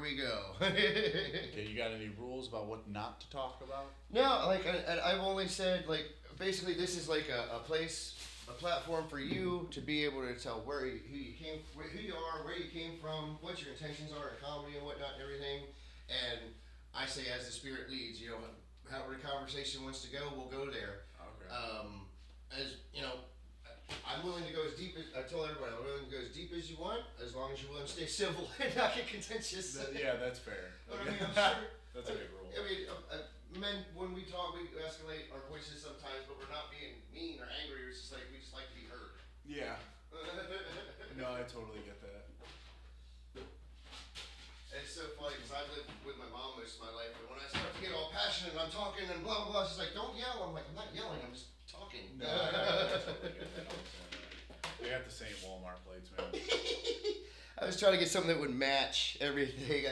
we go. Okay, you got any rules about what not to talk about? No, like I've only said like basically this is like a place, a platform for you to be able to tell who you came, who you are, where you came from, what your intentions are in comedy and whatnot, and everything. And I say as the spirit leads, you know, however the conversation wants to go, we'll go there. Okay. As you know, I'm willing to go as deep as I tell everybody. I'm willing to go as deep as you want, as long as you're willing to stay civil and not get contentious. Yeah, that's fair. But I mean, I'm sure. That's a good rule. I mean, men, when we talk, we escalate our voices sometimes, but we're not being mean or angry. It's just like we just like to be heard. Yeah. No, I totally get that. It's so funny because I've lived with my mom most of my life, and when I start to get all passionate and I'm talking and blah blah blah, she's like, "Don't yell." I'm like, "I'm not yelling. I'm just talking." No, I totally get that. They got the same Walmart plates, man. I was trying to get something that would match everything.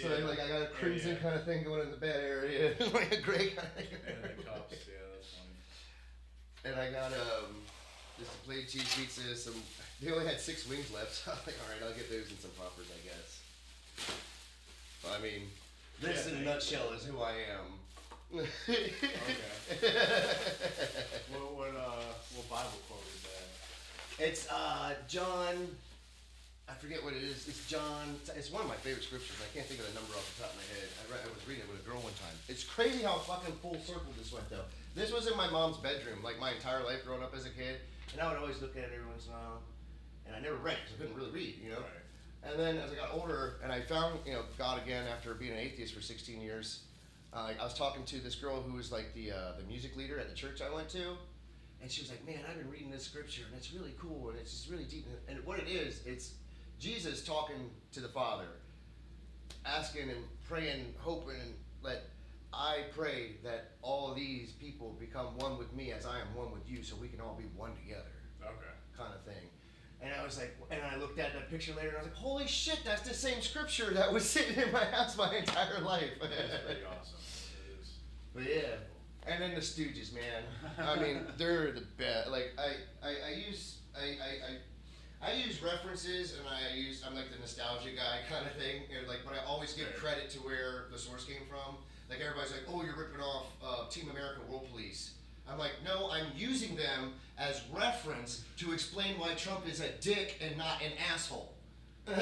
So like I got a crimson kind of thing going in the bed area, like a gray kind of thing. And the cups, yeah, that's funny. And I got just a plain cheese pizza. They only had 6 wings left. So I'm like, all right, I'll get those and some poppers, I guess. I mean, this in a nutshell is who I am. Okay. What Bible quote is that? It's John. I forget what it is. It's John. It's one of my favorite scriptures. I can't think of the number off the top of my head. I was reading it with a girl one time. It's crazy how fucking full circle this went though. This was in my mom's bedroom, like my entire life growing up as a kid, and I would always look at it every once in a while, and I never read it because I couldn't really read, you know. Right. And then as I got older, and I found God again after being an atheist for 16 years. I was talking to this girl who was like the music leader at the church I went to, and she was like, "Man, I've been reading this scripture, and it's really cool, and it's just really deep." And what it is, it's Jesus talking to the Father, asking and praying, hoping, and I pray that all these people become one with me as I am one with you, so we can all be one together. Okay. Kind of thing. And I was like, and I looked at that picture later, and I was like, holy shit, that's the same scripture that was sitting in my house my entire life. That's pretty awesome. It is. But yeah. And then the Stooges, man. I mean, they're the best. Like I use references, and I'm like the nostalgia guy kind of thing. But I always give credit to where the source came from. Like everybody's like, oh, you're ripping off Team America World Police. I'm like, no, I'm using them as reference to explain why Trump is a dick and not an asshole. But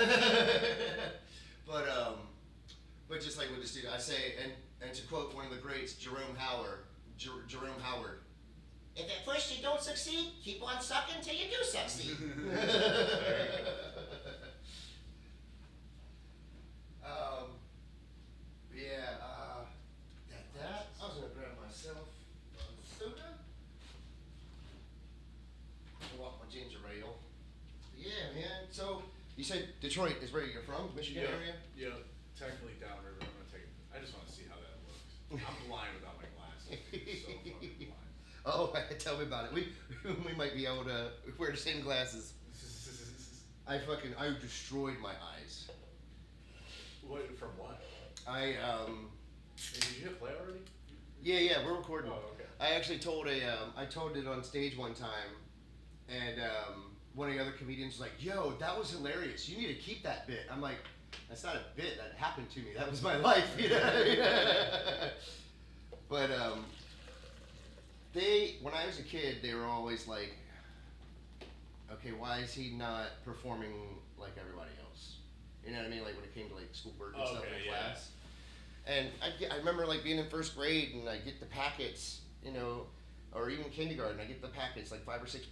just like with the student, I say, and to quote one of the greats, Jerome Howard. If at first you don't succeed, keep on sucking till you do succeed. That I was gonna grab myself soda. Walk my ginger ale. Yeah, man. So you said Detroit is where you're from, Michigan area? Yeah, technically downriver. I'm gonna take it. I just want to see how that looks. I'm blind without my glasses. Dude. So fucking blind. Oh, tell me about it. We might be able to wear the same glasses. I destroyed my eyes. What from what? Hey, did you hit play already? Yeah, we're recording. Oh, okay. I actually told I told it on stage one time, and one of the other comedians was like, "Yo, that was hilarious. You need to keep that bit." I'm like, "That's not a bit. That happened to me. That was my life." You know? But when I was a kid, they were always like, "Okay, why is he not performing like everybody else?" You know what I mean? Like when it came to like schoolwork and stuff in class. And I remember like being in first grade, and I get the packets, or even kindergarten, I get the packets, like 5 or 6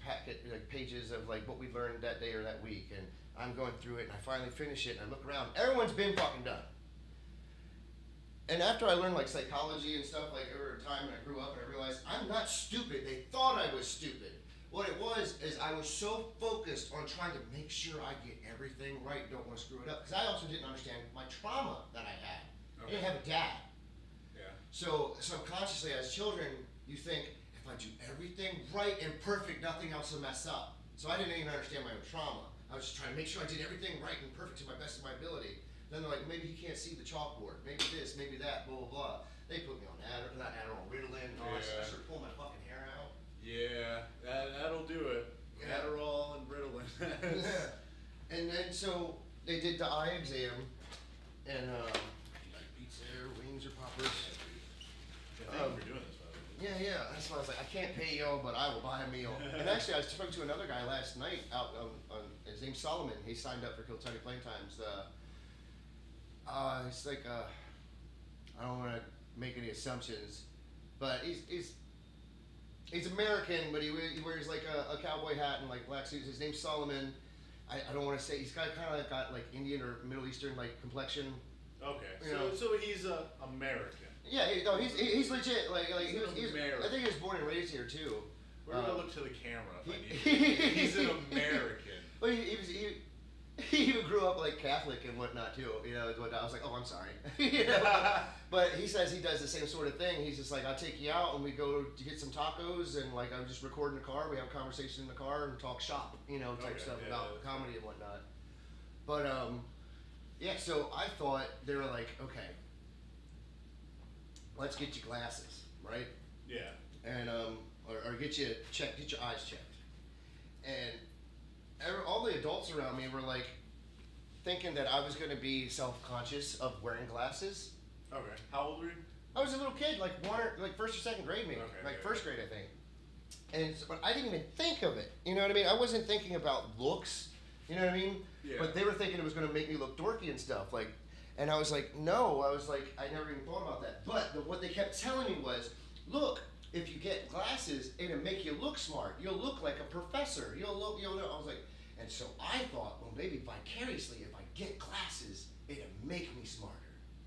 pages of like what we learned that day or that week, and I'm going through it, and I finally finish it, and I look around, everyone's been fucking done. And after I learned like psychology and stuff like over time, and I grew up, and I realized I'm not stupid. They thought I was stupid. What it was is I was so focused on trying to make sure I get everything right, don't want to screw it up, because I also didn't understand my trauma that I had. I didn't have a dad. Yeah. So subconsciously as children, you think, if I do everything right and perfect, nothing else will mess up. So I didn't even understand my own trauma. I was just trying to make sure I did everything right and perfect to my best of my ability. Then they're like, maybe you can't see the chalkboard, maybe this, maybe that, blah, blah, blah. They put me on Ritalin, and all that stuff. I started pulling my fucking hair out. Yeah, that'll do it. Yeah. Adderall and Ritalin. Yeah. And then so they did the eye exam, And like pizza or wings or poppers. Yeah, thank you for doing this, by the way. Yeah. That's why I was like, I can't pay y'all, but I will buy a meal. And actually, I spoke to another guy last night out on his name's Solomon. He signed up for Kiltony Playing Times. It's like I don't want to make any assumptions, but he's American, but he wears like a cowboy hat and like black suits. His name's Solomon. I don't want to say he's kind of got like Indian or Middle Eastern like complexion. Okay, so he's American. Yeah, he's legit. Like he's American. I think he was born and raised here too. We're gonna look to the camera if I need to. He's an American. Well, he grew up like Catholic and whatnot too. You know, I was like, oh, I'm sorry. You know? But he says he does the same sort of thing. He's just like, I'll take you out and we go to get some tacos and like I'm just recording in the car. We have a conversation in the car and talk shop, you know, type stuff about comedy and whatnot. But yeah. So I thought they were like, okay, let's get you glasses, right? Yeah. And or get you checked, get your eyes checked, and all the adults around me were like thinking that I was going to be self-conscious of wearing glasses. Okay. How old were you? I was a little kid, like first or second grade, maybe, first grade, I think. And but I didn't even think of it. You know what I mean? I wasn't thinking about looks. You know what I mean? Yeah. But they were thinking it was going to make me look dorky and stuff. Like, and I was like, no. I was like, I never even thought about that. But what they kept telling me was, look, if you get glasses, it'll make you look smart. You'll look like a professor. You'll know. I was like, and so I thought, well, maybe vicariously, if I get glasses, it'll make me smarter.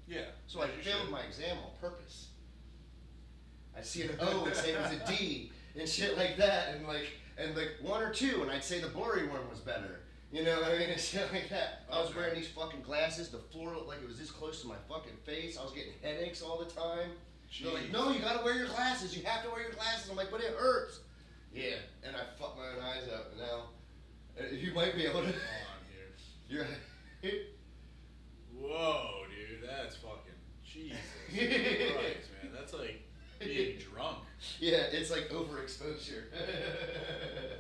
Yeah. So I failed my exam on purpose. I'd see an O and say it was a D and shit like that, and like one or two, and I'd say the blurry one was better. You know what I mean? And shit like that. I was wearing these fucking glasses. The floor looked like it was this close to my fucking face. I was getting headaches all the time. They're like, no, you gotta wear your glasses. You have to wear your glasses. I'm like, but it hurts. Yeah, and I fucked my own eyes up, and now you might be able to. Come on here. You're. Whoa, dude, that's fucking Jesus Christ, man. That's like being drunk. Yeah, it's like overexposure.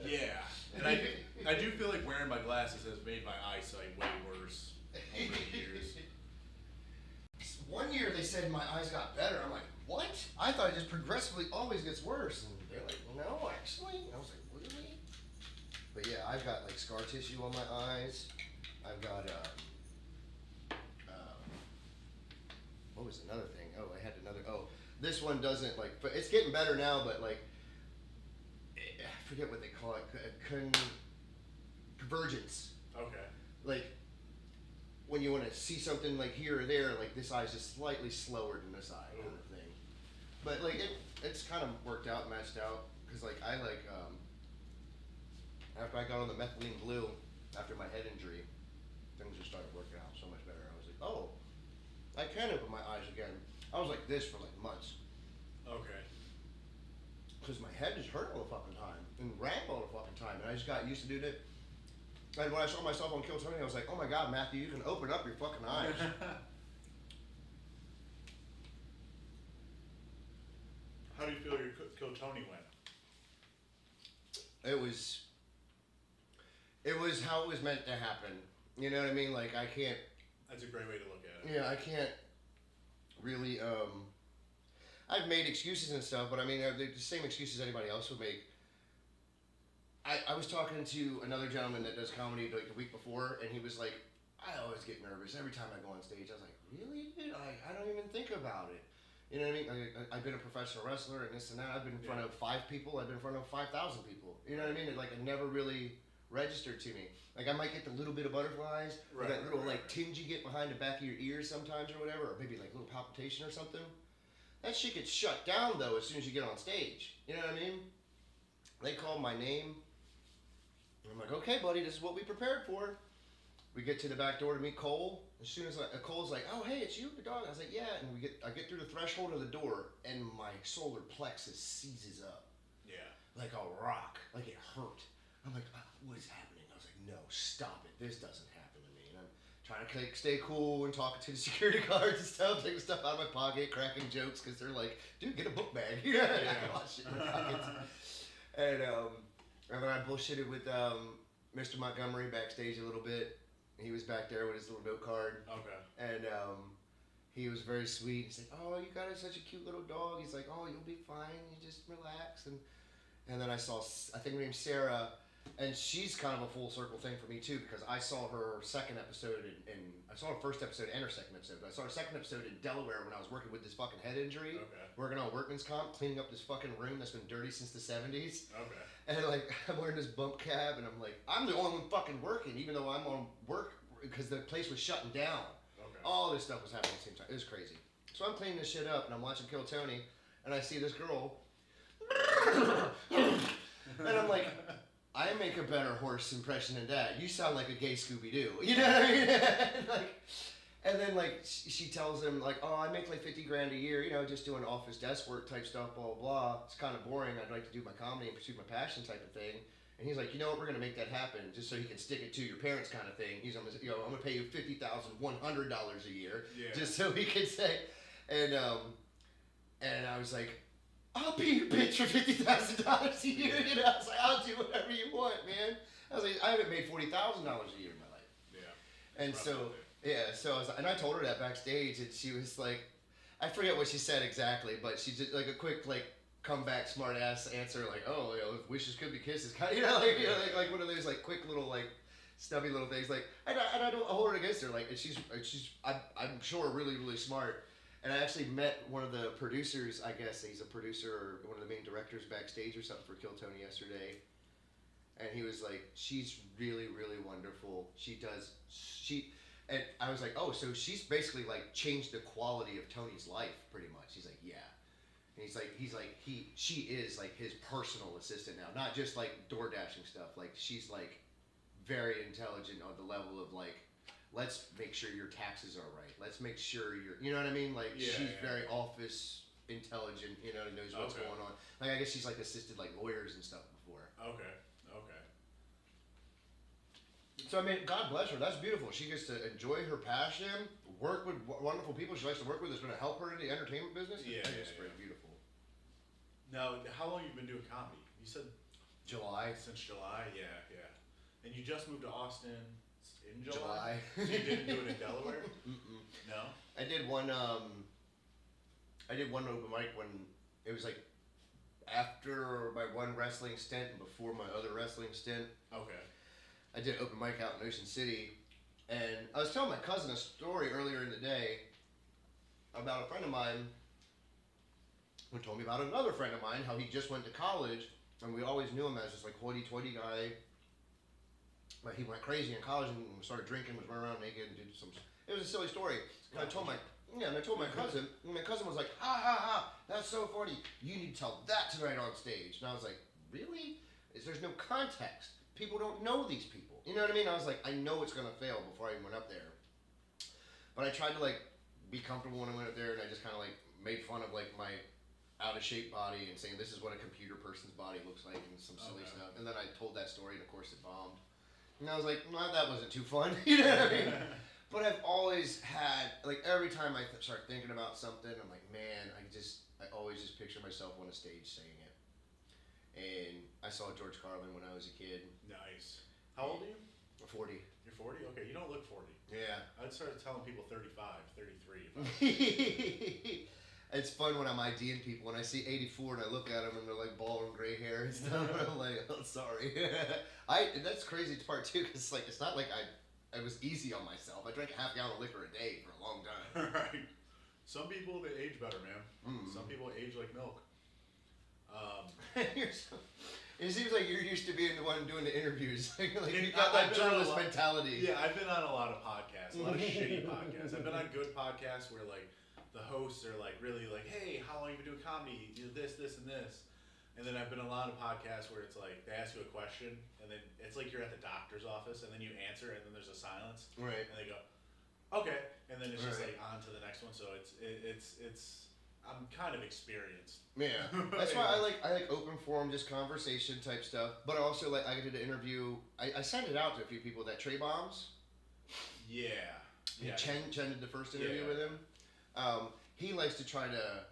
Yeah, and I do feel like wearing my glasses has made my eyesight way worse over the years. One year they said my eyes got better. I'm like, what? I thought it just progressively always gets worse. And they're like, no, actually. I was like, really? But yeah, I've got like scar tissue on my eyes. I've got what was another thing? Oh, I had another. Oh, this one doesn't like. But it's getting better now. But like, I forget what they call it. Convergence. Okay. Like when you want to see something like here or there, like this eye's just slightly slower than this eye, kind of thing. But like it's kind of worked out, matched out, because like I like after I got on the methylene blue after my head injury, things just started working out so much better. I was like, oh, I can open my eyes again. I was like this for like months. Okay. Because my head just hurt all the fucking time and ramp all the fucking time, and I just got used to doing it. And when I saw myself on Kill Tony, I was like, oh my God, Matthew, you can open up your fucking eyes. How do you feel your Kill Tony went? It was how it was meant to happen. You know what I mean? Like I can't. That's a great way to look at it. Yeah, I can't really. I've made excuses and stuff, but I mean, they're the same excuses anybody else would make. I was talking to another gentleman that does comedy like the week before, and he was like, I always get nervous every time I go on stage. I was like, really, dude? I don't even think about it. You know what I mean? I've been a professional wrestler and this and that. I've been in front of 5 people. I've been in front of 5,000 people. You know what I mean? It never really registered to me. Like I might get the little bit of butterflies, or that little tinge you get behind the back of your ears sometimes or whatever, or maybe like a little palpitation or something. That shit gets shut down though as soon as you get on stage. You know what I mean? They called my name. I'm like, okay, buddy, this is what we prepared for. We get to the back door to meet Cole. As soon as Cole's like, oh, hey, it's you, the dog. I was like, yeah. And I get through the threshold of the door, and my solar plexus seizes up. Yeah. Like a rock. Like it hurt. I'm like, what is happening? I was like, no, stop it. This doesn't happen to me. And I'm trying to stay cool and talking to the security guards and stuff, taking stuff out of my pocket, cracking jokes, because they're like, dude, get a book bag. You know, and then I bullshitted with Mr. Montgomery backstage a little bit, He was back there with his little note card. Okay. And he was very sweet. He's like, "Oh, you got such a cute little dog." He's like, "Oh, you'll be fine. You just relax." And then I saw, I think her name's Sarah, and she's kind of a full circle thing for me too, because I saw her second episode I saw her first episode and her second episode. But I saw her second episode in Delaware when I was working with this fucking head injury. Okay. Working on workman's comp, cleaning up this fucking room that's been dirty since the 70s. Okay. And like, I'm wearing this bump cab, and I'm like, I'm the only one fucking working, even though I'm on work, because the place was shutting down. Okay. All this stuff was happening at the same time. It was crazy. So I'm cleaning this shit up, and I'm watching Kill Tony, and I see this girl. And I'm like, I make a better horse impression than that. You sound like a gay Scooby-Doo. You know what I mean? And then like she tells him like, "Oh, I make like 50 grand a year, you know, just doing office desk work type stuff, blah, blah, blah. It's kind of boring. I'd like to do my comedy and pursue my passion type of thing." And he's like, "You know what? We're going to make that happen just so he can stick it to your parents kind of thing. I'm going to pay you $50,100 a year just so he can say." And I was like, "I'll be your bitch for $50,000 a year." You know, I was like, "I'll do whatever you want, man." I was like, I haven't made $40,000 a year in my life. Yeah. And so, yeah, so I was, and I told her that backstage, and she was like, I forget what she said exactly, but she did like a quick like comeback smart ass answer, like, "Oh, you know, if wishes could be kisses," kind of, like one of those like quick little like stubby little things, like, and I don't hold it against her, like, and she's I'm sure really really smart. And I actually met one of the producers, I guess he's a producer or one of the main directors backstage or something for Kill Tony yesterday. And he was like, "She's really, really wonderful. And I was like, "Oh, so she's basically like changed the quality of Tony's life pretty much." He's like, "Yeah." And she is like his personal assistant now, not just like door dashing stuff. Like she's like very intelligent on the level of like, let's make sure your taxes are right. Let's make sure you know what I mean? Like she's very office intelligent, you know, and knows what's going on. Like I guess she's like assisted like lawyers and stuff before. Okay. So I mean, God bless her. That's beautiful. She gets to enjoy her passion, work with wonderful people she likes to work with. That's going to help her in the entertainment business. It's pretty beautiful. Now, how long have you been doing comedy? You said July. Since July, yeah. And you just moved to Austin in July. So you didn't do it in Delaware? Mm-mm. No. I did one. I did one open mic when it was like after my one wrestling stint and before my other wrestling stint. Okay. I did open mic out in Ocean City, and I was telling my cousin a story earlier in the day about a friend of mine who told me about another friend of mine, how he just went to college, and we always knew him as this like hoity-toity guy, but he went crazy in college and started drinking, was running around naked, and did some. It was a silly story. And I told my cousin, and my cousin was like, "Ha ha ha, that's so funny. You need to tell that tonight on stage." And I was like, "Really? There's no context. People don't know these people." You know what I mean? I was like, I know it's gonna fail before I even went up there. But I tried to like be comfortable when I went up there, and I just kind of like made fun of like my out of shape body and saying this is what a computer person's body looks like and some silly stuff. And then I told that story, and of course it bombed. And I was like, "No, that wasn't too fun." You know what I mean? But I've always had like every time I start thinking about something, I'm like, man, I always just picture myself on a stage saying it. And I saw George Carlin when I was a kid. Nice. How old are you? 40. You're 40? Okay, you don't look 40. Yeah. I'd start telling people 35, 33. It's fun when I'm IDing people and I see 84 and I look at them and they're like bald and gray hair and stuff. And I'm like, "Oh, sorry." That's crazy part too, because like it's not like I was easy on myself. I drank a half gallon of liquor a day for a long time. Right. Some people, they age better, man. Some people age like milk. It seems like you're used to being the one doing the interviews. Like you got that journalist mentality. Yeah, I've been on a lot of podcasts, a lot of shitty podcasts. I've been on good podcasts where like the hosts are like really like, "Hey, how long have you been doing comedy? You do this, this, and this." And then I've been on a lot of podcasts where it's like they ask you a question and then it's like you're at the doctor's office and then you answer and then there's a silence. Right. And they go, "Okay," and then it's just like on to the next one. So it's I'm kind of experienced. Yeah, that's why I like open forum, just conversation type stuff. But also like I did an interview. I sent it out to a few people. That Trey Bombs. Yeah. Chen did the first interview with him. He likes to try to,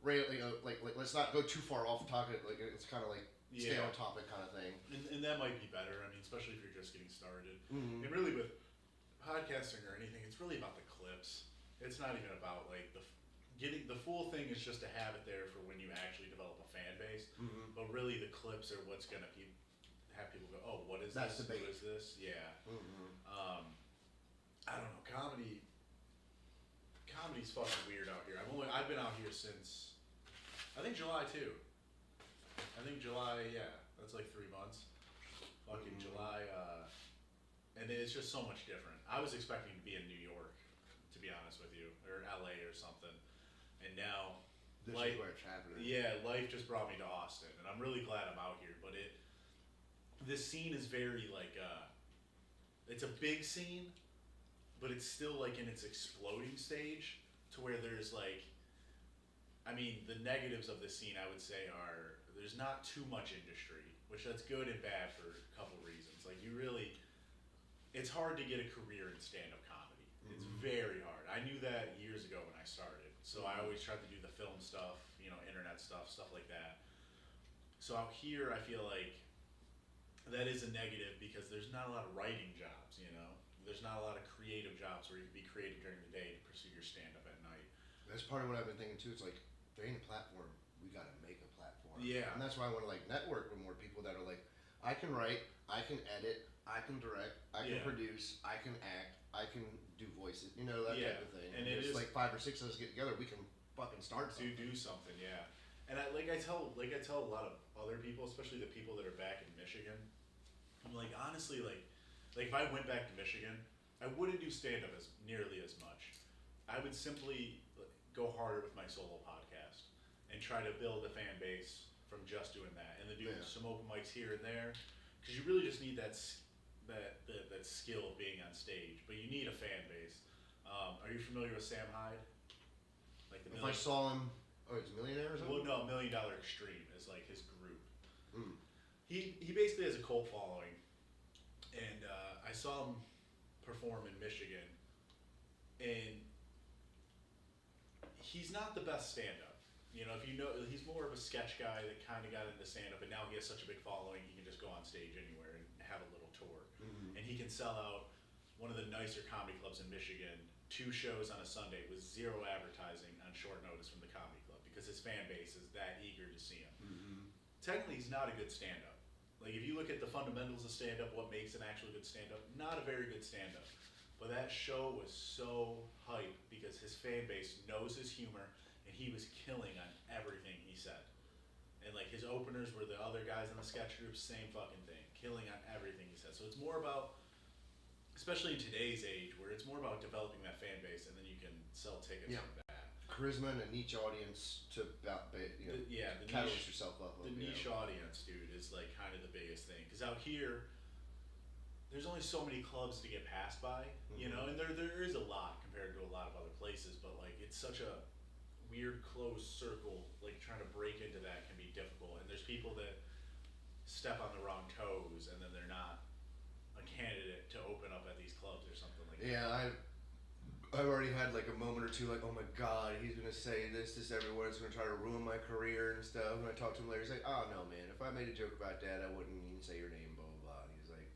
like let's not go too far off topic. Like it's kind of like stay on topic kind of thing. And that might be better. I mean, especially if you're just getting started. Mm-hmm. And really with podcasting or anything, it's really about the clips. It's not even about like the full thing is just to have it there for when you actually develop a fan base. Mm-hmm. But really, the clips are what's gonna have people go, oh, what is That's this? the bait. What is this? Yeah. Mm-hmm. I don't know. Comedy's fucking weird out here. I've been out here since I think July too. I think July, yeah, that's like 3 months. Fucking July, and it's just so much different. I was expecting to be in New York, to be honest with you, or LA or something, and now This life, is where it's happening. yeah, life just brought me to Austin, and I'm really glad I'm out here. But this scene is very like, it's a big scene, but it's still like in its exploding stage, to where there's like, I mean, the negatives of this scene I would say are there's not too much industry, which that's good and bad for a couple reasons. Like it's hard to get a career in stand-up comedy. It's very hard. I knew that years ago when I started. So I always tried to do the film stuff, internet stuff like that. So out here, I feel like that is a negative because there's not a lot of writing jobs, There's not a lot of creative jobs where you can be creative during the day to pursue your stand-up at night. That's part of what I've been thinking too. It's like, there ain't a platform. We gotta make a platform. Yeah. And that's why I want to network with more people that are like, I can write, I can edit, I can direct, I can produce, I can act, I can do voices, that type of thing. And it's like 5 or 6 of us get together, we can fucking start something. Do something, yeah. And I tell a lot of other people, especially the people that are back in Michigan, I'm like, honestly, like if I went back to Michigan, I wouldn't do stand-up nearly as much. I would simply go harder with my solo podcast and try to build a fan base from just doing that, and then do some open mics here and there, because you really just need that skill of being on stage, but you need a fan base. Are you familiar with Sam Hyde? Like if I saw him, it's Millionaire or something? Well, no, $1 Million Extreme is like his group. Mm. He basically has a cult following, and I saw him perform in Michigan, and he's not the best stand-up. If he's more of a sketch guy that kind of got into stand-up, and now he has such a big following, he can just go on stage anywhere and have a little tour. Mm-hmm. And he can sell out one of the nicer comedy clubs in Michigan 2 shows on a Sunday with 0 advertising on short notice from the comedy club, because his fan base is that eager to see him. Mm-hmm. Technically, he's not a good stand-up. Like, if you look at the fundamentals of stand-up, what makes an actually good stand-up, not a very good stand-up. But that show was so hype because his fan base knows his humor, and he was killing on everything he said. And like his openers were the other guys in the sketch group, same fucking thing, killing on everything he said. So it's more about, especially in today's age, where it's more about developing that fan base, and then you can sell tickets from that. Charisma and a niche audience to catalyst yourself up. The niche audience, dude, is like kind of the biggest thing. Because out here, there's only so many clubs to get passed by, and there is a lot compared to a lot of other places, but like it's such a weird closed circle, like trying to break into that can be difficult, and there's people that step on the wrong toes and then they're not a candidate to open up at these clubs or something like that. Yeah, I've already had like a moment or two like, oh my god, he's gonna say this everywhere, it's gonna try to ruin my career and stuff. And I talked to him later, he's like, oh no man, if I made a joke about that, I wouldn't even say your name, blah blah blah. And he's like,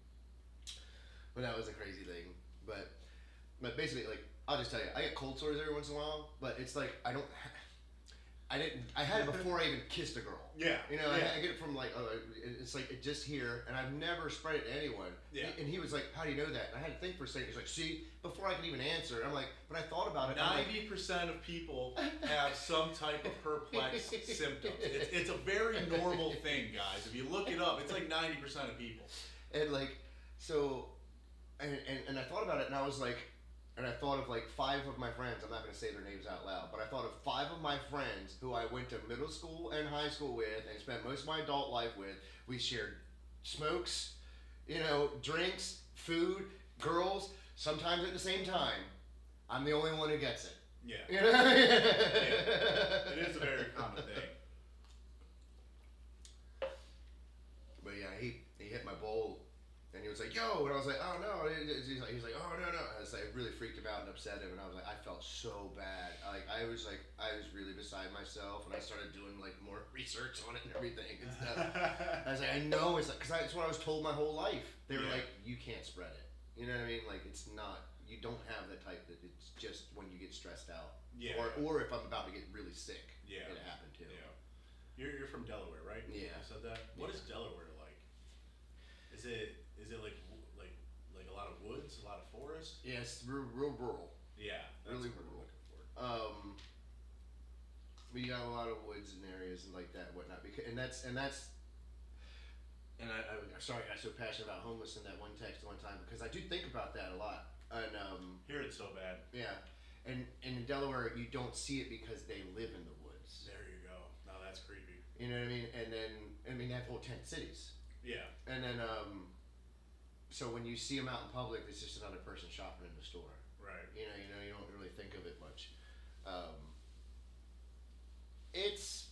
but that was a crazy thing. But basically, like, I'll just tell you, I get cold sores every once in a while, but it's like I had it before I even kissed a girl. Yeah. I get it from like, it's like it just here, and I've never spread it to anyone. Yeah. And he was like, how do you know that? And I had to think for a second. He's like, see, before I could even answer, I'm like, but I thought about it. 90% of people have some type of perplex symptoms. It's a very normal thing, guys. If you look it up, it's like 90% of people. And like, so, and I thought about it, and I was like, and I thought of like 5 of my friends, I'm not going to say their names out loud, but I thought of 5 of my friends who I went to middle school and high school with and spent most of my adult life with. We shared smokes, drinks, food, girls, sometimes at the same time. I'm the only one who gets it. Yeah. Yeah. It is a very common thing. But yeah, he hit my bowl, and he was like, "Yo," and I was like, "Oh no," he's like, "Oh no no," and I was like, really freaked him out and upset him, and I was like, I felt so bad, I was really beside myself, and I started doing like more research on it and everything and stuff. I was like, I know it's like, because that's what I was told my whole life. They were like, you can't spread it. You know what I mean? Like it's not. You don't have the type that it's just when you get stressed out. Yeah. Or if I'm about to get really sick. Yeah. It happened too. Yeah. You're from Delaware, right? Yeah. You said that. What is Delaware like? Is it like a lot of woods, a lot of forest? Yeah, it's real rural. Yeah. That's Really what rural. we're looking for. We got a lot of woods and areas and like that and whatnot. And I'm sorry, I got so passionate about homeless in that one text one time because I do think about that a lot. And Here it's so bad. yeah, and in Delaware you don't see it because they live in the woods. There you go. Now that's creepy. You know what I mean? And then they have whole tent cities. Yeah. And then so when you see them out in public, it's just another person shopping in the store. Right. You don't really think of it much. It's.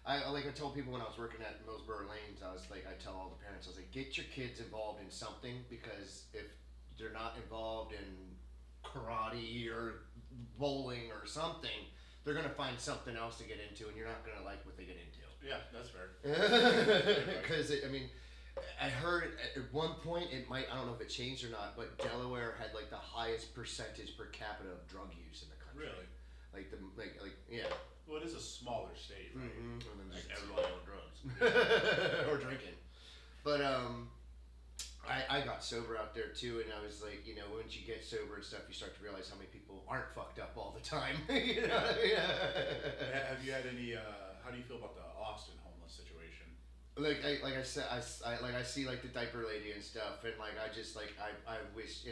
I told people when I was working at Millsboro Lanes, I was like, I tell all the parents, I was like, get your kids involved in something, because if they're not involved in karate or bowling or something, they're gonna find something else to get into, and you're not gonna like what they get into. Yeah, that's fair. Because I heard at one point I don't know if it changed or not, but Delaware had like the highest percentage per capita of drug use in the country. Really? Like yeah. Well, it is a smaller state, right? Mm-hmm. And then Just everybody on drugs or drinking. But I got sober out there too, and I was like, once you get sober and stuff, you start to realize how many people aren't fucked up all the time. You know what I mean? Have you had any? How do you feel about the Austin homeless situation? Like I said, I see like the diaper lady and stuff, and like I wish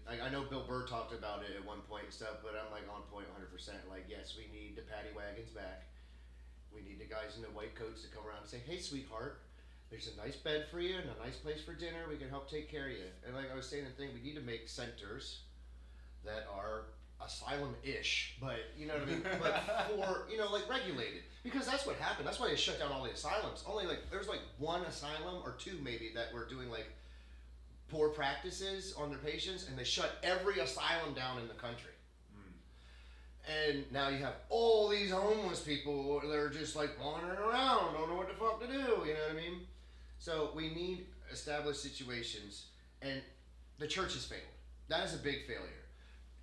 I know Bill Burr talked about it at one point and stuff, but I'm like on point 100%. Like, yes, we need the paddy wagons back. We need the guys in the white coats to come around and say, "Hey, sweetheart, there's a nice bed for you and a nice place for dinner. We can help take care of you." And like I was saying, the thing, we need to make centers that are asylum-ish, but you know what I mean, but for like regulated, because that's what happened. That's why they shut down all the asylums. Only there's one asylum or two maybe that were doing like poor practices on their patients, and they shut every asylum down in the country. And now you have all these homeless people that are just like wandering around, don't know what the fuck to do, you know what I mean? So we need established situations, and the church has failed. That is a big failure.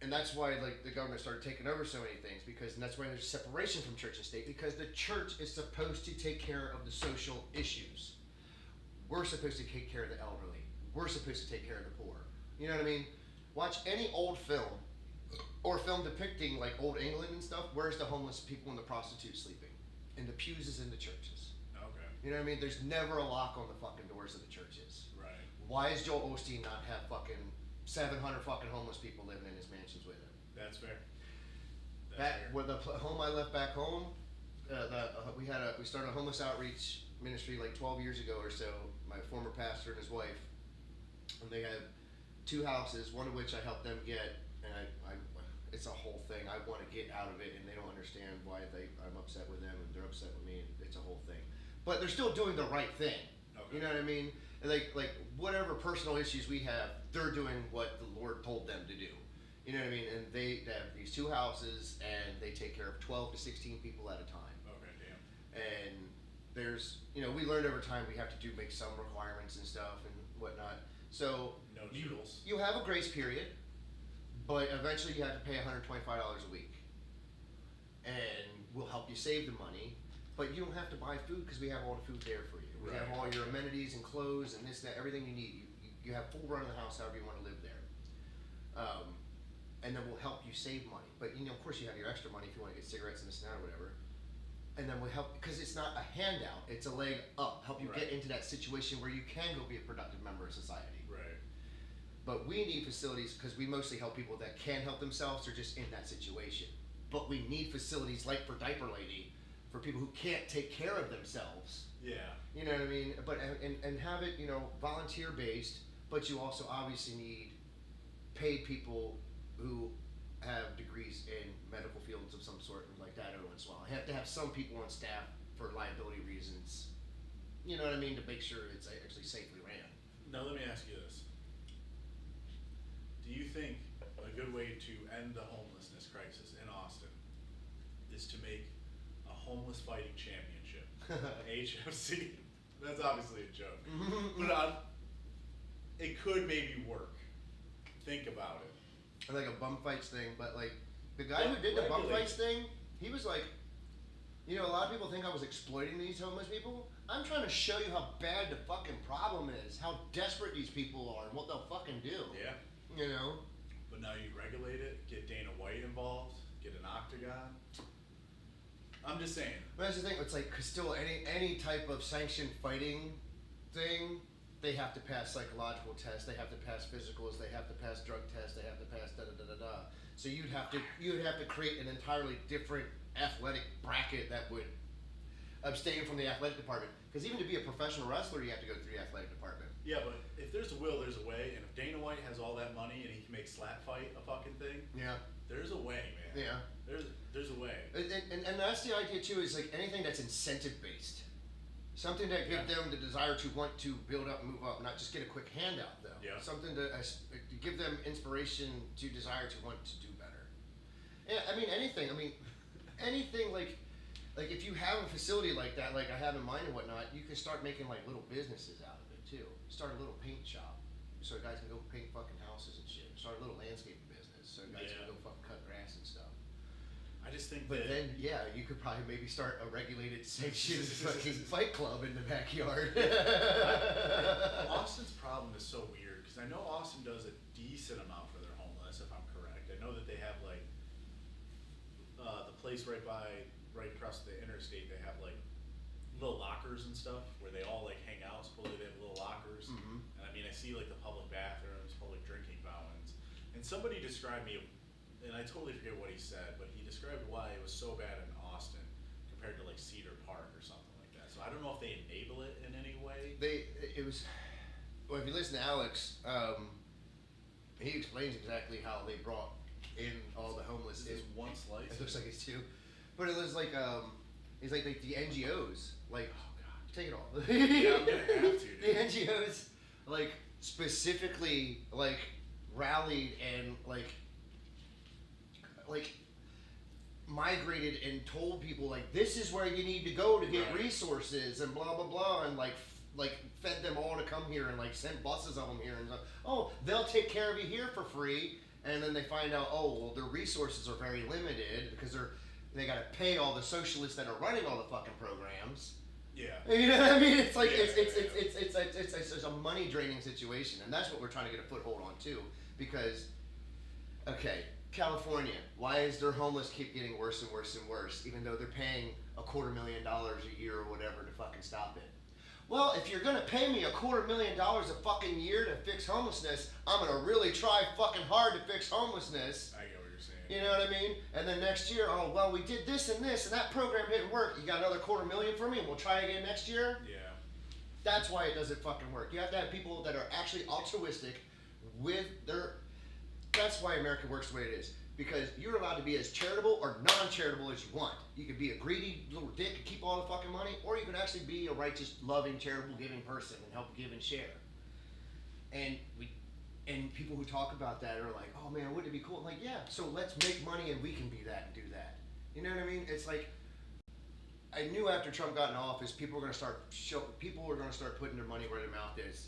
And that's why the government started taking over so many things, and that's why there's separation from church and state, because the church is supposed to take care of the social issues. We're supposed to take care of the elderly. We're supposed to take care of the poor. You know what I mean? Watch any old film or film depicting like old England and stuff. Where's the homeless people and the prostitutes sleeping? In the pews is in the churches. Okay. You know what I mean? There's never a lock on the fucking doors of the churches. Right. Why is Joel Osteen not have fucking 700 fucking homeless people living in his mansions with him? That's fair. Where the home I left back home, we started a homeless outreach ministry like 12 years ago or so. My former pastor and his wife, and they have 2 houses, one of which I helped them get, and it's a whole thing. I want to get out of it, and they don't understand why I'm upset with them, and they're upset with me, and it's a whole thing. But they're still doing the right thing. Okay. You know what I mean? And like whatever personal issues we have, they're doing what the Lord told them to do. You know what I mean? And they have these 2 houses, and they take care of 12 to 16 people at a time. Okay, damn. And there's, we learned over time we have to make some requirements and stuff and whatnot. So No needles. you have a grace period, but eventually you have to pay $125 a week. And we'll help you save the money, but you don't have to buy food because we have all the food there for you. We have all your amenities and clothes and this, that, everything you need. You have full run of the house however you want to live there. And then we'll help you save money. But of course you have your extra money if you want to get cigarettes and this and that or whatever. And then we'll help, because it's not a handout, it's a leg up, help you get into that situation where you can go be a productive member of society. Right. But we need facilities, because we mostly help people that can help themselves or just in that situation. But we need facilities like for Diaper Lady, for people who can't take care of themselves. Yeah. You know what I mean? But and have it, volunteer based, but you also obviously need paid people who have degrees in medical fields of some sort and like that every once in a while. I have to have some people on staff for liability reasons. You know what I mean? To make sure it's actually safely ran. Now let me ask you this. Do you think a good way to end the homelessness crisis in Austin is to make a homeless fighting championship? HFC. That's obviously a joke. But it could maybe work. Think about it. Like a bum fights thing, but like the guy who did the bum fights thing, he was like, you know, a lot of people think I was exploiting these homeless people. I'm trying to show you how bad the fucking problem is, how desperate these people are, and what they'll fucking do. Yeah. You know? But now you regulate it, get Dana White involved, get an octagon. I'm just saying. But that's the thing, it's like, cause still any type of sanctioned fighting thing, they have to pass psychological tests, they have to pass physicals, they have to pass drug tests, they have to pass da-da-da-da-da. So you'd have to create an entirely different athletic bracket that would abstain from the athletic department. Because even to be a professional wrestler, you have to go through the athletic department. Yeah, but if there's a will, there's a way. And if Dana White has all that money and he can make slap fight a fucking thing, Yeah. there's a way, man. Yeah. There's a way. And that's the idea too, is like anything that's incentive based. Something that gives them the desire to want to build up and move up, not just get a quick handout though. Yeah. Something to give them inspiration to desire to want to do better. Yeah, I mean anything like if you have a facility like that, like I have in mind and whatnot, you can start making like little businesses out of it too. Start a little paint shop, so guys can go paint fucking houses and shit. Start a little landscaping business, so guys can go fucking cut grass and stuff. I just think But then, yeah, you could probably maybe start a regulated sanctioned fucking fight club in the backyard. Austin's problem is so weird, because I know Austin does a decent amount for their homeless, if I'm correct. I know that they have like, the place right across the interstate, they have like little lockers and stuff where they all like hang out. Supposedly they have little lockers. Mhm. And I mean, I see like the public bathrooms, public drinking fountains. And somebody described me, and I totally forget what he said, but he described why it was so bad in Austin compared to like Cedar Park or something like that. So I don't know if they enable it in any way. Well, if you listen to Alex, he explains exactly how they brought in all the homeless. This is one slice. It looks like it's two. But it was like, it's like the NGOs, like, Oh god. take it all. Yeah, I'm gonna have to, dude. The NGOs, like, specifically, like, rallied and, like, migrated and told people, like, this is where you need to go to get Right. resources and blah, blah, blah, and, like, fed them all to come here and, like, sent buses of them here and, oh, they'll take care of you here for free. And then they find out, oh, well, their resources are very limited because they got to pay all the socialists that are running all the fucking programs. Yeah. You know what I mean? It's like Yeah, it's a money draining situation, and that's what we're trying to get a foothold on too. Because, okay, California, why is their homeless keep getting worse and worse and worse, even though they're paying $250,000 a year or whatever to fucking stop it? Well, if you're gonna pay me $250,000 a fucking year to fix homelessness, I'm gonna really try fucking hard to fix homelessness. I get what you're saying. You know what I mean? And then next year, oh well, we did this and that program didn't work. You got another $250,000 for me, and we'll try again next year. Yeah. That's why it doesn't fucking work. You have to have people that are actually altruistic with their. That's why America works the way it is. Because you're allowed to be as charitable or non-charitable as you want. You could be a greedy little dick and keep all the fucking money, or you can actually be a righteous, loving, charitable, giving person and help give and share. And people who talk about that are like, oh man, wouldn't it be cool? I'm like, yeah, so let's make money and we can be that and do that. You know what I mean? It's like, I knew after Trump got in office, people are going to start putting their money where their mouth is,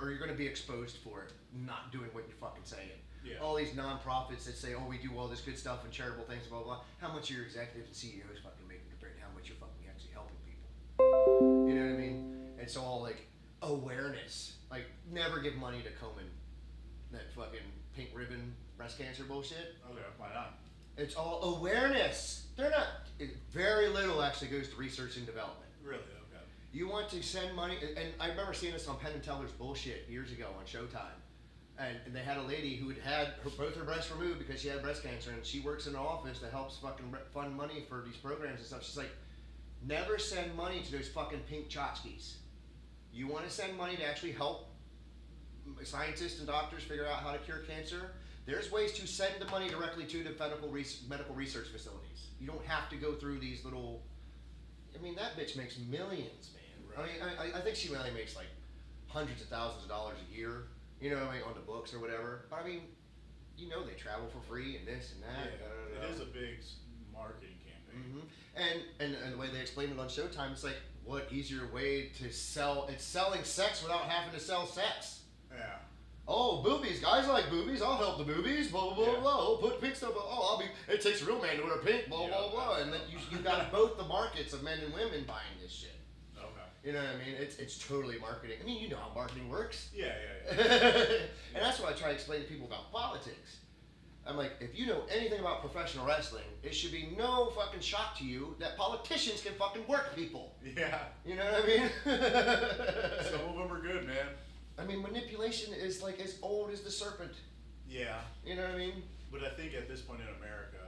or you're going to be exposed for it, not doing what you're fucking saying. Yeah. All these nonprofits that say, oh, we do all this good stuff and charitable things, blah, blah, blah. How much are your executives and CEOs fucking making compared to how much you're fucking actually helping people? You know what I mean? It's all like awareness. Like, never give money to Komen, that fucking pink ribbon breast cancer bullshit. Okay, why not? It's all awareness. Very little actually goes to research and development. Really? Okay. You want to send money, and I remember seeing this on Penn and Teller's bullshit years ago on Showtime. And they had a lady who had both her breasts removed because she had breast cancer, and she works in an office that helps fucking fund money for these programs and stuff. She's like, never send money to those fucking pink tchotchkes. You want to send money to actually help scientists and doctors figure out how to cure cancer? There's ways to send the money directly to the medical research facilities. You don't have to go through these little. I mean, that bitch makes millions, man. Right. I mean, I think she only makes like hundreds of thousands of dollars a year, you know, like on the books or whatever. But I mean, you know, they travel for free and this and that. Yeah, it is a big marketing campaign. And the way they explain it on Showtime, it's like, what easier way to sell? It's selling sex without having to sell sex. Yeah. Oh, boobies. Guys like boobies. I'll help the boobies. Blah, blah, blah. Oh, put pink stuff. Oh, it takes a real man to wear pink. Blah, blah, blah. And then you got both the markets of men and women buying this shit. Okay. You know what I mean? It's totally marketing. I mean, you know how marketing works. Yeah. And that's why I try to explain to people about politics. I'm like, if you know anything about professional wrestling, it should be no fucking shock to you that politicians can fucking work people. Yeah. You know what I mean? Some of them are good, man. I mean, manipulation is like as old as the serpent. Yeah. You know what I mean? But I think at this point in America,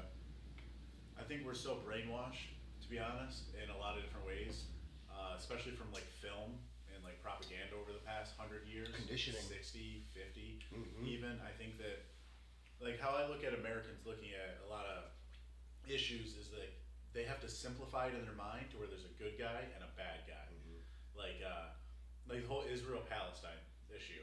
I think we're so brainwashed, to be honest, in a lot of different ways, especially from like film and like propaganda over the past 100 years. Conditioning. 60, 50, even. I think that, like how I look at Americans looking at a lot of issues is like they have to simplify it in their mind to where there's a good guy and a bad guy. Like the whole Israel-Palestine issue.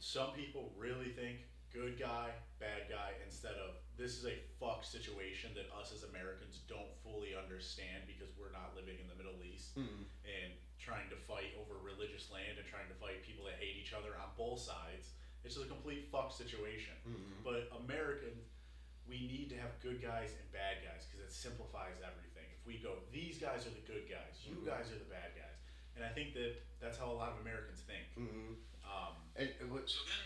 Some people really think good guy, bad guy, instead of this is a fuck situation that us as Americans don't fully understand because we're not living in the Middle East and trying to fight over religious land and trying to fight people that hate each other on both sides. It's just a complete fuck situation. But American, we need to have good guys and bad guys because it simplifies everything. If we go, these guys are the good guys, you guys are the bad guys. And I think that that's how a lot of Americans think. So then,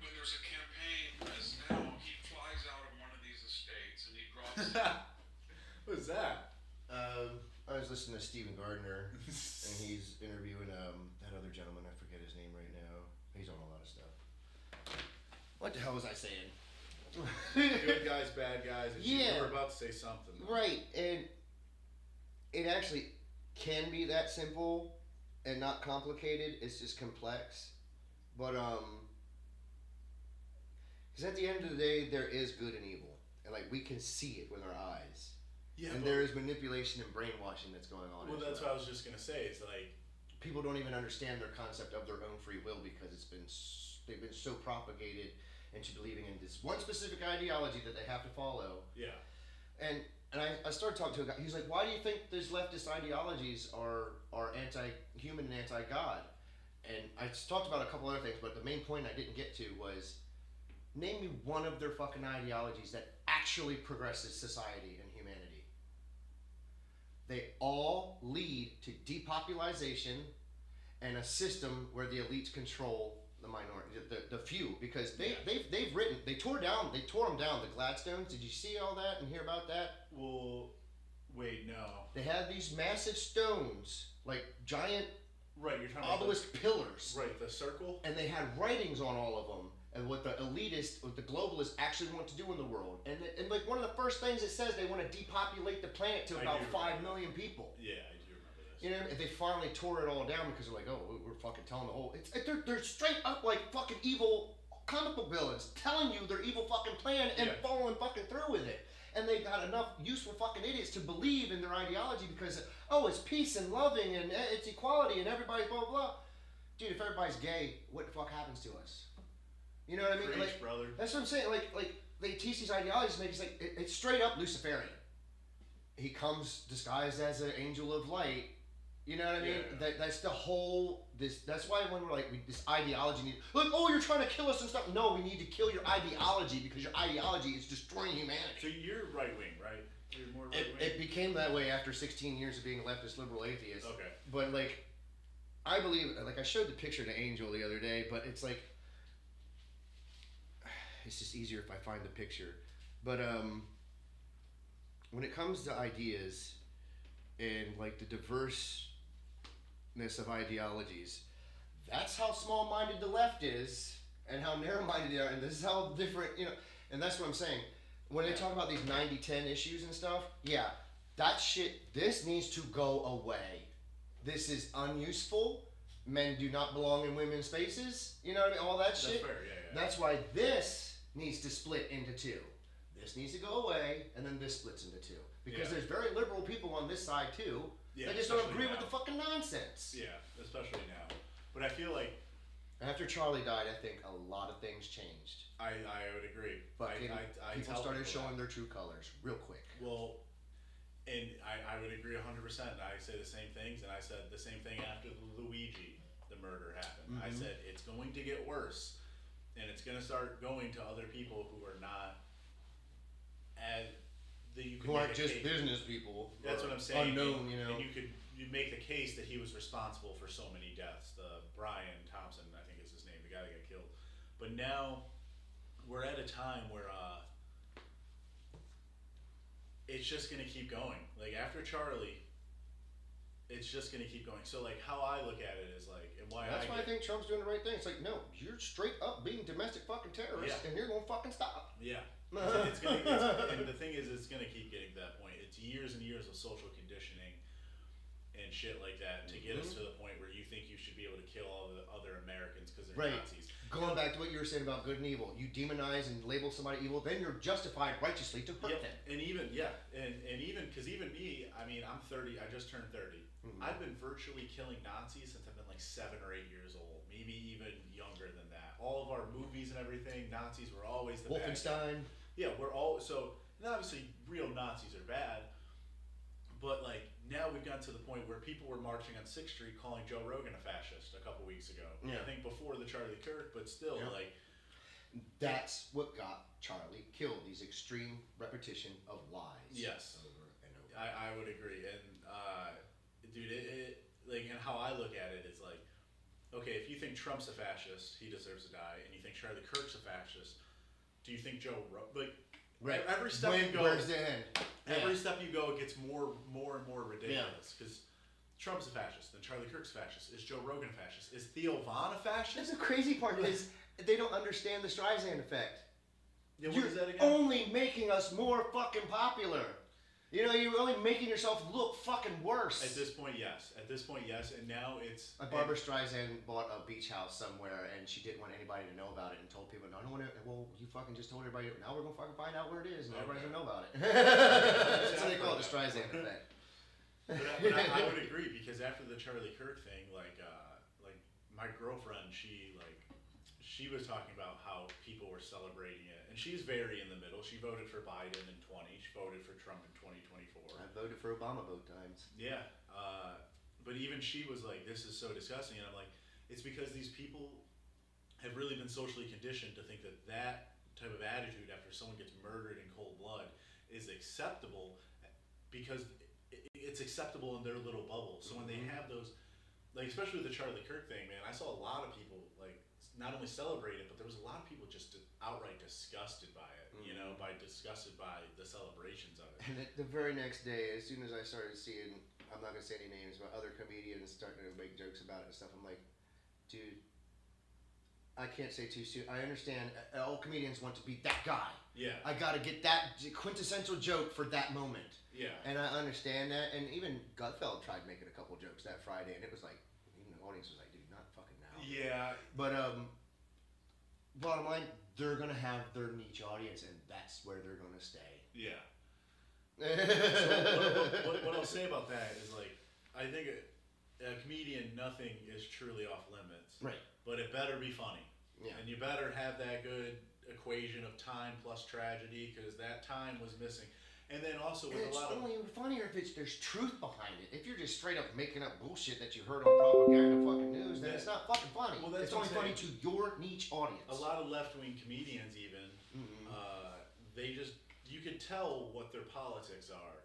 when there's a campaign, as now, he flies out of one of these estates and he drops. What's that? I was listening to Stephen Gardner, and he's interviewing that other gentleman. I forget his name right now. He's on a lot of stuff. What the hell was I saying? Good guys, bad guys. Yeah. You were about to say something. Right, and it actually can be that simple and not complicated. It's just complex. But because at the end of the day, there is good and evil, and like we can see it with our eyes. Yeah, and there is manipulation and brainwashing that's going on. Well, that's what I was just gonna say. It's like people don't even understand their concept of their own free will because they've been so propagated into believing in this one specific ideology that they have to follow. Yeah. And I started talking to a guy. He's like, "Why do you think these leftist ideologies are anti-human and anti-God?" And I talked about a couple other things, but the main point I didn't get to was, name me one of their fucking ideologies that actually progresses society and humanity. They all lead to depopulation and a system where the elites control the minority, the few, because they tore them down, the Gladstones. Did you see all that and hear about that? Well, wait, no. They had these massive stones, like giant Right, you're talking obelisk pillars. Right, the circle. And they had writings on all of them, and what the elitists, what the globalists actually want to do in the world. And like one of the first things it says, they want to depopulate the planet to about 5 million people. Yeah, I do remember this. You know, if they finally tore it all down because they're like, oh, we're fucking telling the whole. They're straight up like fucking evil comic book villains telling you their evil fucking plan and following fucking through with it. And they got enough useful fucking idiots to believe in their ideology because, oh, it's peace and loving and it's equality and everybody's blah, blah, blah. Dude, if everybody's gay, what the fuck happens to us? You know what I mean? Preach, like, brother. That's what I'm saying. Like they teach these ideologies and it's like, it's straight up Luciferian. He comes disguised as an angel of light. You know what I mean? Yeah. That's the whole, that's why when we're like, this ideology like, oh, you're trying to kill us and stuff. No, we need to kill your ideology because your ideology is destroying humanity. So you're right wing, right? You're more right wing? It became that way after 16 years of being a leftist liberal atheist. Okay. But like, I believe, like I showed the picture to Angel the other day, but it's like, it's just easier if I find the picture. But when it comes to ideas and like the diverseness of ideologies, that's how small-minded the left is and how narrow-minded they are, and this is how different, you know, and that's what I'm saying. When they talk about these 90-10 issues and stuff, yeah, that shit, this needs to go away. This is unuseful. Men do not belong in women's spaces. You know what I mean? All that shit. That's fair, yeah. That's why this needs to split into two. This needs to go away, and then this splits into two. Because there's very liberal people on this side too. Yeah, they just don't agree now. with the fucking nonsense. Yeah, especially now. But But I feel like after Charlie died, I think a lot of things changed. I would agree. But I people tell started people showing that. their true colors real quick. Well, and I would agree 100%. I say the same things, and I said the same thing after the Luigi, the murder happened. I said it's going to get worse, and it's going to start going to other people who are not as who aren't just business people. That's what I'm saying. Unknown, And you make the case that he was responsible for so many deaths. The Brian Thompson, I think is his name, the guy that got killed. But now we're at a time where it's just gonna keep going. Like after Charlie, it's just gonna keep going. So like how I look at it is like, and why That's why I think Trump's doing the right thing. It's like, no, you're straight up being domestic fucking terrorist, and you're gonna fucking stop. Yeah. and the thing is, it's gonna keep getting to that point. It's years and years of social conditioning and shit like that to get us to the point where you think you should be able to kill all the other Americans because they're Nazis. Going back to what you were saying about good and evil, you demonize and label somebody evil, then you're justified righteously to hurt them. And even because even me, I mean, I'm 30. I just turned 30. I've been virtually killing Nazis since I've been like 7 or 8 years old, maybe even younger than that. All of our movies and everything, Nazis were always the Wolfenstein. Yeah, we're all so. And obviously, real Nazis are bad, but like now we've gotten to the point where people were marching on 6th Street calling Joe Rogan a fascist a couple weeks ago. Yeah. I think before the Charlie Kirk, but still like. That's what got Charlie killed. These extreme repetition of lies. Yes. Over and over. I would agree, and dude, it like, and how I look at it is like, okay, if you think Trump's a fascist, he deserves to die, and you think Charlie Kirk's a fascist, do you think Joe like? Right. Every step you go, where's the end? Every step you go, it gets more and more ridiculous. Because Trump's a fascist, then Charlie Kirk's a fascist. Is Joe Rogan a fascist? Is Theo Von a fascist? That's the crazy part is they don't understand the Streisand effect. Yeah, what You're is that again? only making us more fucking popular. You know, you're only making yourself look fucking worse. At this point, yes. And now it's... Barbara Streisand bought a beach house somewhere, and she didn't want anybody to know about it, and told people, no, I don't want to... Well, you fucking just told everybody, now we're going to fucking find out where it is, and everybody's going to know about it. That's what they call it, the Streisand effect. But I would agree, because after the Charlie Kirk thing, like my girlfriend, she was talking about how people were celebrating it, and she's very in the middle. She voted for Biden in 20. She voted for Trump in 2024. I voted for Obama both times. Yeah, but even she was like, "This is so disgusting," and I'm like, "It's because these people have really been socially conditioned to think that that type of attitude after someone gets murdered in cold blood is acceptable, because it's acceptable in their little bubble. So when they have those, like especially with the Charlie Kirk thing, man, I saw a lot of people like not only celebrate it, but there was a lot of people just outright disgusted by it. You know, disgusted by the celebrations of it. And the very next day, as soon as I started seeing, I'm not gonna say any names, but other comedians starting to make jokes about it and stuff, I'm like, dude, I can't say too soon. I understand all comedians want to be that guy. Yeah. I gotta get that quintessential joke for that moment. Yeah. And I understand that. And even Gutfeld tried making a couple jokes that Friday, and it was like, even the audience was like, dude, not fucking now. Yeah. But bottom line, they're gonna have their niche audience, and that's where they're gonna stay. Yeah. So what I'll say about that is, like, I think a comedian, nothing is truly off limits. Right. But it better be funny. Yeah. And you better have that good equation of time plus tragedy, because that time was missing. And then also with it's a lot of... only funnier if there's truth behind it. If you're just straight up making up bullshit that you heard on propaganda fucking news, then it's not fucking funny. Well, that's it's only funny to your niche audience. A lot of left-wing comedians even, they just... You could tell what their politics are.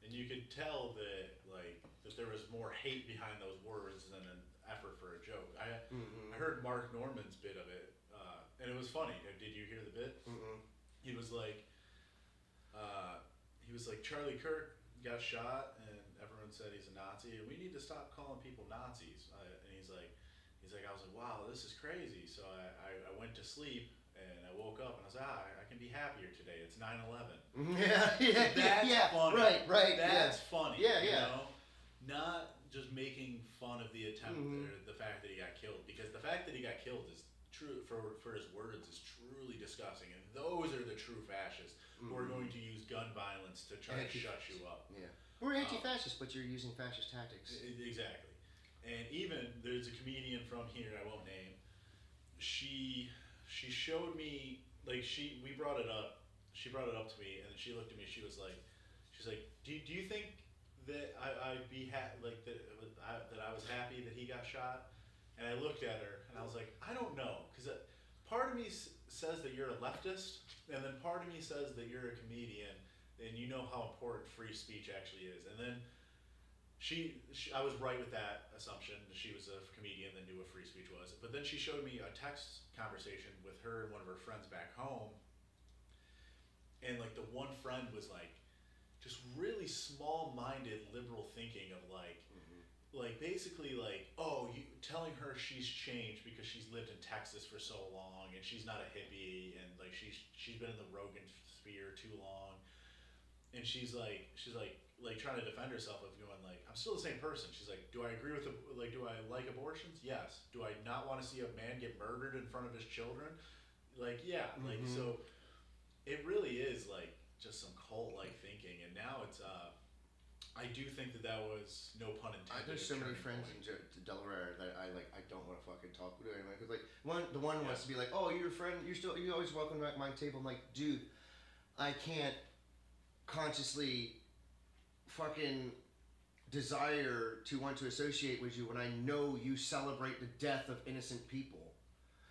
And you could tell that, like, that there was more hate behind those words than an effort for a joke. I heard Mark Norman's bit of it, and it was funny. Did you hear the bit? He was like, Charlie Kirk got shot, and everyone said he's a Nazi, and we need to stop calling people Nazis. And he's like, I was like, wow, this is crazy. So I went to sleep, and I woke up, and I was like, I can be happier today. It's 9/11. That's funny. Right. That's funny. Yeah. You know? Not just making fun of the attempt or the fact that he got killed, because the fact that he got killed is true for his words is truly disgusting, and those are the true fascists who are going to use gun violence to try to shut you up. Yeah, we're anti-fascist, but you're using fascist tactics. Exactly. And even there's a comedian from here I won't name. She showed me like we brought it up. She brought it up to me, and then she looked at me. She's like, do you think that I'd be like that I was happy that he got shot? And I looked at her, and I was like, I don't know, because part of me says that you're a leftist, and then part of me says that you're a comedian, and you know how important free speech actually is. And then I was right with that assumption. She was a comedian that knew what free speech was. But then she showed me a text conversation with her and one of her friends back home. And like the one friend was like, just really small-minded liberal thinking of like basically like, oh, you telling her she's changed because she's lived in Texas for so long and she's not a hippie and like she's been in the Rogan sphere too long. And she's like trying to defend herself of going like, I'm still the same person. She's like, do I agree with do I like abortions? Yes. Do I not want to see a man get murdered in front of his children? Like, yeah. Like, so it really is like just some cult like thinking. And now it's I do think that was, no pun intended. There's so many friends in Delaware that I don't want to fucking talk with anymore. Cause like the one wants to be like, oh, you're a friend. You always welcome at my table. I'm like, dude, I can't consciously fucking desire to want to associate with you when I know you celebrate the death of innocent people.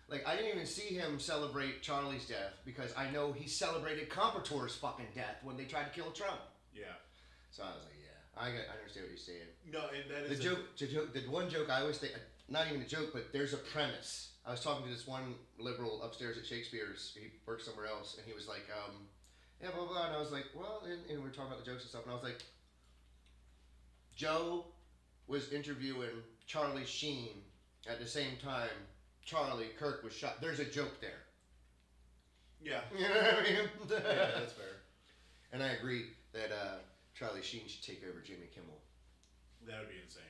Like, I didn't even see him celebrate Charlie's death because I know he celebrated Compertor's fucking death when they tried to kill Trump. Yeah. So I was like, yeah, I understand what you're saying. No, and that is the one joke I always think, not even a joke, but there's a premise. I was talking to this one liberal upstairs at Shakespeare's. He works somewhere else, and he was like, yeah, blah, blah, and I was like, well, and we were talking about the jokes and stuff, and I was like, Joe was interviewing Charlie Sheen at the same time Charlie Kirk was shot. There's a joke there. Yeah. You know what I mean? Yeah, that's fair. And I agree that Charlie Sheen should take over Jimmy Kimmel. That would be insane.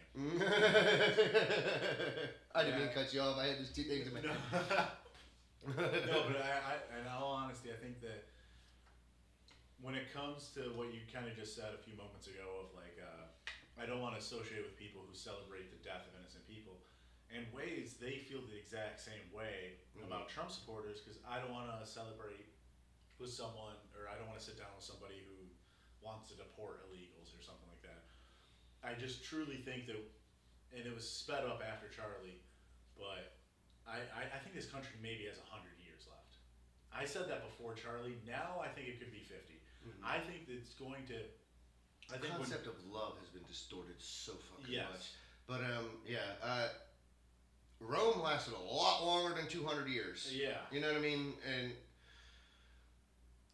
I didn't mean to cut you off. I had these two things in my head. No, but I, in all honesty, I think that when it comes to what you kind of just said a few moments ago of like, I don't want to associate with people who celebrate the death of innocent people. In ways, they feel the exact same way about Trump supporters because I don't want to celebrate with someone, or I don't want to sit down with somebody who wants to deport illegals or something like that. I just truly think that, and it was sped up after Charlie, but I think this country maybe has 100 years left. I said that before Charlie. Now I think it could be 50. I think that it's going to. The concept of love has been distorted so fucking much. But Rome lasted a lot longer than 200 years. Yeah. You know what I mean? And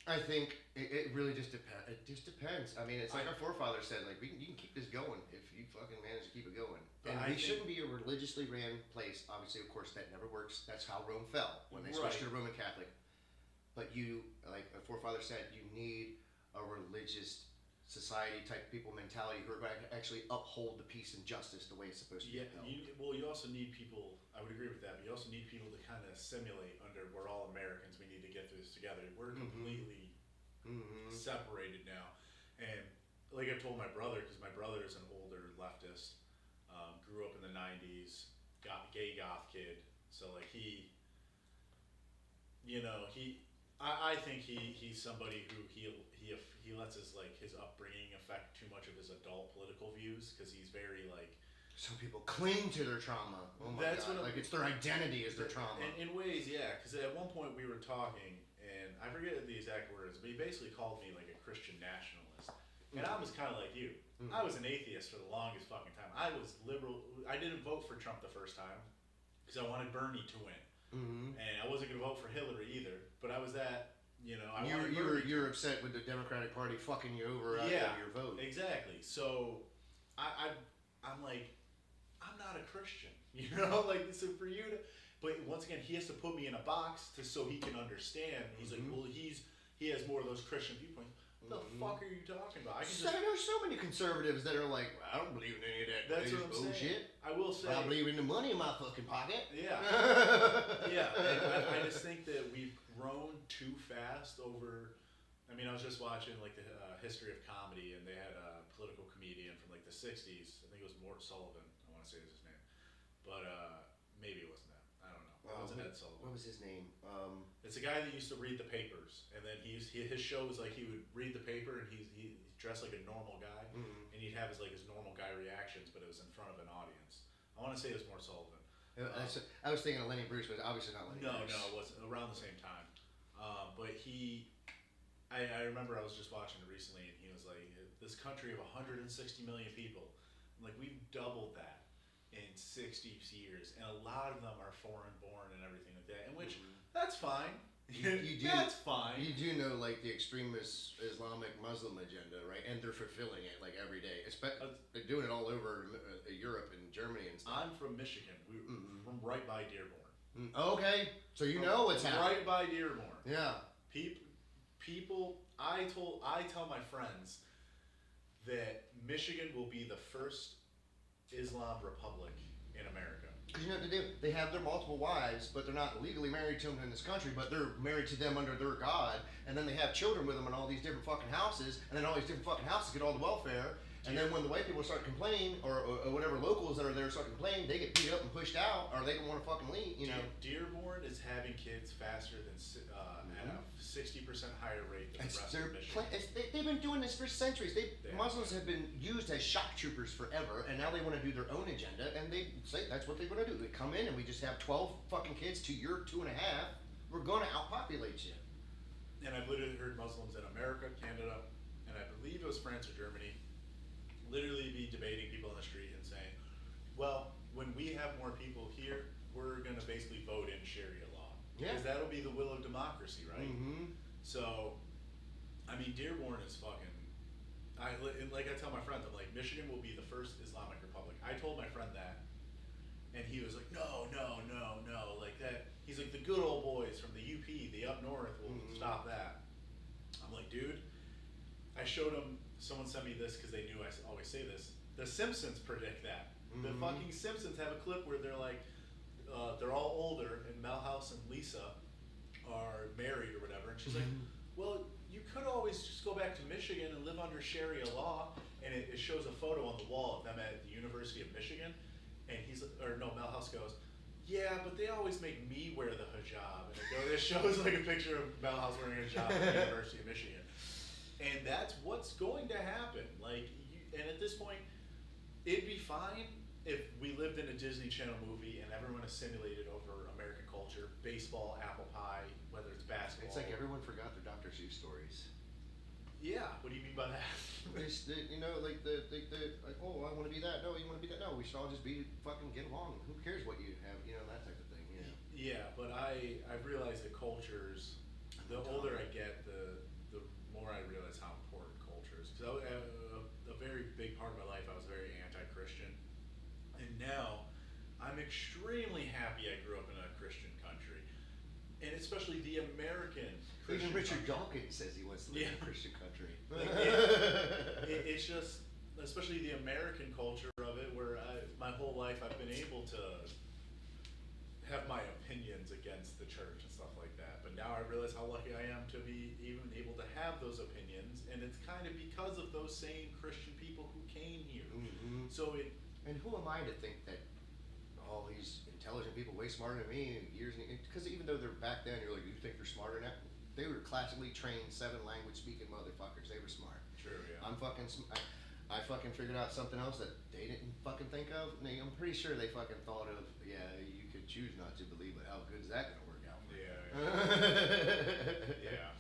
I think it really just depends. It just depends. I mean, it's like our forefathers said, like, you can keep this going if you fucking manage to keep it going. And we shouldn't be a religiously ran place. Obviously, of course, that never works. That's how Rome fell when they switched to Roman Catholic. But you, like a forefather said, you need a religious society type people mentality who are going to actually uphold the peace and justice the way it's supposed to be upheld. You also need people, I would agree with that, but you also need people to kind of simulate under, we're all Americans, we need to get through this together. We're completely separated now. And like I've told my brother, because my brother is an older leftist, grew up in the 90s, gay goth kid, so like I think he's somebody who he lets his upbringing affect too much of his adult political views because he's very like. Some people cling to their trauma. Oh my God! Like it's their identity is their trauma. In ways, yeah. Because at one point we were talking, and I forget the exact words, but he basically called me like a Christian nationalist, and I was kind of like you. I was an atheist for the longest fucking time. I was liberal. I didn't vote for Trump the first time because I wanted Bernie to win. And I wasn't going to vote for Hillary either, but I was that, you're upset with the Democratic Party fucking you over out of your vote. Exactly. So I'm like, I'm not a Christian, so for you to, but once again, he has to put me in a box so he can understand. He's like, well, he has more of those Christian viewpoints. What the fuck are you talking about? There's so many conservatives that are like, well, I don't believe in any of that bullshit. I will say, I believe in the money in my fucking pocket. Yeah. Yeah. And I just think that we've grown too fast over. I mean, I was just watching like the history of comedy, and they had a political comedian from like the '60s. I think it was Mort Sullivan. I want to say is his name. but maybe it wasn't that. I don't know. It wasn't Ed Sullivan. What was his name? It's a guy that used to read the papers, and then his show was like he would read the paper, and he dressed like a normal guy, and he'd have his normal guy reactions, but it was in front of an audience. I want to say it was more Sullivan. I was thinking of Lenny Bruce, but obviously not Lenny Bruce. No, it was around the same time. But I remember I was just watching it recently, and he was like, "This country of 160 million people, like we've doubled that in 60 years, and a lot of them are foreign born and everything like that. And which that's fine. That's fine. You do know like the extremist Islamic Muslim agenda, right? And they're fulfilling it like every day. They're doing it all over Europe and Germany and stuff. I'm from Michigan. We're from right by Dearborn. Okay, so you know what's happening. Right by Dearborn. Yeah. People. I tell my friends that Michigan will be the first Islam republic in America. Because you know what they do? They have their multiple wives, but they're not legally married to them in this country, but they're married to them under their God, and then they have children with them in all these different fucking houses, and then all these different fucking houses get all the welfare, and then when the white people start complaining, or whatever locals that are there start complaining, they get beat up and pushed out, or they don't want to fucking leave, you know? Dearborn is having kids faster than at a 60% higher rate than the rest of Michigan. They've been doing this for centuries. Muslims have been used as shock troopers forever, and now they want to do their own agenda, and they say that's what they're going to do. They come in and we just have 12 fucking kids to your 2.5. We're going to outpopulate you. And I've literally heard Muslims in America, Canada, and I believe it was France or Germany, literally be debating people on the street and saying, well, when we have more people here, we're going to basically vote in Sharia law. Yeah. Because that'll be the will of democracy, right? Mm-hmm. So, I mean, Dearborn is fucking... like I tell my friends, I'm like, Michigan will be the first Islamic republic. I told my friend that, and he was like, no, like that. He's like, the good old boys from the UP, the up north, will stop that. I'm like, dude, I showed him, someone sent me this because they knew I always say this. The Simpsons predict that. The fucking Simpsons have a clip where they're like, they're all older, and Milhouse and Lisa are married or whatever, and she's like, well, you could always just go back to Michigan and live under Sharia law, and it shows a photo on the wall of them at the University of Michigan, and Milhouse goes, yeah, but they always make me wear the hijab, and it shows like a picture of Milhouse wearing a hijab at the University of Michigan. And that's what's going to happen. And at this point, it'd be fine if we lived in a Disney Channel movie and everyone assimilated over American culture, baseball, apple pie, whether it's basketball. It's like everyone forgot their Dr. Seuss stories. Yeah, what do you mean by that? You know, like oh, I want to be that. No, you want to be that. No, we should all just fucking get along. Who cares what you have? You know, that type of thing. You know. Yeah, but I've realized that cultures, the older I get, the more I realize how important culture is. Because a very big part of my life, I was very anti-Christian, and now I'm extremely happy I grew up in a Christian country, and especially the American Christian. Even Richard country. Dawkins says he wants to live in a Christian country. It's just, especially the American culture of it, where my whole life I've been able to have my opinions against the church and stuff like that. But now I realize how lucky I am to be even able to have those opinions, and it's kind of because of those same Christian people who came here. Mm-hmm. And who am I to think that all these intelligent people way smarter than me because even though they're back then, you're like, you think they're smarter now? They were classically trained 7 language speaking motherfuckers. They were smart. True, yeah. I fucking figured out something else that they didn't fucking think of. I'm pretty sure they fucking thought of, yeah, you could choose not to believe, but how good is that gonna work out? Yeah.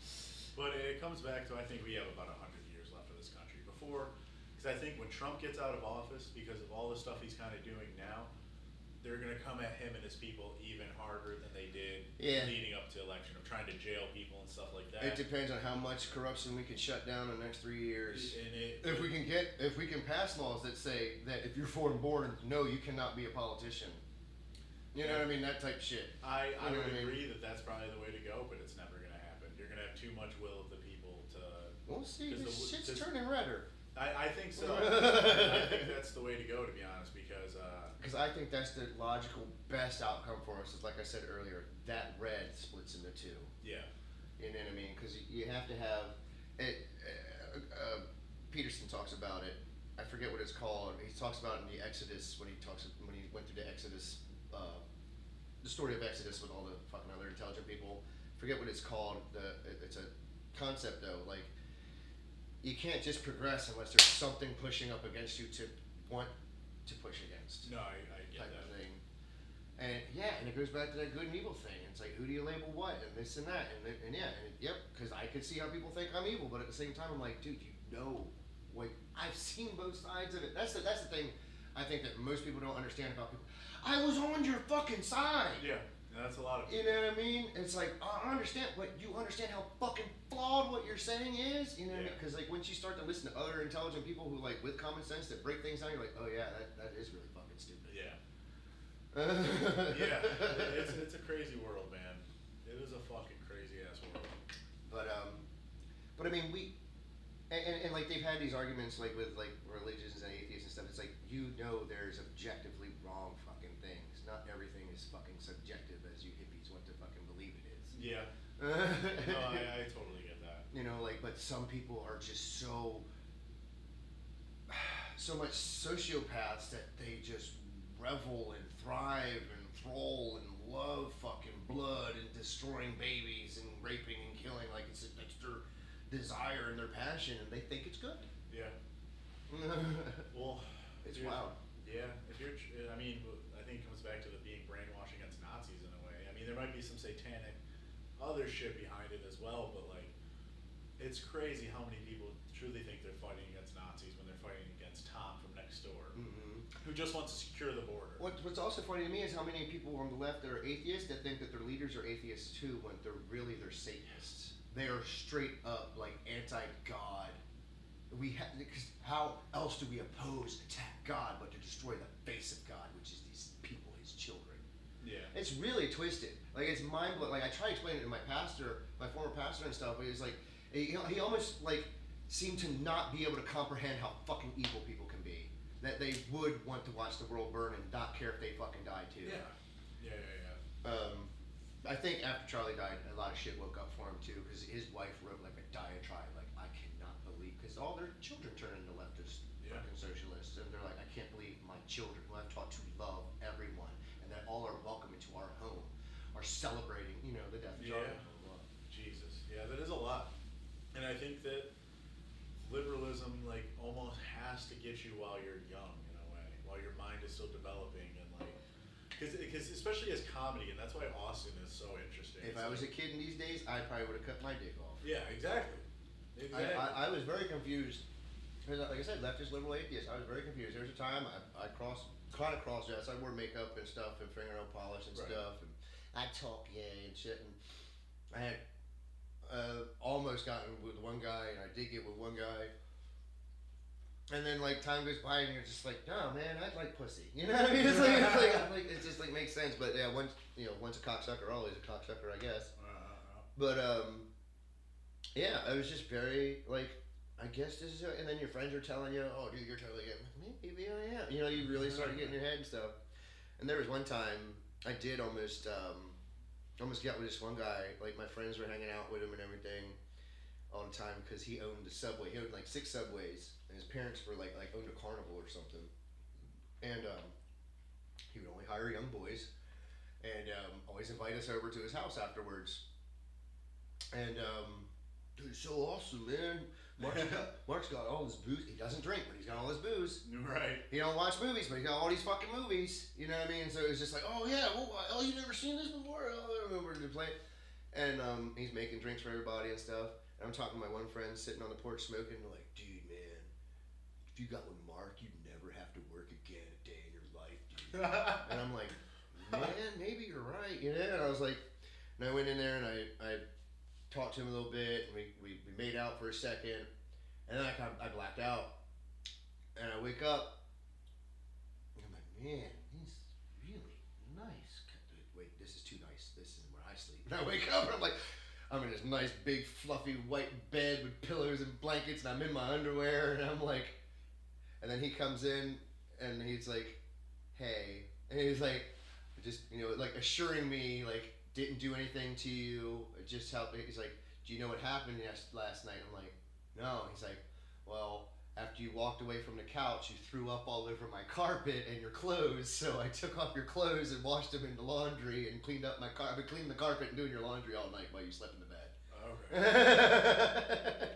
But it comes back to, I think we have about 100 years left of this country before, because I think when Trump gets out of office, because of all the stuff he's kind of doing now, they're going to come at him and his people even harder than they did leading up to election, of trying to jail people and stuff like that. It depends on how much corruption we can shut down in the next 3 years. If we can pass laws that say that if you're foreign born, no, you cannot be a politician. You know what I mean? That type of shit. I would agree that that's probably the way to go, but it's never going to happen. You're going to have too much will of the people to... We'll see. This shit's turning redder. I think so. I think that's the way to go, to be honest, because I think that's the logical best outcome for us. Is like I said earlier, that red splits into 2. Yeah. You know what I mean? Because you have to have it. Peterson talks about it. I forget what it's called. He talks about in the Exodus when he went through the Exodus, the story of Exodus with all the fucking other intelligent people. Forget what it's called. It's a concept though. Like you can't just progress unless there's something pushing up against you to want to push against. No, I get type that. of thing. And yeah, and it goes back to that good and evil thing. It's like, who do you label what, and this and that, yep. Because I could see how people think I'm evil, but at the same time, I'm like, dude, like I've seen both sides of it. That's the thing. I think that most people don't understand about people. I was on your fucking side. Yeah, that's a lot of. You know what I mean? It's like I understand, but you understand how fucking flawed what you're saying is. You know what I mean? Because like once you start to listen to other intelligent people who like with common sense that break things down, you're like, oh yeah, that is really fucking stupid. Yeah. Yeah, it's a crazy world, man. It is a fucking crazy ass world. But I mean, and like they've had these arguments like with like religions and atheists and stuff. It's like there's objectively wrong fucking things. Not everything is fucking subjective as you hippies want to fucking believe it is. Yeah. No, I totally get that. You know, like, but some people are just so much sociopaths that they just revel and thrive and thrall and love fucking blood and destroying babies and raping and killing like it's their desire and their passion and they think it's good. Yeah. Well, it's wild. Yeah, I mean, I think it comes back to the being brainwashed against Nazis in a way. I mean, there might be some satanic other shit behind it as well, but like, it's crazy how many people truly think they're fighting against Nazis when they're fighting against Tom from next door, who just wants to secure the border. What's also funny to me is how many people on the left that are atheists that think that their leaders are atheists too, when they're Satanists. They are straight up like anti-God. Because how else do we attack God but to destroy the face of God, which is these people, his children? Yeah. It's really twisted. Like it's mind blowing. Like I try to explain it to my former pastor and stuff, but he's like, he almost like seemed to not be able to comprehend how fucking evil people can be. That they would want to watch the world burn and not care if they fucking died too. Yeah. I think after Charlie died, a lot of shit woke up for him too, because his wife wrote like a diatribe, like I cannot believe, because all their children turned into leftist fucking socialists, and they're like, I can't believe my children, who I've taught to love everyone, and that all are welcome into our home, are celebrating, the death of Charlie. Jesus. Yeah, that is a lot, and I think that liberalism like almost has to get you while you're young in a way, while your mind is still developing, and like because especially as comedy, and that's why Austin is so interesting. If I was a kid in these days, I probably would have cut my dick off. Yeah, exactly. I was very confused. Like I said, leftist, liberal, atheist. I was very confused. There was a time I cross-dressed. I wore makeup and stuff and fingernail polish and stuff, and I talk gay and shit. And I had almost gotten with one guy, and I did get with one guy. And then like time goes by, and you're just like, no man, I'd like pussy. You know what I mean? It just like makes sense. But yeah, once a cocksucker, always a cocksucker, I guess. But yeah, I was just very like, I guess this is it. And then your friends are telling you, oh dude, you're totally gay. Maybe I am. You really start getting in your head and stuff. And there was one time I did almost got with this one guy. Like my friends were hanging out with him and everything all the time because he owned a Subway. He owned like 6 Subways, and his parents were like owned a Carnival or something. And he would only hire young boys, and always invite us over to his house afterwards. And dude, it's so awesome, man. Mark's got all his booze. He doesn't drink, but he's got all his booze. Right. He don't watch movies, but he's got all these fucking movies. You know what I mean? So it's just like, oh yeah, well, you never seen this before? Oh, I remember to play it. And he's making drinks for everybody and stuff. And I'm talking to my one friend sitting on the porch smoking, like, dude, man, if you got with Mark, you'd never have to work again a day in your life, dude. And I'm like, man, maybe you're right, And I was like, and I went in there and I talked to him a little bit, and we made out for a second, and then I blacked out, and I wake up, and I'm like, man, he's really nice. Wait, this is too nice. This isn't where I sleep. And I wake up, and I'm like, I'm in this nice big fluffy white bed with pillows and blankets, and I'm in my underwear, and I'm like, and then he comes in and he's like, hey, and he's like, just like assuring me like didn't do anything to you, just helped me. He's like, do you know what happened last night? I'm like, no. He's like, well, after you walked away from the couch, you threw up all over my carpet and your clothes. So I took off your clothes and washed them in the laundry and cleaned up my car. I've been cleaning the carpet and doing your laundry all night while you slept in the bed. Okay.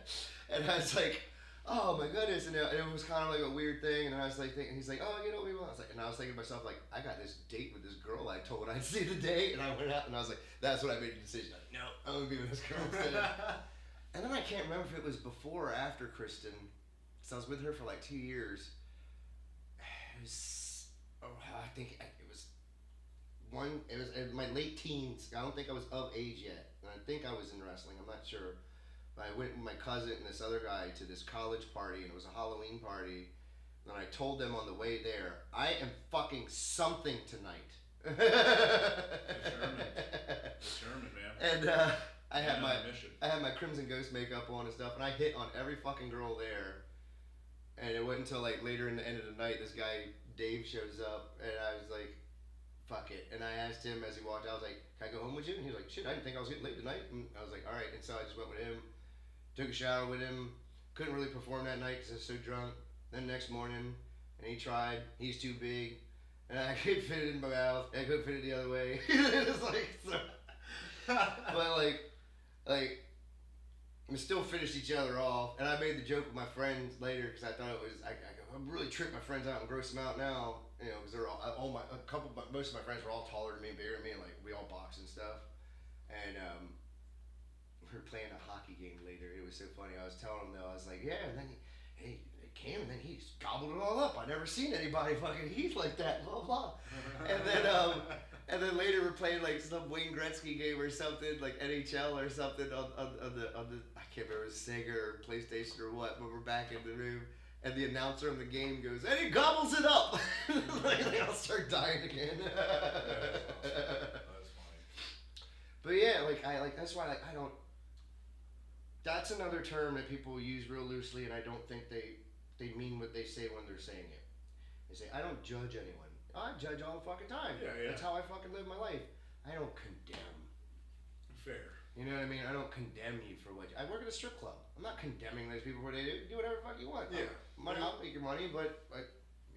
And I was like, oh my goodness, and it was kind of like a weird thing, and I was like thinking, he's like, oh, you know what we want? I was like, and I was thinking to myself, like, I got this date with this girl I told I'd see the date, and I went out, and I was like, that's when I made the decision. Like, no, I'm gonna be with this girl instead. And then I can't remember if it was before or after Kristen, because I was with her for like 2 years. It was, I think it was in my late teens. I don't think I was of age yet, and I think I was in wrestling. I'm not sure. But I went with my cousin and this other guy to this college party, and it was a Halloween party. And I told them on the way there, I am fucking something tonight. Determined, man. And I had my my Crimson Ghost makeup on and stuff, and I hit on every fucking girl there. And it wasn't until like later in the end of the night, this guy Dave shows up, and I was like, fuck it. And I asked him as he walked out, I was like, can I go home with you? And he was like, shit, I didn't think I was getting late tonight. And I was like, all right. And so I just went with him, took a shower with him. Couldn't really perform that night because I was so drunk. Then the next morning, and he tried. He's too big, and I couldn't fit it in my mouth. I couldn't fit it the other way. It was like, so. But like, we still finished each other off. And I made the joke with my friends later because I thought it was, I really tripped my friends out and grossed them out now. You know, because they're most of my friends were all taller than me and bigger than me, and like we all boxed and stuff. And we were playing a hockey game later. It was so funny. I was telling him though, I was like, yeah, and then he came and then he gobbled it all up. I never seen anybody fucking eat like that. Blah blah. And then later we're playing like some Wayne Gretzky game or something, like NHL or something on the I can't remember, it was Sega or PlayStation or what. But we're back in the room. And the announcer of the game goes, and he gobbles it up. Like, I'll start dying again. That's funny. But yeah, that's why I don't. That's another term that people use real loosely, and I don't think they mean what they say when they're saying it. They say, I don't judge anyone. I judge all the fucking time. Yeah. That's how I fucking live my life. I don't condemn. Fair. You know what I mean? I don't condemn you for what I work at a strip club. I'm not condemning those people for what they do. Do whatever the fuck you want. Yeah. I'll make your money, but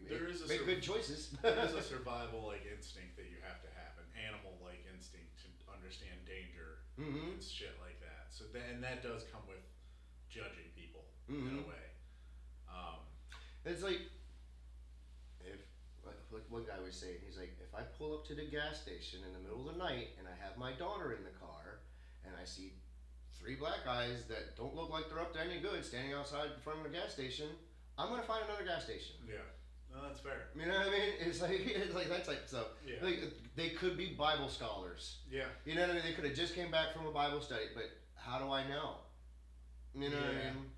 make good choices. There is a survival instinct that you have to have, an animal instinct to understand danger and shit like that. So that does come with judging people in a way. It's like one guy was saying, he's like, if I pull up to the gas station in the middle of the night and I have my daughter in the car and I see 3 black guys that don't look like they're up to any good standing outside in front of a gas station, I'm gonna find another gas station. Yeah, no, that's fair. You know what I mean? It's like that type of stuff. Yeah. Like they could be Bible scholars. Yeah. You know what I mean? They could have just came back from a Bible study, but how do I know? You know what I mean?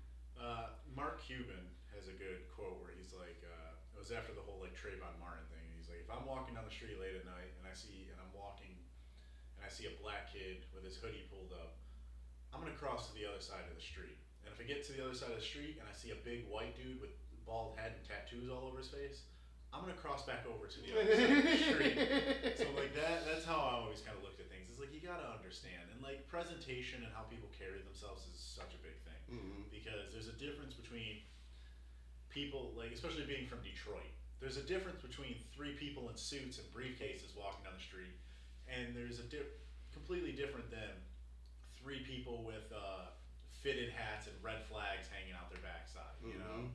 Mark Cuban has a good quote where he's like, it was after the whole Trayvon Martin thing. And he's like, if I'm walking down the street late at night and I'm walking and I see a black kid with his hoodie pulled up, I'm gonna cross to the other side of the street. And if I get to the other side of the street and I see a big white dude with bald head and tattoos all over his face, I'm gonna cross back over to the other side of the street. So that's how I always kind of looked at things. It's like you gotta understand, and presentation and how people carry themselves is such a big thing because there's a difference between people especially being from Detroit. There's a difference between 3 people in suits and briefcases walking down the street, and there's a completely different than 3 people with fitted hats and red flags hanging out their backside. You know,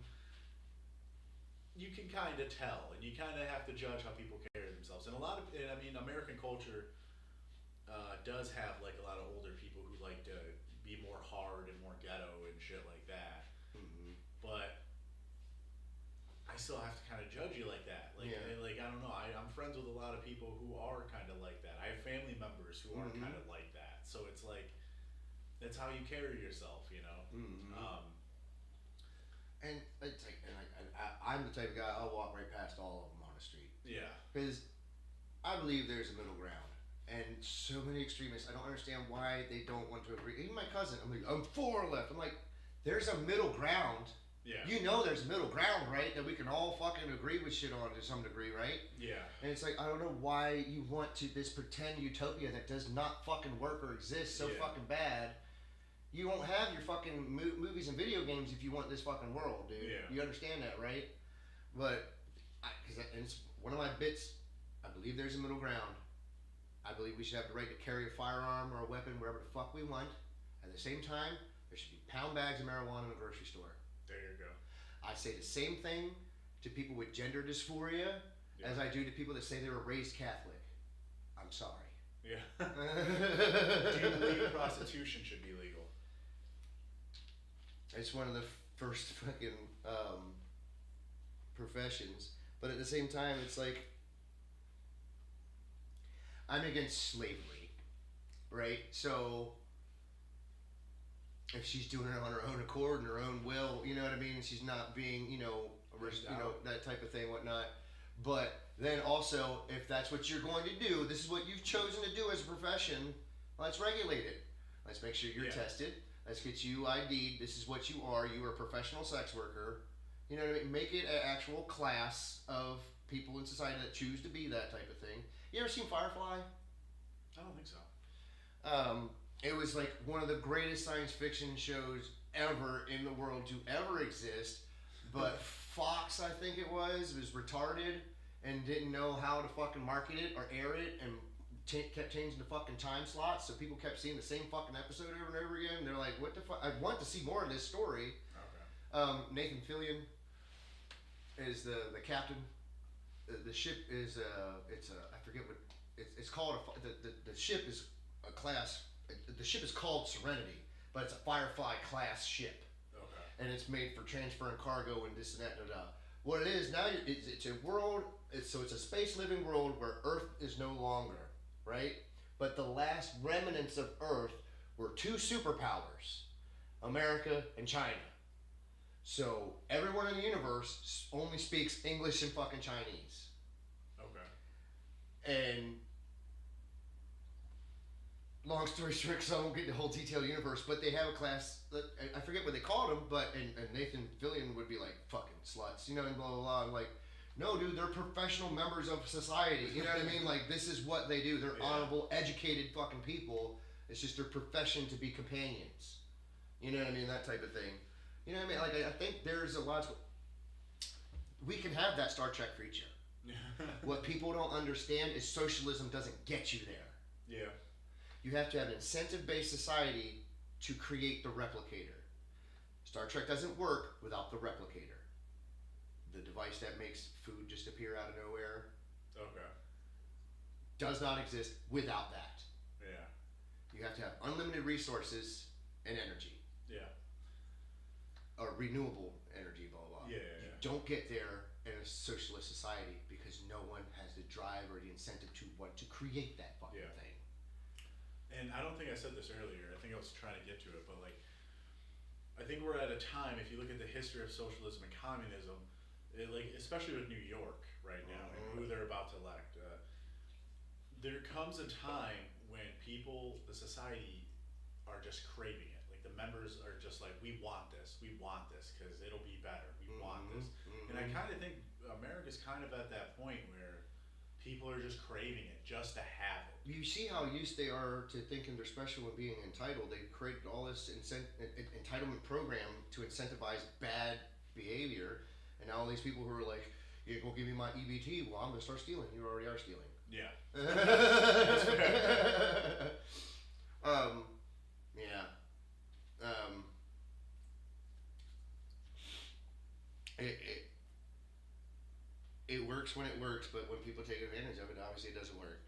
you can kind of tell, and you kind of have to judge how people carry themselves. And American culture does have a lot of older people who like to be more hard and more ghetto and shit like that. But I still have to kind of judge you like that. I don't know. I'm friends with a lot of people who are kind of like that. I have family members who are kind of like that. So it's that's how you carry yourself, you know. And it's I'm the type of guy, I'll walk right past all of them on the street. Yeah. Because I believe there's a middle ground. And so many extremists, I don't understand why they don't want to agree. Even my cousin, I'm for left. I'm like, there's a middle ground. Yeah. You know there's a middle ground, right? That we can all fucking agree with shit on to some degree, right? Yeah. And it's like, I don't know why you want to this pretend utopia that does not fucking work or exist so fucking bad. You won't have your fucking movies and video games if you want this fucking world, dude. Yeah. You understand that, right? But, because it's one of my bits, I believe there's a middle ground. I believe we should have the right to carry a firearm or a weapon wherever the fuck we want. At the same time, there should be pound bags of marijuana in a grocery store. There you go. I say the same thing to people with gender dysphoria as I do to people that say they were raised Catholic. I'm sorry. Yeah. Do you believe prostitution should be legal? It's one of the first fucking professions, but at the same time, it's like I'm against slavery, right? So if she's doing it on her own accord and her own will, you know what I mean? She's not being, that type of thing, whatnot. But then also, if that's what you're going to do, this is what you've chosen to do as a profession, let's regulate it. Let's make sure you're tested. Let's get you ID'd. This is what you are. You are a professional sex worker. You know what I mean? Make it an actual class of people in society that choose to be that type of thing. You ever seen Firefly? I don't think so. It was like one of the greatest science fiction shows ever in the world to ever exist. But Fox, I think it was retarded and didn't know how to fucking market it or air it and kept changing the fucking time slots. So people kept seeing the same fucking episode over and over again. They're like, what the fuck? I want to see more of this story. Okay. Nathan Fillion is the captain. The ship is I forget what it's called. The ship is a class. The ship is called Serenity, but it's a Firefly class ship. Okay. And it's made for transferring cargo and this and that and da. What it is now, it's a world. It's a space living world where Earth is no longer, right? But the last remnants of Earth were two superpowers, America and China. So everyone in the universe only speaks English and fucking Chinese. Okay. And long story short, because I won't get the whole detailed universe, but they have a class, I forget what they called them, but, and Nathan Fillion would be like, fucking sluts, and blah, blah, blah. I'm like, no, dude, they're professional members of society. You know what I mean? Like, this is what they do. They're honorable, educated fucking people. It's just their profession to be companions. You know what I mean? That type of thing. You know what I mean? Like, I think there's a lot of... We can have that Star Trek future. What people don't understand is socialism doesn't get you there. Yeah. You have to have an incentive-based society to create the replicator. Star Trek doesn't work without the replicator. The device that makes food just appear out of nowhere Okay. does not exist without that. Yeah. You have to have unlimited resources and energy. Yeah. Or renewable energy, blah, blah, blah. Yeah. You don't get there in a socialist society because no one has the drive or the incentive to want to create that fucking thing. And I don't think I said this earlier. I think I was trying to get to it, but like, I think we're at a time, if you look at the history of socialism and communism, especially with New York right now and who they're about to elect, there comes a time when people, the society, are just craving it. Like the members are just like, we want this because it'll be better. We want this. And I kind of think America's kind of at that point where people are just craving it just to have it. You see how used they are to thinking they're special and being entitled. They created all this entitlement program to incentivize bad behavior, and now all these people who are like, "You're gonna give me my EBT? Well, I'm gonna start stealing." You already are stealing. Yeah. Yeah. It works when it works, but when people take advantage of it, obviously it doesn't work.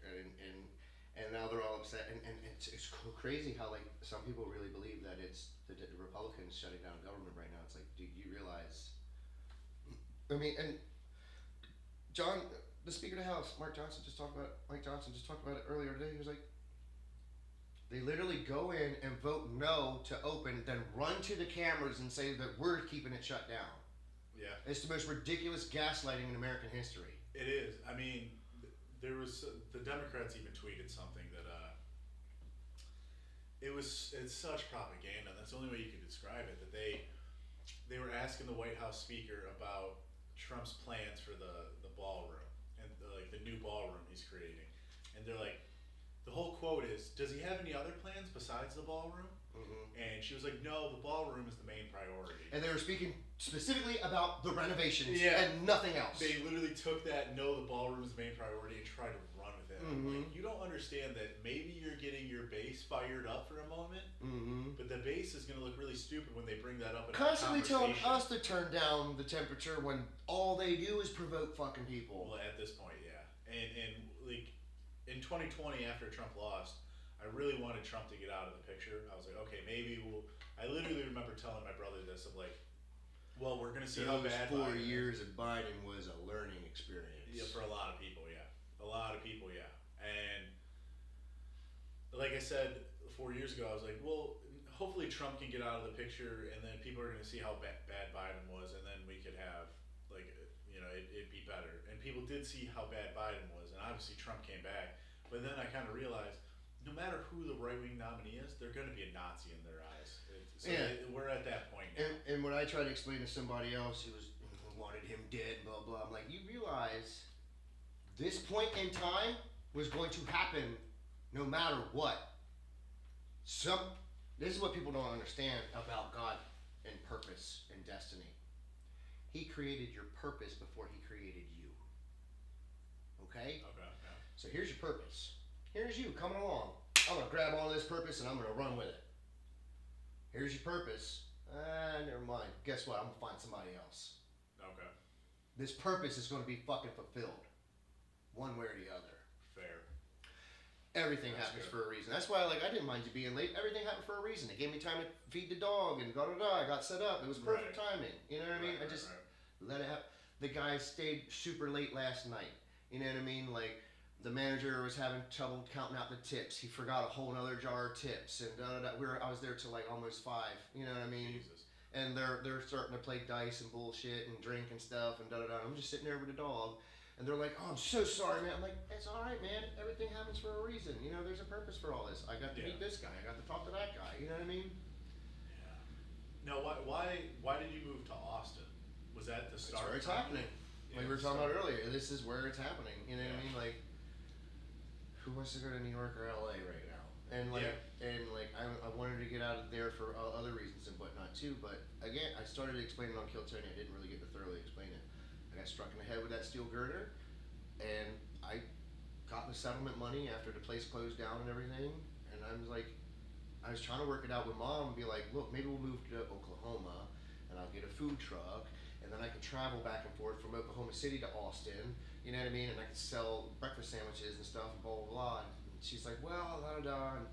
And now they're all upset, and it's crazy how like some people really believe that it's the Republicans shutting down government right now. It's like, do you realize? I mean, and John, the Speaker of the House, Mike Johnson just talked about it earlier today. He was like, they literally go in and vote no to open, then run to the cameras and say that we're keeping it shut down. Yeah. It's the most ridiculous gaslighting in American history. It is. I mean, there was the Democrats even tweeted something that it's such propaganda. That's the only way you could describe it. That they were asking the White House Speaker about Trump's plans for the ballroom and the new ballroom he's creating, and they're like, the whole quote is, "Does he have any other plans besides the ballroom?" And she was like, no, the ballroom is the main priority. And they were speaking specifically about the renovations Yeah. and nothing else. They literally took that, no, the ballroom is the main priority, and tried to run with it. I'm like, you don't understand that maybe you're getting your base fired up for a moment, but the base is going to look really stupid when they bring that up in Constantly a telling conversation. us to turn down the temperature when all they do is provoke fucking people. Well, at this point, yeah. And like, in 2020, after Trump lost, I really wanted Trump to get out of the picture. I was like, okay, maybe we'll. I literally remember telling my brother this of like, well, we're gonna see how bad. 4 years of Biden was a learning experience. Yeah, for a lot of people, yeah. A lot of people, yeah. And like I said 4 years ago, I was like, well, hopefully Trump can get out of the picture, and then people are gonna see how bad Biden was, and then we could have like, it'd be better. And people did see how bad Biden was, and obviously Trump came back. But then I kind of realized, no matter who the right-wing nominee is, they're going to be a Nazi in their eyes. We're at that point now. And when I tried to explain to somebody else who wanted him dead, blah blah, I'm like, you realize this point in time was going to happen no matter what. This is what people don't understand about God and purpose and destiny. He created your purpose before he created you. Okay? Okay. So here's your purpose. Here's you coming along. I'm going to grab all this purpose and I'm going to run with it. Here's your purpose. Never mind. Guess what? I'm going to find somebody else. Okay. This purpose is going to be fucking fulfilled. One way or the other. Fair. Everything That's happens good. for a reason. That's why I didn't mind you being late. Everything happened for a reason. It gave me time to feed the dog and I got set up. It was perfect timing. You know what I mean? I just let it happen. The guy stayed super late last night. You know what I mean? Like, the manager was having trouble counting out the tips. He forgot a whole nother jar of tips, and I was there till like almost 5. You know what I mean? Jesus. And they're starting to play dice and bullshit and drink and stuff and I'm just sitting there with the dog, and they're like, "Oh, I'm so sorry, man." I'm like, "It's all right, man. Everything happens for a reason. You know, there's a purpose for all this. I got to meet this guy. I got to talk to that guy. You know what I mean?" Yeah. Now, why did you move to Austin? Was that the start? That's where it's happening. Like we were talking about earlier, this is where it's happening. You know what I mean? Like, who wants to go to New York or LA right now? And I wanted to get out of there for other reasons and whatnot too. But again, I started explaining on Kill Tony. I didn't really get to thoroughly explain it. I got struck in the head with that steel girder, and I got the settlement money after the place closed down and everything. And I was trying to work it out with Mom and be like, look, maybe we'll move to Oklahoma, and I'll get a food truck, and then I can travel back and forth from Oklahoma City to Austin. You know what I mean? And I could sell breakfast sandwiches and stuff and blah blah blah. And she's like, well, da da da. And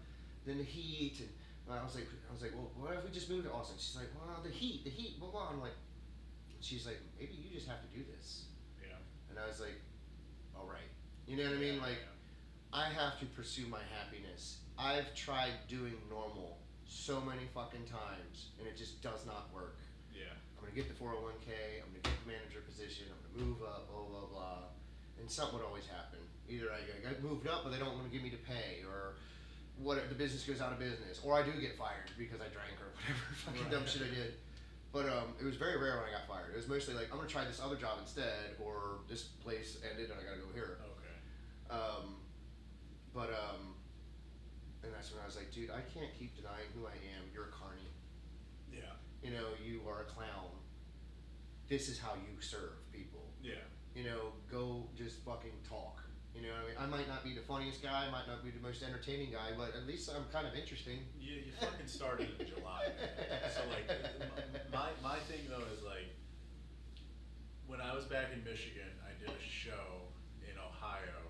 then the heat, and I was like, well, what if we just moved to Austin? She's like, well, the heat, blah blah. I'm like, she's like, maybe you just have to do this. Yeah. And I was like, all right. You know what I mean? Like, I have to pursue my happiness. I've tried doing normal so many fucking times, and it just does not work. Yeah. I'm gonna get the 401k. I'm gonna get the manager position. I'm gonna move up. Blah blah blah. And something would always happen. Either I got moved up, but they don't want to give me the pay, or what? The business goes out of business, or I do get fired because I drank or whatever fucking dumb shit I did. But it was very rare when I got fired. It was mostly like, I'm gonna try this other job instead, or this place ended and I gotta go here. Okay. And that's when I was like, dude, I can't keep denying who I am. You're a carny. Yeah. You know, you are a clown. This is how you serve people. Yeah. You know, go just fucking talk. You know what I mean? I might not be the funniest guy, might not be the most entertaining guy, but at least I'm kind of interesting. You fucking started in July, man. So like, my thing though is like, when I was back in Michigan, I did a show in Ohio,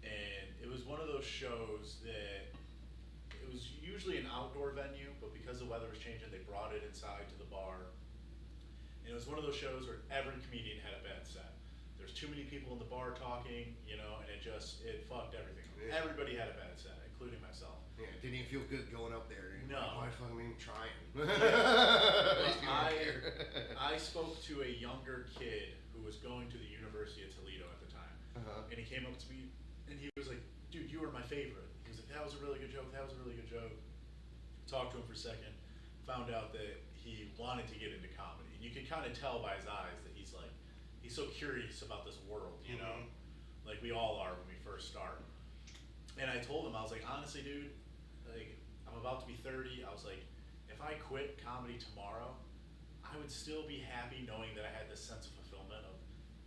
and it was one of those shows that it was usually an outdoor venue, but because the weather was changing, they brought it inside to the bar. And it was one of those shows where every comedian had a bad set. There's too many people in the bar talking, and it fucked everything. Yeah. Everybody had a bad set, including myself. Yeah, it didn't even feel good going up there. No. Why the fuck am I even trying? I spoke to a younger kid who was going to the University of Toledo at the time. Uh-huh. And he came up to me, and he was like, dude, you were my favorite. He was like, that was a really good joke, Talked to him for a second, found out that he wanted to get into comedy. And you could kind of tell by his eyes that he's so curious about this world, you know? Like we all are when we first start. And I told him, I was like, honestly, dude, like, I I'm about to be 30. I was like, if I quit comedy tomorrow, I would still be happy knowing that I had this sense of fulfillment of,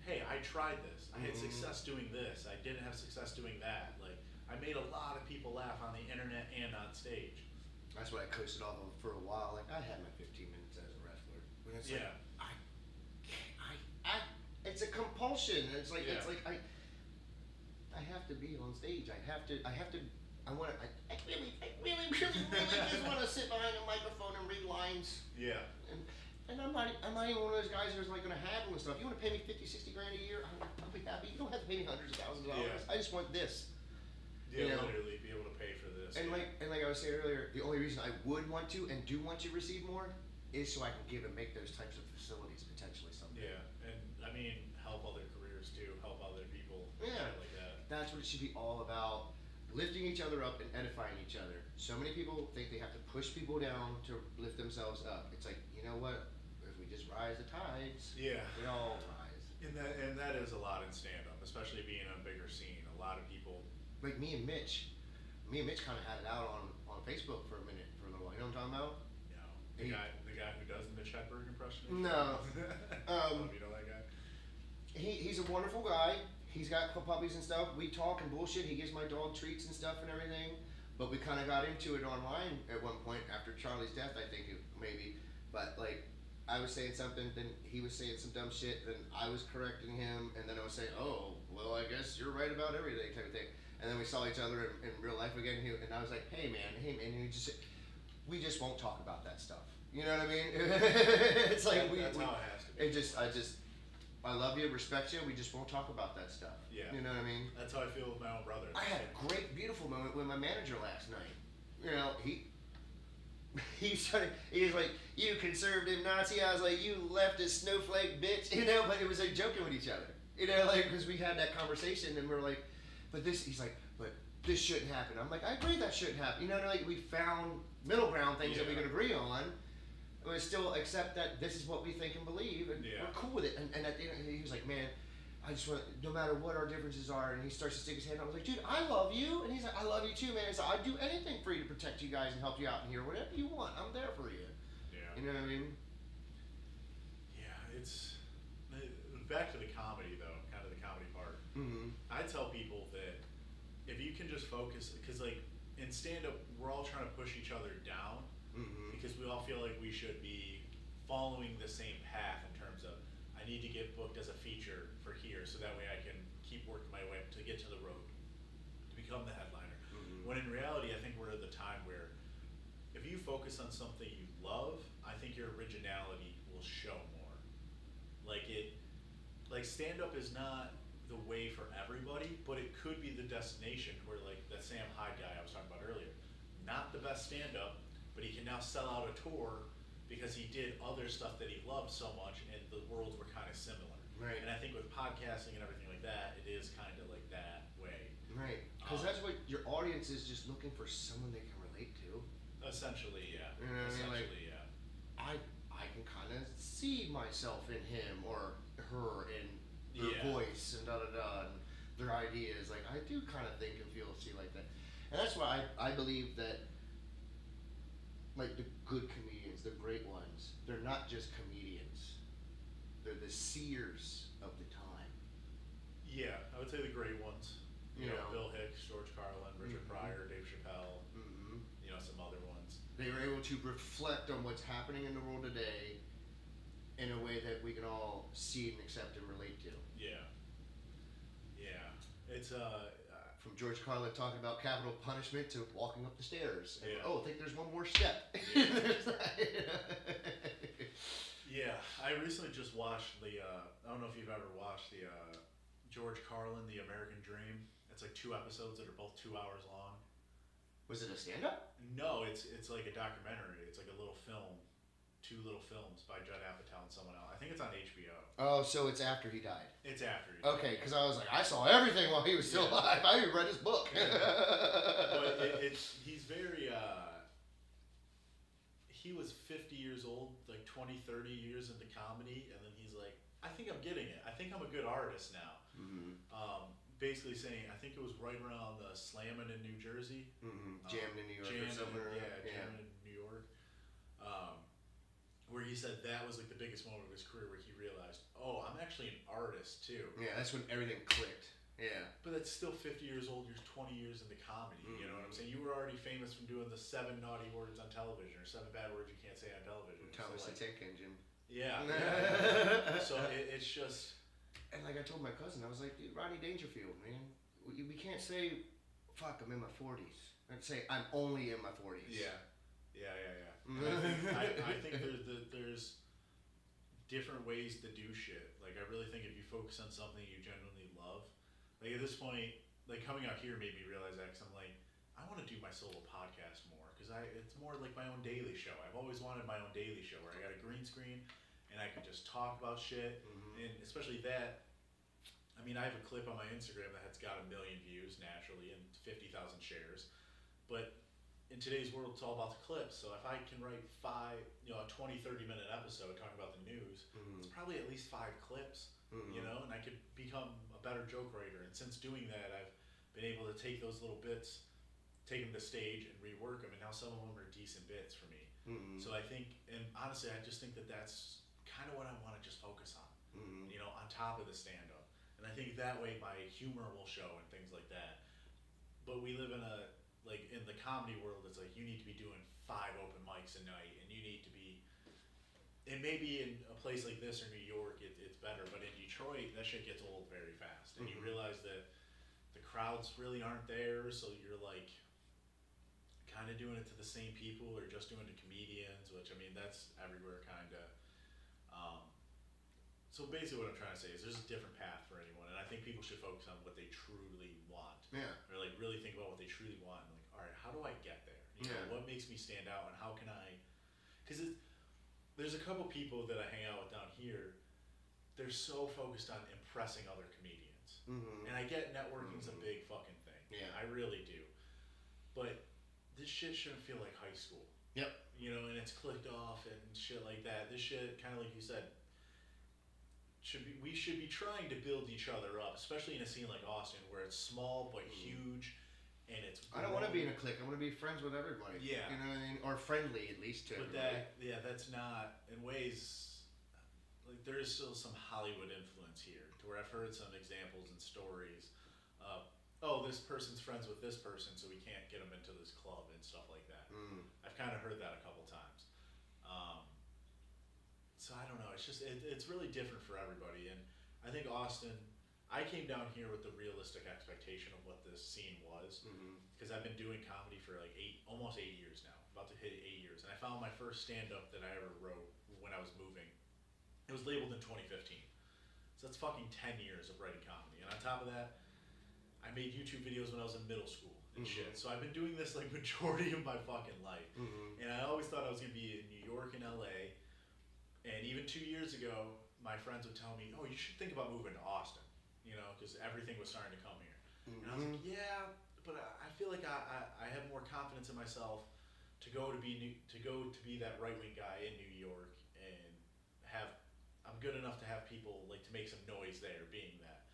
hey, I tried this. I had success doing this. I didn't have success doing that. Like, I made a lot of people laugh on the internet and on stage. That's what I coasted off of for a while. Like, I had my 15 minutes as a wrestler. When it's Yeah. like, it's a compulsion. It's like, Yeah. I have to be on stage. I really just want to sit behind a microphone and read lines. Yeah. And I'm not even one of those guys who's like going to haggle and stuff. You want to pay me 50, 60 grand a year? I'll be happy. You don't have to pay me hundreds of thousands of dollars. Yeah. I just want this. Yeah, You know? literally be able to pay for this. And yeah. like I was saying earlier, the only reason I would want to and do want to receive more is so I can give and make those types of facilities potentially someday. Yeah, and I mean, help other careers too, help other people, Yeah. shit like that. That's what it should be all about. Lifting each other up and edifying each other. So many people think they have to push people down to lift themselves up. It's like, you know what? If we just rise the tides, Yeah. we all rise. And that is a lot in stand-up, especially being on a bigger scene. A lot of people. Like me and Mitch kind of had it out on Facebook for a minute, for a little while. You know what I'm talking about? You know, He- the guy who does the Mitch Hedberg impression. No. You know that guy? He's a wonderful guy. He's got puppies and stuff. We talk and bullshit. He gives my dog treats and stuff and everything. But we kind of got into it online at one point after Charlie's death, I think maybe. But like, I was saying something, then he was saying some dumb shit, then I was correcting him, and then I was saying, oh, well, I guess you're right about everything, type of thing. And then we saw each other in real life again, and I was like, hey man, and we just won't talk about that stuff. You know what I mean? It's like that's how it has to be. I love you, respect you. We just won't talk about that stuff. Yeah. You know what I mean? That's how I feel with my own brother. I had a great, beautiful moment with my manager last night. You know, he was like, you conservative Nazi. I was like, you leftist snowflake bitch. You know, but it was like joking with each other. You know, like, because we had that conversation and we're like, he's like, but this shouldn't happen. I'm like, I agree that shouldn't happen. You know, like we found middle ground things that we could agree on. We still accept that this is what we think and believe, and we're cool with it. And at the end, he was like, man, I just want, no matter what our differences are, and he starts to stick his hand out. I was like, dude, I love you. And he's like, I love you too, man. He's like, I'd do anything for you to protect you guys and help you out in here. Whatever you want, I'm there for you. Yeah. You know what I mean? Yeah, it's back to the comedy though, kind of the comedy part. Mm-hmm. I tell people that if you can just focus, because like in stand-up, we're all trying to push each other down, because we all feel like we should be following the same path in terms of, I need to get booked as a feature for here, so that way I can keep working my way to get to the road, to become the headliner. When in reality, I think we're at the time where if you focus on something you love, I think your originality will show more. Like stand-up is not the way for everybody, but it could be the destination where like that Sam Hyde guy I was talking about earlier, not the best stand-up, but he can now sell out a tour because he did other stuff that he loved so much and the worlds were kind of similar. Right. And I think with podcasting and everything like that, it is kind of like that way. Right. Because that's what your audience is, just looking for someone they can relate to. Essentially, yeah. You know what I mean? Like, yeah. I can kind of see myself in him or her in their voice and and their ideas. Like, I do kind of think and feel, see like that. And that's why I believe that, like, the good comedians, the great ones, they're not just comedians. They're the seers of the time. Yeah, I would say the great ones. You know, Bill Hicks, George Carlin, Richard Pryor, Dave Chappelle, you know, some other ones. They were able to reflect on what's happening in the world today in a way that we can all see and accept and relate to. Yeah. Yeah. It's, from George Carlin talking about capital punishment to walking up the stairs. And, Yeah. oh, I think there's one more step. Yeah, I recently just watched the, I don't know if you've ever watched the George Carlin, The American Dream. It's like 2 episodes that are both 2 hours long. Was it a stand-up? No, it's like a documentary. It's like a little film, 2 little films by Judd Apatow and someone else. I think it's on HBO. Oh, so it's after he died. It's after he died. Okay, because I was like, I saw everything while he was still alive. I even read his book. But he's very, he was 50 years old, like 20, 30 years into comedy, and then he's like, I think I'm getting it. I think I'm a good artist now. basically saying, I think it was right around the Slammin' in New Jersey. Jammed in New York or somewhere. Jammin' in New York. Where he said that was like the biggest moment of his career where he realized, oh, I'm actually an artist too. Yeah, that's when everything clicked. Yeah. But that's still 50 years old. You're 20 years into comedy. You know what I'm saying? You were already famous from doing the 7 naughty words on television or 7 bad words you can't say on television. Thomas the Tank Engine. Yeah. So it's just. And like I told my cousin, I was like, dude, Rodney Dangerfield, man. We can't say, fuck, I'm in my 40s. I'd say, I'm only in my 40s. Yeah. I think there's different ways to do shit. Like, I really think if you focus on something you genuinely love, like at this point, like coming out here made me realize that, because I'm like, I want to do my solo podcast more, because it's more like my own daily show. I've always wanted my own daily show where I got a green screen and I could just talk about shit, and especially that. I mean, I have a clip on my Instagram that has got 1 million views naturally and 50,000 shares, but in today's world, it's all about the clips. So if I can write a 20, 30-minute episode talking about the news, it's probably at least 5 clips, you know, and I could become a better joke writer. And since doing that, I've been able to take those little bits, take them to stage and rework them, and now some of them are decent bits for me. So I think, and honestly, I just think that that's kind of what I want to just focus on, you know, on top of the stand-up. And I think that way my humor will show and things like that. But we live in in the comedy world, it's like you need to be doing 5 open mics a night, and you need to be, and maybe in a place like this or New York, it's better, but in Detroit, that shit gets old very fast. And you realize that the crowds really aren't there, so you're like kind of doing it to the same people or just doing it to comedians, which, I mean, that's everywhere kind of. So basically what I'm trying to say is there's a different path for anyone, and I think people should focus on what they truly want. Yeah. Or like really think about what they truly want, and like, all right, how do I get there? You know, what makes me stand out, and how can I? Because there's a couple people that I hang out with down here. They're so focused on impressing other comedians, and I get networking's a big fucking thing. Yeah. I really do. But this shit shouldn't feel like high school. Yep. You know, and it's clicked off and shit like that. This shit, kind of like you said, we should be trying to build each other up, especially in a scene like Austin, where it's small but huge, and it's. I don't want to be in a clique. I want to be friends with everybody. Yeah. You know what I mean? Or friendly, at least, to everybody. That's not, in ways, like, there is still some Hollywood influence here, to where I've heard some examples and stories of, oh, this person's friends with this person, so we can't get them into this club and stuff like that. I've kind of heard that a couple times. So I don't know. It's just it's really different for everybody, and I think Austin. I came down here with the realistic expectation of what this scene was, because I've been doing comedy for like almost 8 years now, about to hit 8 years, and I found my first stand-up that I ever wrote when I was moving. It was labeled in 2015, so that's fucking 10 years of writing comedy, and on top of that, I made YouTube videos when I was in middle school and shit. So I've been doing this like majority of my fucking life, and I always thought I was gonna be in New York and LA. And even 2 years ago, my friends would tell me, oh, you should think about moving to Austin, you know, because everything was starting to come here. And I was like, yeah, but I feel like I have more confidence in myself to go to be that right-wing guy in New York, and I'm good enough to have people, like, to make some noise there being that.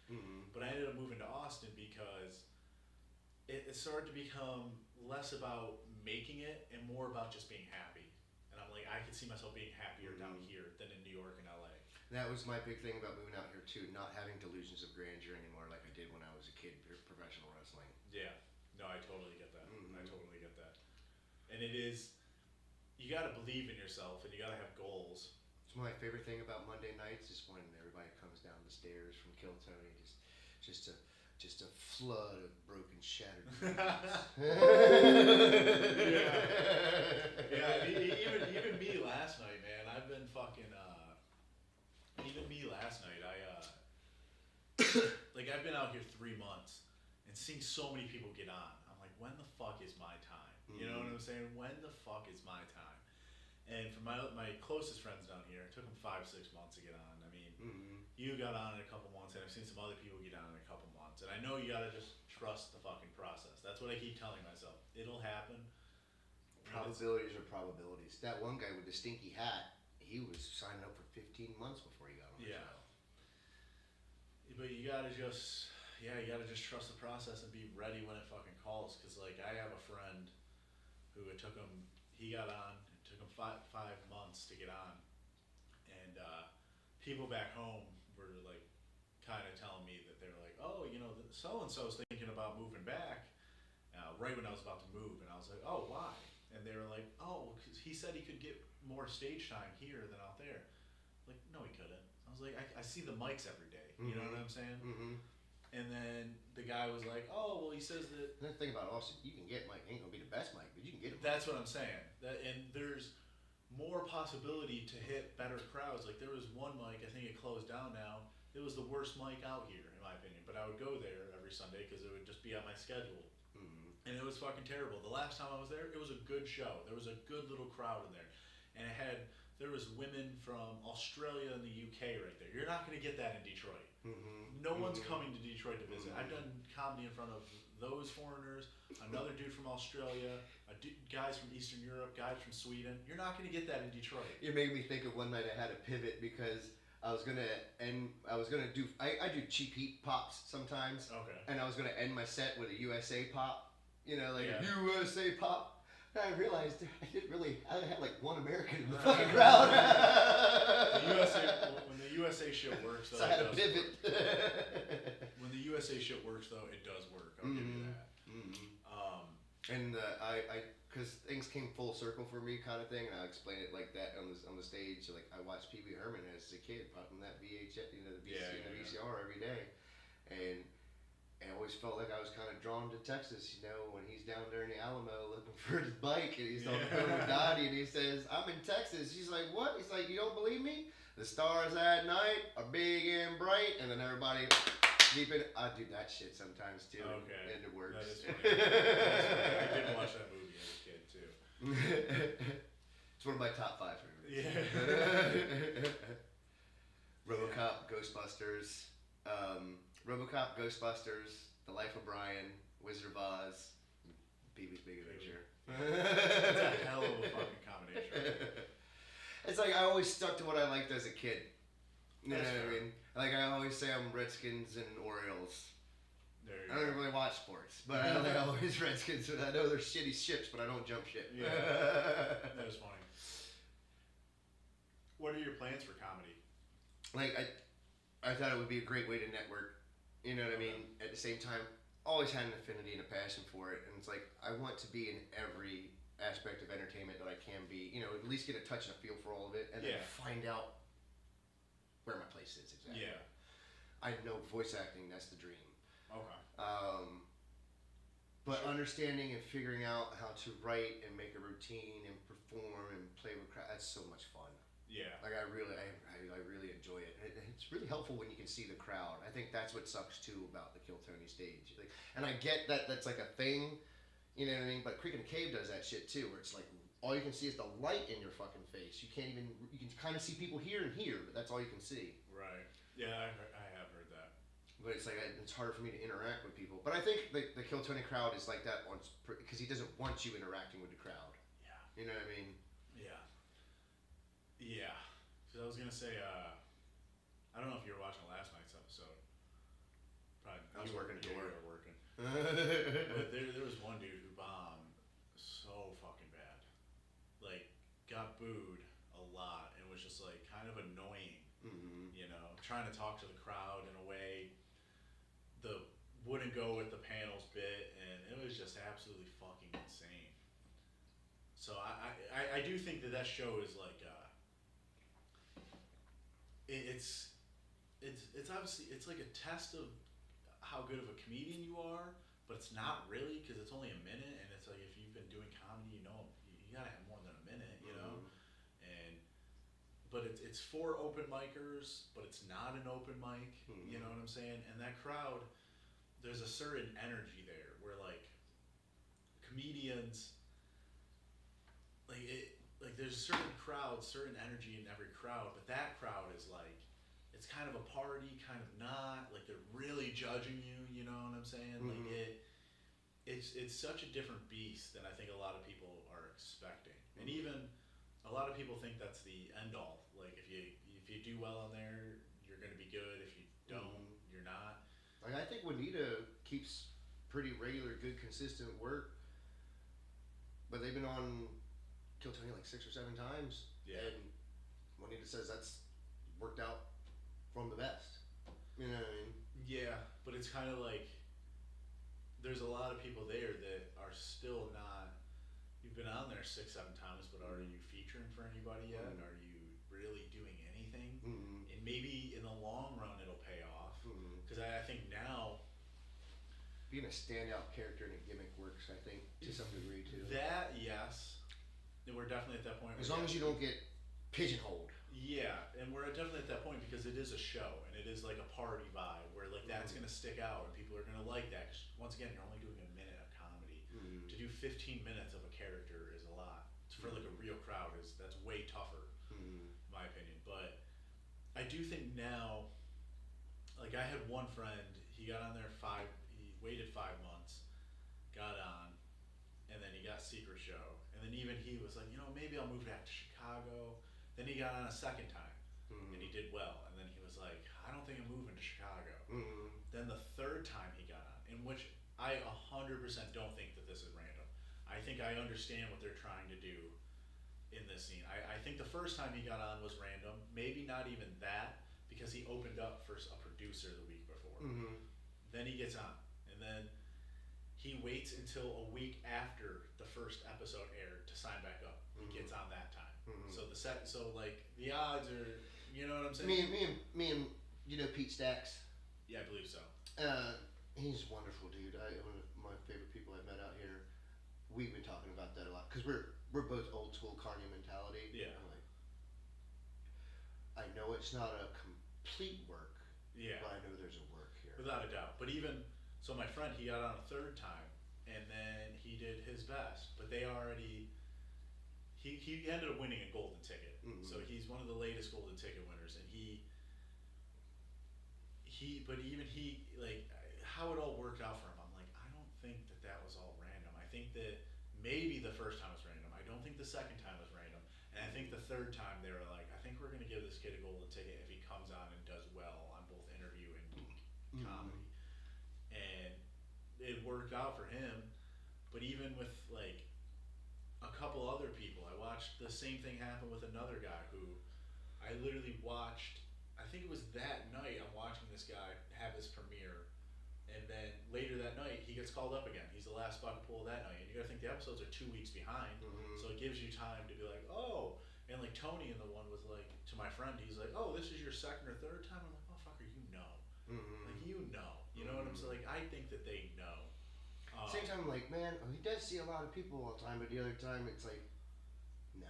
But I ended up moving to Austin because it started to become less about making it and more about just being happy. And I'm like, I could see myself being happier down here than in New York and LA. That was my big thing about moving out here too, not having delusions of grandeur anymore like I did when I was a kid, professional wrestling. Yeah, no, I totally get that. I totally get that. And it is, you gotta believe in yourself and you gotta have goals. It's my favorite thing about Monday nights is when everybody comes down the stairs from Kill Tony, just a flood of broken, shattered Yeah, even me last night, man. I've been fucking. Even me last night, I've been out here 3 months and seeing so many people get on. I'm like, when the fuck is my time? You know what I'm saying? When the fuck is my time? And for my closest friends down here, it took them 5-6 months to get on. I mean, you got on in a couple months, and I've seen some other people get on in a couple months. And I know you gotta just trust the fucking process. That's what I keep telling myself. It'll happen. Probabilities are probabilities. That one guy with the stinky hat, he was signing up for 15 months before he got on the show. But you gotta just, yeah, you gotta just trust the process and be ready when it fucking calls. Cause like I have a friend who it took him, he got on, it took him five months to get on. And people back home were like kind of telling me that they were like, oh, you know, so-and-so's thinking about moving back right when I was about to move. And I was like, oh, why? And they were like, oh, because he said he could get more stage time here than out there. Like, no, he couldn't. I was like, I see the mics every day. You know what I'm saying? Mm-hmm. And then the guy was like, oh, well, he says that. The thing about Austin, you can get Mike. Ain't gonna be the best Mike, but you can get him. That's what I'm saying. And there's more possibility to hit better crowds. Like there was one mic, I think it closed down now. It was the worst mic out here, in my opinion. But I would go there every Sunday because it would just be on my schedule. Mm-hmm. And it was fucking terrible. The last time I was there, it was a good show. There was a good little crowd in there. And there was women from Australia and the UK right there. You're not going to get that in Detroit. Mm-hmm. No one's coming to Detroit to visit. I've done comedy in front of those foreigners, another dude from Australia, guys from Eastern Europe, guys from Sweden. You're not going to get that in Detroit. It made me think of one night I had to pivot because I do cheap heat pops sometimes. Okay. And I was gonna end my set with a USA pop, you know, like a USA pop. And I realized I had like one American in the fucking crowd. When the USA shit works, though, so I had to pivot. When the USA shit works, though, it does work. I'll give you that. And because things came full circle for me, kind of thing, and I explain it like that on the stage. Like I watched Pee Wee Herman as a kid, popping that VHS, the VCR every day, and I always felt like I was kind of drawn to Texas. You know, when he's down there in the Alamo looking for his bike, and he's on the phone with Dottie, and he says, "I'm in Texas." She's like, "What?" He's like, "You don't believe me? The stars at night are big and bright," and then everybody. I do that shit sometimes too. Okay. And it works. That is funny. I did watch that movie as a kid too. It's one of my top 5 favorites. Yeah. RoboCop, Ghostbusters, The Life of Brian, Wizard of Oz, Pee-wee's Big Adventure. That's a hell of a fucking combination. It's like I always stuck to what I liked as a kid. You know what I mean? Like I always say I'm Redskins and Orioles. I don't really watch sports, but I always Redskins, and I know they're shitty ships, but I don't jump ship. Yeah, that is funny. What are your plans for comedy? Like I thought it would be a great way to network. You know what I mean? At the same time, always had an affinity and a passion for it, and it's like I want to be in every aspect of entertainment that I can be. You know, at least get a touch and a feel for all of it, and then find out where my place is exactly. Yeah. I know voice acting, that's the dream. Okay. But understanding and figuring out how to write and make a routine and perform and play with crowd, that's so much fun. Yeah. Like I really enjoy it. It's really helpful when you can see the crowd. I think that's what sucks too about the Kill Tony stage. Like, and I get that that's like a thing, you know what I mean? But Creek and the Cave does that shit too, where it's like all you can see is the light in your fucking face. You can kind of see people here and here, but that's all you can see. Right. Yeah, I have heard that. But it's like it's harder for me to interact with people. But I think the Kill Tony crowd is like that once because he doesn't want you interacting with the crowd. Yeah. You know what I mean? Yeah. Yeah. Because I was gonna say, I don't know if you were watching last night's episode. Probably. I was working a door. You were working. But there was one dude who bombed so fucking bad. Like got booed a lot and was just like kind of annoying. Mm-hmm. You know, trying to talk to the crowd in a way wouldn't go with the panel's bit, and it was just absolutely fucking insane. So I do think that show is like it's obviously it's like a test of how good of a comedian you are, but it's not really because it's only a minute, and it's like if you've been doing comedy, you know you gotta have more than a minute, you know. But it's for open micers, but it's not an open mic. Mm-hmm. You know what I'm saying? And that crowd, there's a certain energy there where like comedians, like there's a certain crowd, certain energy in every crowd, but that crowd is like, it's kind of a party, kind of not. Like they're really judging you. You know what I'm saying? Mm-hmm. Like it's such a different beast than I think a lot of people are expecting, and even. A lot of people think that's the end all. Like if you do well on there, you're gonna be good. If you don't, you're not. Like I think think Juanita keeps pretty regular, good, consistent work. But they've been on Kill Tony like 6 or 7 times. Yeah. And Juanita says that's worked out from the best. You know what I mean? Yeah, but it's kind of like there's a lot of people there that are still not. You've been on there 6, 7 times, but are you featuring for anybody yet? Mm-hmm. Are you really doing anything? Mm-hmm. And maybe in the long run it'll pay off. Because I think now being a standout character in a gimmick works, I think, to some degree too. that yes, and we're definitely at that point. As long as you don't get pigeonholed. Yeah, and we're definitely at that point because it is a show and it is like a party vibe where like that's gonna stick out and people are gonna like that. 'Cause once again, you're only doing a minute of comedy. To do 15 minutes of a character is a lot. For like a real crowd that's way tougher, in my opinion. But I do think now, like I had one friend, he got on there he waited 5 months, got on, and then he got Secret Show, and then even he was like, maybe I'll move back to Chicago. Then he got on a second time, and he did well, and then he was like, I don't think I'm moving to Chicago. Then the third time he got on, in which I 100% don't think that this is random. I think I understand what they're trying to do in this scene. I think the first time he got on was random, maybe not even that, because he opened up for a producer the week before. Then he gets on, and then he waits until a week after the first episode aired to sign back up. He gets on that time. So like the odds are, you know what I'm saying? Me and Pete Stacks. Yeah, I believe so. He's a wonderful dude. One of my favorite people I've met out here. We've been talking about that a lot because we're both old school carny mentality. Yeah. I'm like, I know it's not a complete work. Yeah. But I know there's a work here. Without a doubt. But even so, my friend, he got on a third time, and then he did his best. But they already. He ended up winning a golden ticket. So he's one of the latest golden ticket winners, and but even he, like, how it all worked out for him, I'm like, I don't think that was all random. I think that maybe the first time was random. I don't think the second time was random. And I think the third time they were like, I think we're going to give this kid a golden ticket if he comes on and does well on both interview and comedy. And it worked out for him. But even with, like, a couple other people, I watched the same thing happen with another guy who I literally watched. I think it was that night I'm watching this guy have his premiere, and then later that night he gets called up again. He's the last bucket pull that night, and you gotta think the episodes are 2 weeks behind, so it gives you time to be like, oh, and like Tony in the one was like to my friend, he's like, oh, this is your second or third time. I'm like, motherfucker, you know, like you know what I'm saying? Like I think that they know. Same time, I'm like, man, he does see a lot of people all the time, but the other time it's like, no.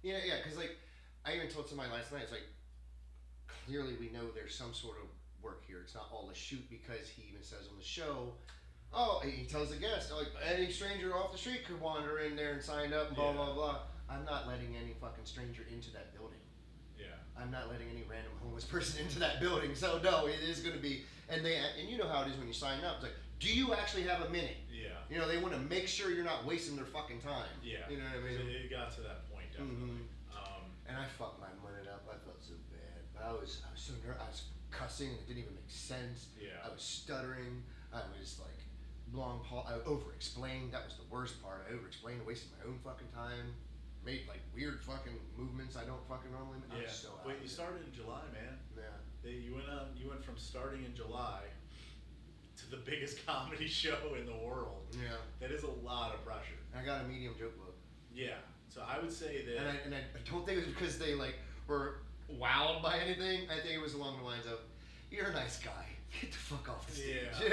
Yeah, because like, I even told somebody last night, it's like, clearly we know there's some sort of work here. It's not all a shoot because he even says on the show, oh, he tells the guest, like, any stranger off the street could wander in there and sign up and blah, blah, blah. I'm not letting any fucking stranger into that building. Yeah. I'm not letting any random homeless person into that building. So no, it is going to be, and you know how it is when you sign up. It's like, do you actually have a minute? Yeah. You know, they want to make sure you're not wasting their fucking time. Yeah. You know what I mean? So it got to that point, definitely. And I fucked my money up. I felt so bad. But I was so nervous. I was cussing. It didn't even make sense. Yeah. I was stuttering. I was like I over-explained. That was the worst part. I over-explained, wasted my own fucking time. Made like weird fucking movements I don't fucking normally make. Yeah. I was so out Wait, of you it. started in July, man. Yeah. You went from starting in July to the biggest comedy show in the world. Yeah. That is a lot of pressure. And I got a medium joke book. Yeah. So I would say that. And I don't think it was because they like were wowed by anything. I think it was along the lines of, "You're a nice guy. Get the fuck off the stage." Yeah.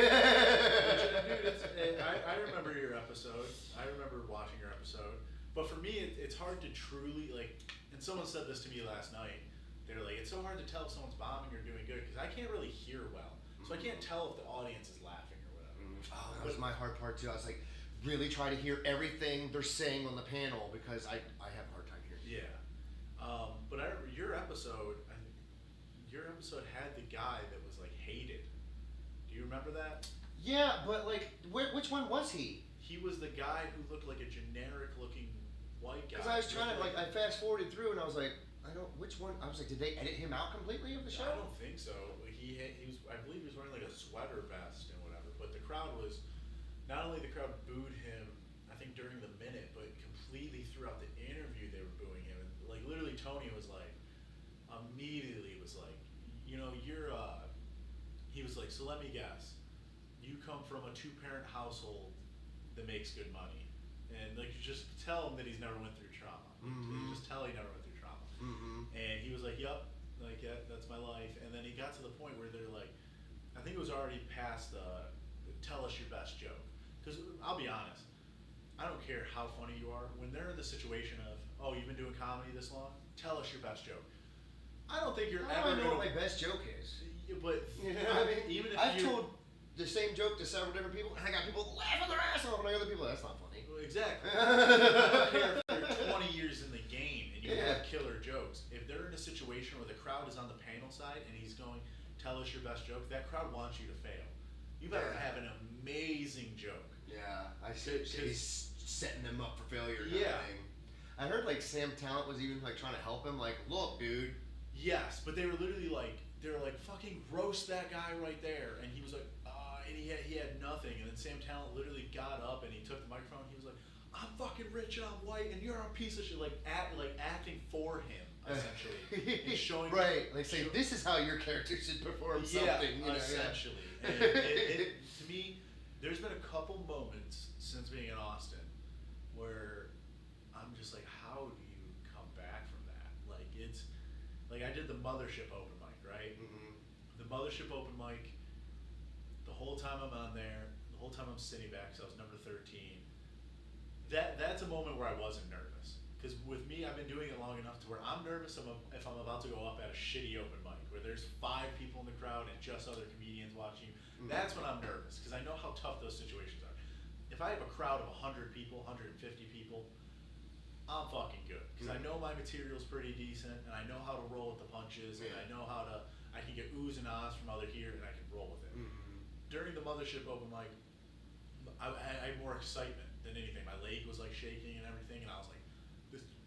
Dude, I remember your episode. I remember watching your episode. But for me, it's hard to truly like. And someone said this to me last night. They're like, it's so hard to tell if someone's bombing or doing good because I can't really hear well. So I can't tell if the audience is laughing or whatever. Oh, that was my hard part too. I was like, really try to hear everything they're saying on the panel because I have a hard time hearing. Yeah. But I remember your episode had the guy that was like hated. Do you remember that? Yeah, but like, which one was he? He was the guy who looked like a generic looking white guy. Because I was trying to I fast forwarded through and I was like, I don't. Which one? I was like, did they edit him out completely of the show? I don't think so. He was. I believe he was wearing like a sweater vest and whatever. But the crowd was. Not only the crowd booed him, I think during the minute, but completely throughout the interview they were booing him. And like literally, Tony was like, immediately was like, you know, you're. He was like, so let me guess, you come from a 2-parent household that makes good money, and like you just tell him that he's never went through trauma. You just tell he never went through trauma. And he was like, yep, like yeah, that's my life. And then he got to the point where they're like, I think it was already past the tell us your best joke. Because I'll be honest, I don't care how funny you are. When they're in the situation of, oh, you've been doing comedy this long, tell us your best joke. I don't think you're ever know what my best joke is. But you know what I mean? Even if I've told the same joke to several different people, and I got people laughing their ass off, and I other people, that's not funny. Well, exactly. I don't care if you're 20 years in the game and you have killer jokes. If they're in a situation where the crowd is on the panel side and he's going, tell us your best joke, that crowd wants you to fail. You better have an amazing joke. Yeah, I see. He's setting them up for failure. Yeah. I heard like Sam Talent was even like trying to help him. Like, look, dude. Yes, but they were literally like, fucking roast that guy right there, and he was like, and he had nothing, and then Sam Talent literally got up and he took the microphone. And he was like, I'm fucking rich and I'm white, and you're a piece of shit. Like acting for him essentially, and showing right, like saying this is how your character should perform something. You know, essentially. And it, to me, there's been a couple moments since being in Austin where I'm just like, how do you come back from that? Like it's like I did the Mothership open mic, right? The Mothership open mic. The whole time I'm on there, the whole time I'm sitting back, because I was number 13. That's a moment where I wasn't nervous. Because with me, I've been doing it long enough to where I'm nervous if I'm about to go up at a shitty open mic where there's 5 people in the crowd and just other comedians watching you. That's when I'm nervous because I know how tough those situations are. If I have a crowd of 100 people, 150 people, I'm fucking good because I know my material's pretty decent and I know how to roll with the punches and I know how to. I can get oohs and ahs from other here and I can roll with it. During the Mothership open mic, I had more excitement than anything. My leg was like shaking and everything, and I was like,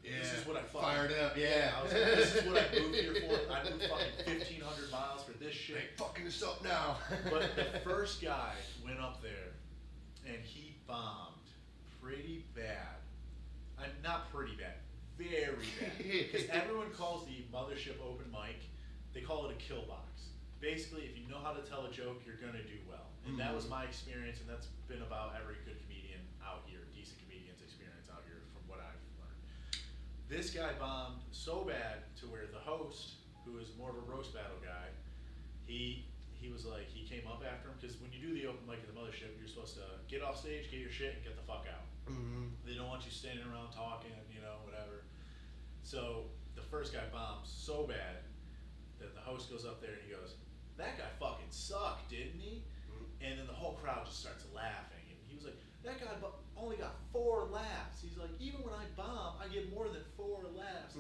"This is what I fired up." Yeah, I was like, "This is what I moved here for. I moved fucking 1,500 miles for this shit." Ain't fucking this up now. But the first guy went up there, and he bombed pretty bad. Not pretty bad, very bad. Because everyone calls the Mothership open mic, they call it a kill box. Basically, if you know how to tell a joke, you're gonna do well. And that was my experience, and that's been about every good comedian out here, decent comedian's experience out here from what I've learned. This guy bombed so bad to where the host, who is more of a roast battle guy, he was like, he came up after him, because when you do the open mic at the Mothership, you're supposed to get off stage, get your shit, and get the fuck out. They don't want you standing around talking, you know, whatever. So the first guy bombed so bad that the host goes up there and he goes, that guy fucking sucked, didn't he? And then the whole crowd just starts laughing. And he was like, that guy only got 4 laughs. He's like, even when I bomb, I get more than 4 laughs.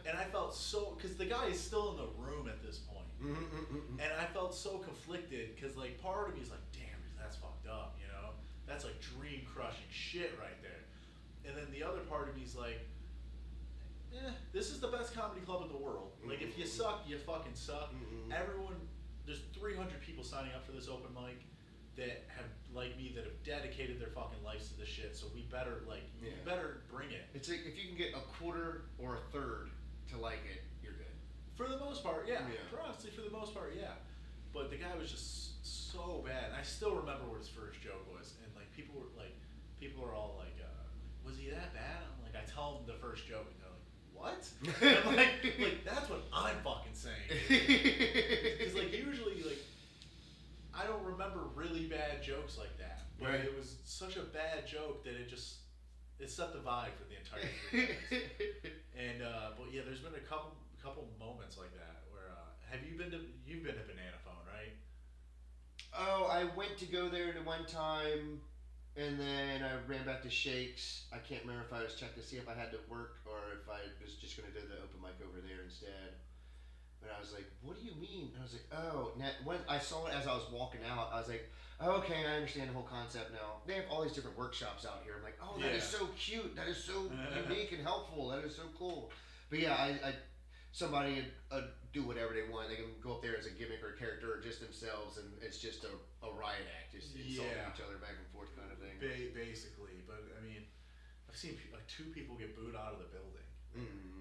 And I felt so, because the guy is still in the room at this point. And I felt so conflicted, because like part of me is like, damn, that's fucked up, you know? That's like dream crushing shit right there. And then the other part of me is like, this is the best comedy club in the world. Like if you suck, you fucking suck. Everyone, there's 300 people signing up for this open mic that have, like me, that have dedicated their fucking lives to this shit. So we better, like, you better bring it. It's like if you can get a quarter or a third to like it, you're good. For the most part, yeah. Honestly, for the most part, yeah. But the guy was just so bad. And I still remember what his first joke was, and like people were all like, "Was he that bad?" I'm like, I tell them the first joke, and they're like, "What?" And I'm like that's what I'm fucking saying. Because like usually like I don't remember really bad jokes like that. But it was such a bad joke that it set the vibe for the entire 3 days. And but yeah, there's been a couple moments like that where you've been to Banana Phone, right? Oh, I went to go there the one time, and then I ran back to Shakes. I can't remember if I was checking to see if I had to work or if I was just going to do the open mic over there instead. But I was like, what do you mean? And I was like, oh, when I saw it as I was walking out, I was like, oh, okay, I understand the whole concept now. They have all these different workshops out here. I'm like, oh, that is so cute. That is so unique and helpful. That is so cool. But yeah, somebody do whatever they want. They can go up there as a gimmick or a character or just themselves, and it's just a riot act, just insulting each other back and forth kind of thing. Basically, but I mean, I've seen like 2 people get booed out of the building,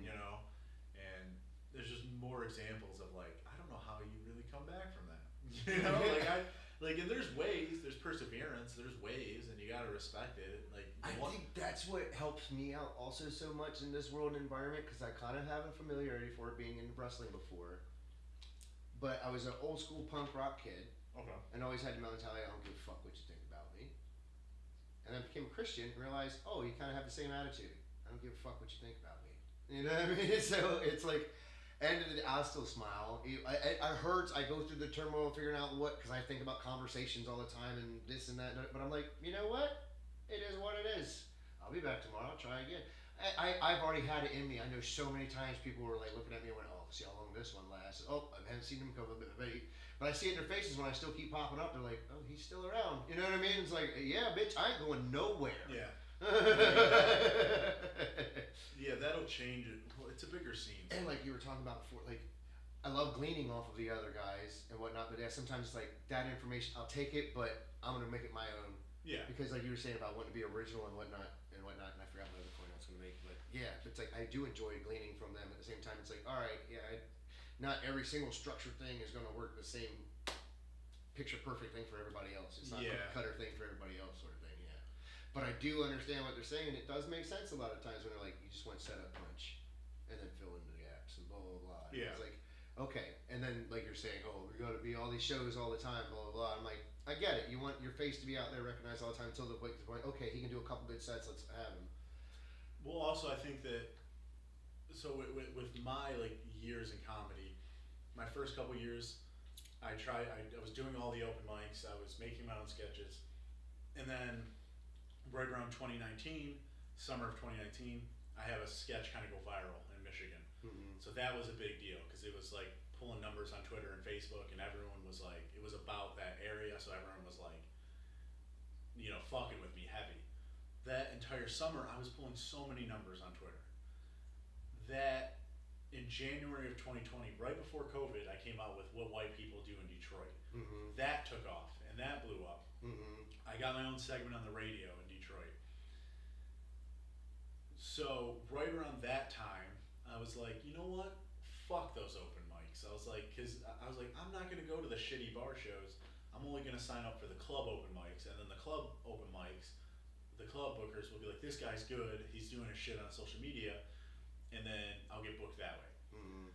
you know, and there's just more examples of like, I don't know how you really come back from that, you know, and there's ways, there's perseverance, there's ways, and you gotta respect it. Like, I think that's what helps me out also so much in this world and environment, because I kind of have a familiarity for it being in wrestling before. But I was an old school punk rock kid. Okay. And always had the mentality, I don't give a fuck what you think about me. And then I became a Christian and realized, oh, you kind of have the same attitude. I don't give a fuck what you think about me. You know what I mean? So it's like, end of the day, I'll still smile. I hurt. I go through the turmoil of figuring out what, because I think about conversations all the time and this and that. But I'm like, you know what? It is what it is. I'll be back tomorrow. I'll try again. I've already had it in me. I know so many times people were like looking at me and went, oh, see how long this one lasts. Oh, I haven't seen them come a bit. But I see it in their faces when I still keep popping up. They're like, oh, he's still around. You know what I mean? It's like, yeah, bitch, I ain't going nowhere. Yeah. Yeah, that'll change it. Well, it's a bigger scene. And like you were talking about before, like, I love gleaning off of the other guys and whatnot, but yeah, sometimes it's like that information, I'll take it, but I'm going to make it my own. Yeah. Because like you were saying about wanting to be original and whatnot, and I forgot my other point I was going to make, but yeah, it's like I do enjoy gleaning from them. At the same time, it's like, all right, yeah, not every single structured thing is going to work the same picture perfect thing for everybody else. It's not a cutter thing for everybody else sort of thing, yeah. But I do understand what they're saying, and it does make sense a lot of times when they're like, you just want to set up punch and then fill in the gaps and blah, blah, blah. And yeah. It's like, okay. And then like you're saying, oh, we got to be all these shows all the time, blah, blah, blah. I'm like, I get it. You want your face to be out there recognized all the time until the point, okay, he can do a couple good sets, let's have him. Well, also, I think that, so with my, like, years in comedy, my first couple years, I was doing all the open mics, I was making my own sketches, and then right around 2019, summer of 2019, I have a sketch kind of go viral in Michigan. Mm-hmm. So that was a big deal, because it was, like, pulling numbers on Twitter and Facebook, and everyone was like, it was about that area, so everyone was like, you know, fucking with me heavy. That entire summer, I was pulling so many numbers on Twitter that in January of 2020, right before COVID, I came out with What White People Do in Detroit. Mm-hmm. That took off, and that blew up. Mm-hmm. I got my own segment on the radio in Detroit. So right around that time, I was like, you know what? Fuck those open mics. I was like, I'm not gonna go to the shitty bar shows. I'm only gonna sign up for the club open mics, and then the club open mics, the club bookers will be like, this guy's good. He's doing his shit on social media, and then I'll get booked that way. Mm-hmm.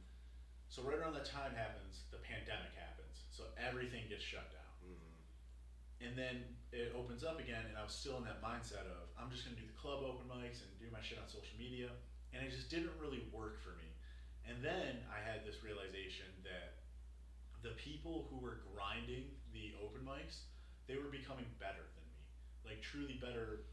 So right around that time happens, the pandemic happens. So everything gets shut down. Mm-hmm. And then it opens up again, and I was still in that mindset of, I'm just gonna do the club open mics and do my shit on social media, and it just didn't really work for me. And then I had this realization that the people who were grinding the open mics, they were becoming better than me. Like truly better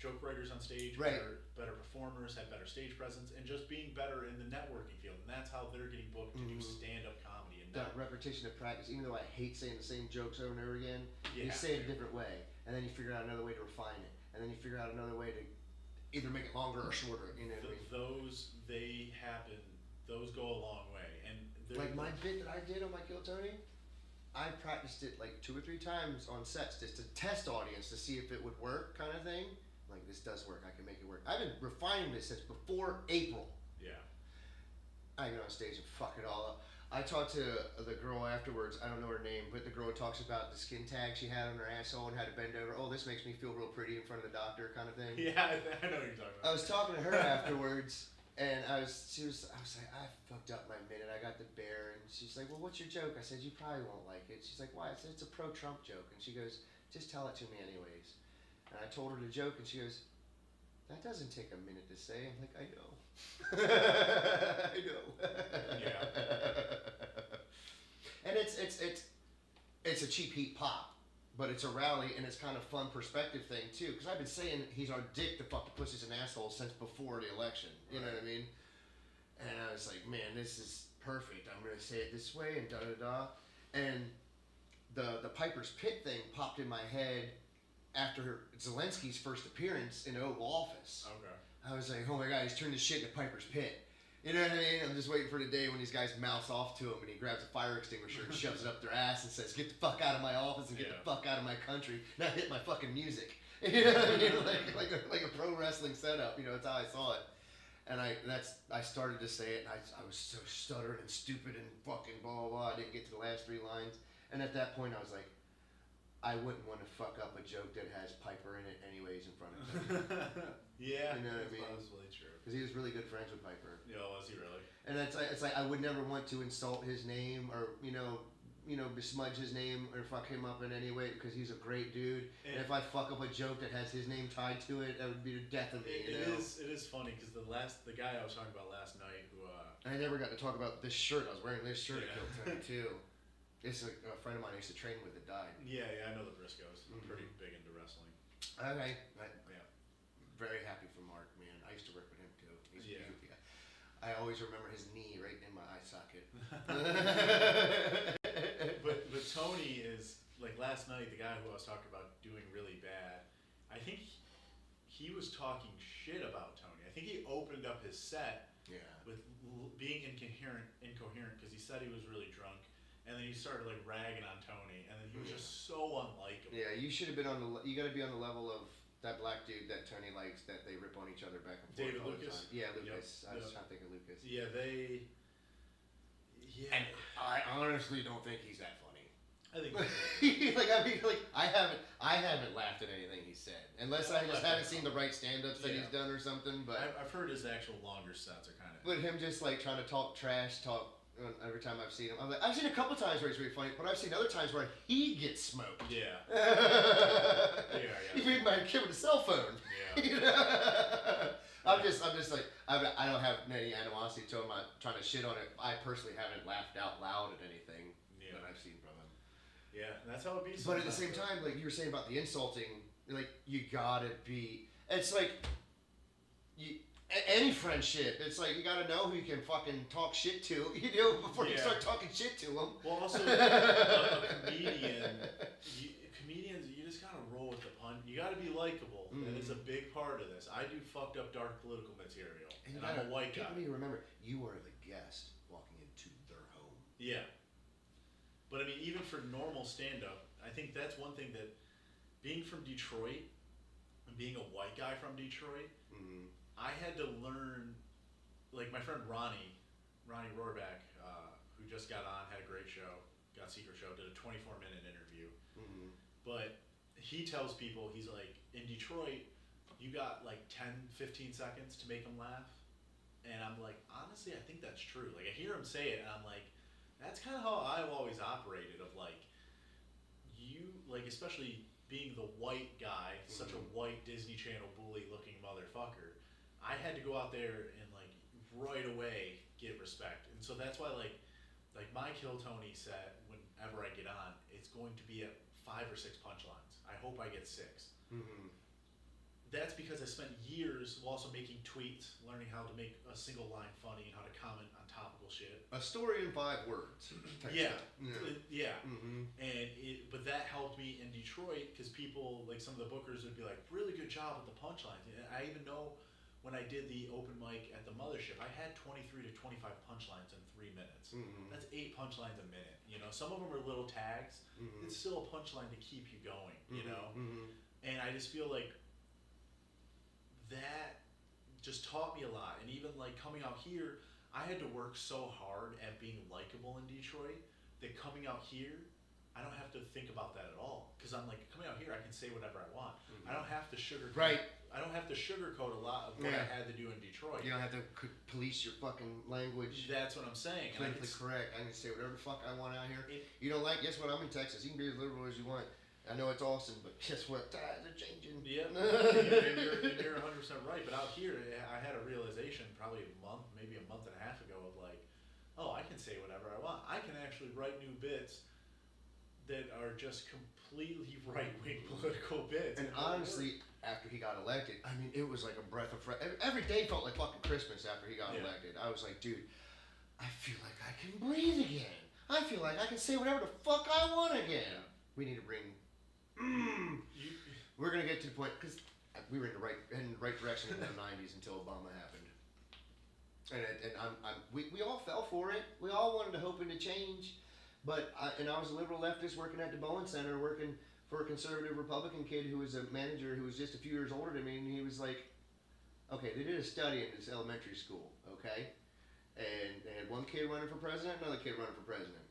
joke writers on stage, right. better performers, had better stage presence, and just being better in the networking field. And that's how they're getting booked to do stand-up comedy. And that repetition of practice, even though I hate saying the same jokes over and over again, you Yeah, say it a different way. And then you figure out another way to refine it. And then you figure out another way to either make it longer or shorter. You know what I mean? Those, they happen. Those go a long way, and like my bit that I did on my Kill Tony, I practiced it like 2 or 3 times on sets just to test audience to see if it would work, kind of thing. Like this does work, I can make it work. I've been refining this since before April. Yeah. I get on stage and fuck it all up. I talked to the girl afterwards. I don't know her name, but the girl talks about the skin tag she had on her asshole and had to bend over. Oh, this makes me feel real pretty in front of the doctor, kind of thing. Yeah, I know what you're talking about. I was talking to her afterwards. And I was like, I fucked up my minute. I got the bear, and she's like, well, what's your joke? I said, you probably won't like it. She's like, why? I said, it's a pro-Trump joke. And she goes, just tell it to me anyways. And I told her the joke, and she goes, that doesn't take a minute to say. I'm like, I know. I know. Yeah. And it's a cheap heat pop. But it's a rally, and it's kind of fun perspective thing, too. Because I've been saying he's our dick to fuck the pussies and assholes since before the election. You know what I mean? And I was like, man, this is perfect. I'm going to say it this way, and da-da-da. And the Piper's Pit thing popped in my head after Zelensky's first appearance in the Oval Office. Okay. I was like, oh my God, he's turned his shit into Piper's Pit. You know what I mean? I'm just waiting for the day when these guys mouth off to him and he grabs a fire extinguisher and shoves it up their ass and says, "Get the fuck out of my office and get the fuck out of my country. Now hit my fucking music." You know what I mean? Like a pro wrestling setup. You know, that's how I saw it. And I started to say it, and I was so stuttering and stupid and fucking blah, blah, blah. I didn't get to the last 3 lines. And at that point, I was like, I wouldn't want to fuck up a joke that has Piper in it anyways in front of me. Yeah, you know what I mean? That's probably true. Because he was really good friends with Piper. Yeah, was he really? And it's like I would never want to insult his name or, besmudge his name or fuck him up in any way because he's a great dude. And if I fuck up a joke that has his name tied to it, that would be the death of me. It is funny because the guy I was talking about last night who I never got to talk about this shirt. I was wearing this shirt at Kill Tony too. It's a friend of mine I used to train with that died. Yeah, I know the Briscoes. I'm pretty big into wrestling. Okay. Yeah. Very happy for Mark, man. I used to work with him too. He's a beautiful guy. I always remember his knee right in my eye socket. but Tony is like last night. The guy who I was talking about doing really bad. I think he was talking shit about Tony. I think he opened up his set with being incoherent because he said he was really drunk, and then he started like ragging on Tony, and then he was just so unlikable. Yeah, you should have been you got to be on the level of that black dude that Tony likes that they rip on each other back and forth. David all Lucas? The time. Yeah, Lucas. Yep. I was trying to think of Lucas. Yeah, And I honestly don't think he's that funny. I think I haven't laughed at anything he said unless I just haven't seen the right stand-ups that he's done or something. But I've heard his actual longer sets are kind of. But him just like trying to talk trash, every time I've seen him. I'm like, I've seen a couple times where he's really funny, but I've seen other times where he gets smoked. Yeah. He made my kid with a cell phone. Yeah. You know? I'm just like, I don't have any animosity to him. I'm trying to shit on it. I personally haven't laughed out loud at anything that I've seen from him. Yeah, and that's how it be. But at the same time, like you were saying about the insulting, like you gotta be. It's like any friendship. It's like you gotta know who you can fucking talk shit to, before you start talking shit to them. Well, also a comedian. Comedians, you just gotta roll with the punch. You gotta be likable. That is a big part of this. I do fucked up dark political material, and I'm a white guy. People need to remember, you are the guest walking into their home. Yeah. But I mean, even for normal stand-up, I think that's one thing that, being from Detroit, and being a white guy from Detroit, I had to learn, like my friend Ronnie Rohrback, who just got on, had a great show, got Secret Show, did a 24-minute interview. But he tells people, he's like, in Detroit, you got like 10, 15 seconds to make them laugh. And I'm like, honestly, I think that's true. Like I hear him say it, and I'm like, that's kind of how I've always operated, of like, you, like especially being the white guy, such a white Disney Channel bully looking motherfucker, I had to go out there and like right away get respect. And so that's why like my Kill Tony set, whenever I get on, it's going to be at 5 or 6 punchlines. I hope I get 6. That's because I spent years also making tweets, learning how to make a single line funny and how to comment on topical shit. A story in 5 words. Yeah. But that helped me in Detroit because people, like some of the bookers would be like, really good job with the punchlines. And I even know when I did the open mic at the Mothership, I had 23 to 25 punchlines in 3 minutes. That's 8 punchlines a minute. Some of them are little tags. It's still a punchline to keep you going, And I just feel like that just taught me a lot. And even like coming out here, I had to work so hard at being likable in Detroit that coming out here, I don't have to think about that at all. Because I'm like, coming out here, I can say whatever I want. I don't have to sugarcoat. Right. I don't have to sugarcoat a lot of what I had to do in Detroit. You don't have to police your fucking language. That's what I'm saying. Politically correct. I can say whatever the fuck I want out here. You don't like? Guess what? I'm in Texas. You can be as liberal as you want. I know it's Austin, but guess what? Tides are changing. Yeah, and you're 100% right. But out here, I had a realization probably maybe a month and a half ago of like, oh, I can say whatever I want. I can actually write new bits that are just completely right-wing political bits. And honestly, after he got elected, I mean, it was like a breath of fresh air. Every day felt like fucking Christmas after he got elected. I was like, dude, I feel like I can breathe again. I feel like I can say whatever the fuck I want again. Yeah. We need to bring... We're going to get to the point, because we were in the right direction in the 90s until Obama happened. We all fell for it. We all wanted to hope to change, but I was a liberal leftist working at the Bowen Center, working for a conservative Republican kid who was a manager who was just a few years older than me, and he was like, okay, they did a study in this elementary school, okay, and they had one kid running for president, another kid running for president.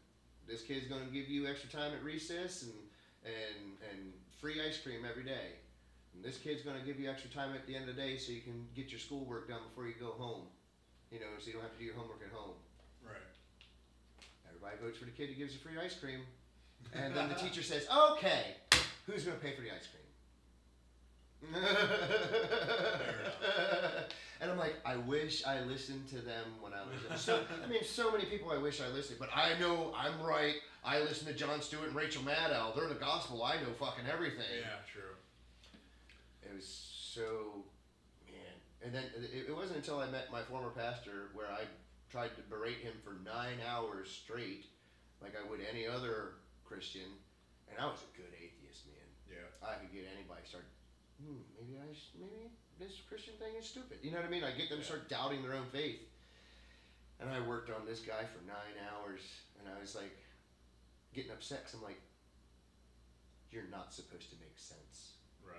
This kid's going to give you extra time at recess and free ice cream every day. And this kid's going to give you extra time at the end of the day so you can get your schoolwork done before you go home. You know, so you don't have to do your homework at home. Right. Everybody votes for the kid who gives you free ice cream. And then the teacher says, okay, who's going to pay for the ice cream? And I'm like, I wish I listened to them when I was young. So many people I wish I listened, but I know I'm right. I listen to Jon Stewart and Rachel Maddow. They're the gospel. I know fucking everything. Yeah, true. It was so, man. And then it wasn't until I met my former pastor where I tried to berate him for 9 hours straight, like I would any other Christian, and I was a good atheist, man. Yeah. I could get anybody start. Maybe this Christian thing is stupid. You know what I mean? I get them to start doubting their own faith. And I worked on this guy for 9 hours, and I was like getting upset because I'm like, you're not supposed to make sense. Right.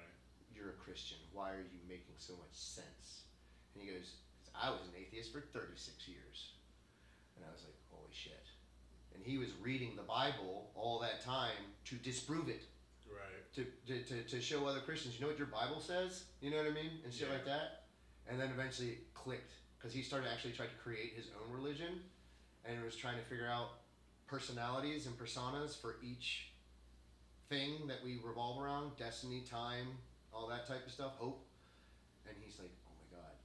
You're a Christian. Why are you making so much sense? And he goes, I was an atheist for 36 years. And I was like, holy shit. And he was reading the Bible all that time to disprove it. Right. To show other Christians, you know what your Bible says? You know what I mean? And shit like that. And then eventually it clicked. Because he started actually trying to create his own religion. And was trying to figure out personalities and personas for each thing that we revolve around. Destiny, time, all that type of stuff. Hope. And he's like, oh my God.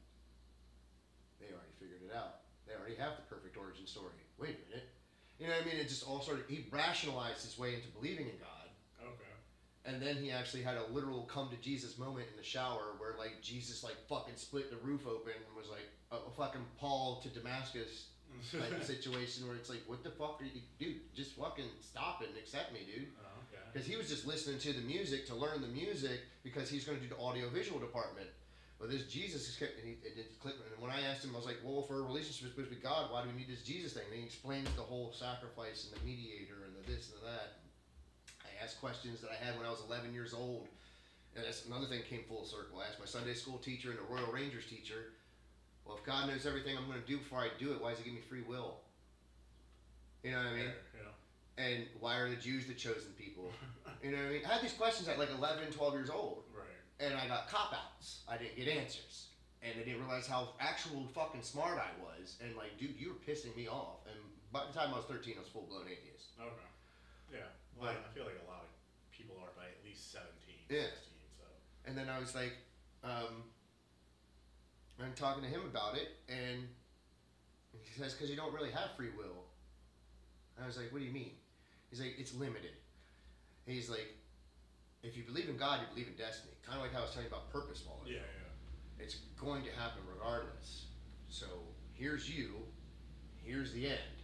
They already figured it out. They already have the perfect origin story. Wait a minute. You know what I mean? It just all started, he rationalized his way into believing in God. Okay. And then he actually had a literal come to Jesus moment in the shower where like Jesus like fucking split the roof open and was like a fucking Paul to Damascus type of situation where it's like, what the fuck are you, dude, just fucking stop it and accept me, dude. Oh, okay. Because he was just listening to the music to learn the music because he's going to do the audio visual department. But this Jesus is kept, and it clicked. And when I asked him, I was like, well, if our relationship is supposed to be God, why do we need this Jesus thing? And he explains the whole sacrifice and the mediator and the this and the that. I asked questions that I had when I was 11 years old. And that's another thing came full circle. I asked my Sunday school teacher and the Royal Rangers teacher, well, if God knows everything I'm going to do before I do it, why does he give me free will? You know what I mean? Yeah. And why are the Jews the chosen people? You know what I mean? I had these questions at like 11, 12 years old. Right. And I got cop-outs. I didn't get answers. And I didn't realize how actual fucking smart I was. And like, dude, you were pissing me off. And by the time I was 13, I was full-blown atheist. Okay. Yeah. Well, I feel like a lot of people are by at least 17, Yeah. 16, so. And then I was like, I'm talking to him about it, and he says, because you don't really have free will. And I was like, what do you mean? He's like, it's limited. He's like, if you believe in God, you believe in destiny. Kind of like how I was telling you about purpose while ago. Yeah, yeah. It's going to happen regardless. So here's you, here's the end.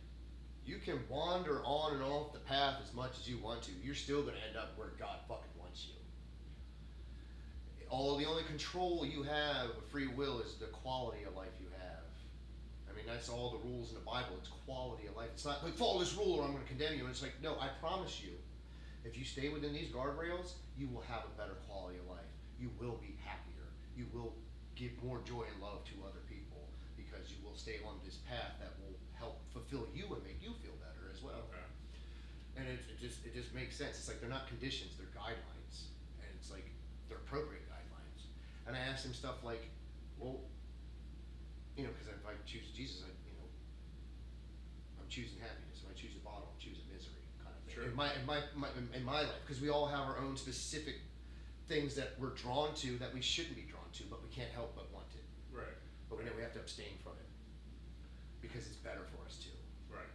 You can wander on and off the path as much as you want to. You're still going to end up where God fucking wants you. The only control you have of free will is the quality of life you have. I mean, that's all the rules in the Bible. It's quality of life. It's not like, follow this rule or I'm going to condemn you. And it's like, no, I promise you, if you stay within these guardrails, you will have a better quality of life. You will be happier. You will give more joy and love to other people because you will stay on this path that will help fulfill you and make you feel better as well. Okay. And it just makes sense. It's like they're not conditions, they're guidelines. And it's like they're appropriate guidelines. And I asked him stuff like, well, you know, because if I choose Jesus, I'm choosing happiness. If I choose the bottle, I'm choosing misery, kind of thing. Sure. In my life, because we all have our own specific things that we're drawn to that we shouldn't be drawn to, but we can't help but want it. Right. But we know we have to abstain from it because it's better for us too. Right.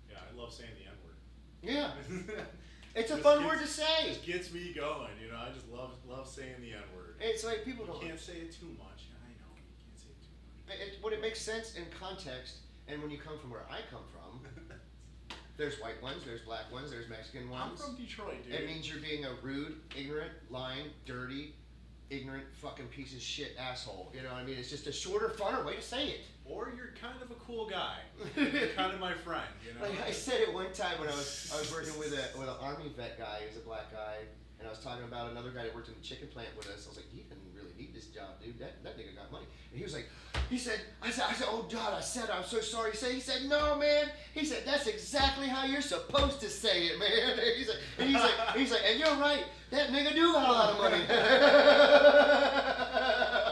Yeah, I love saying the N-word. Yeah, it's a Just fun gets- word to say. It gets me going, you know. I just love saying the N-word. It's like people You don't. can't say it too much. I know you can't say it too much. When it makes sense in context, and when you come from where I come from, there's white ones, there's black ones, there's Mexican I'm ones. from Detroit, dude. It means you're being a rude, ignorant, lying, dirty, ignorant fucking piece of shit asshole. You know what I mean? It's just a shorter, funner way to say it. Or you're kind of a cool guy. You're kind of my friend, you know? Like I said it one time when I was working with an army vet guy. He was a black guy. And I was talking about another guy that worked in the chicken plant with us. I was like, he didn't really need this job, dude. That nigga got money. And he was like, I said, oh God, I'm so sorry. He said, no, man. He said, that's exactly how you're supposed to say it, man. He's like, and you're right. That nigga do got a lot of money.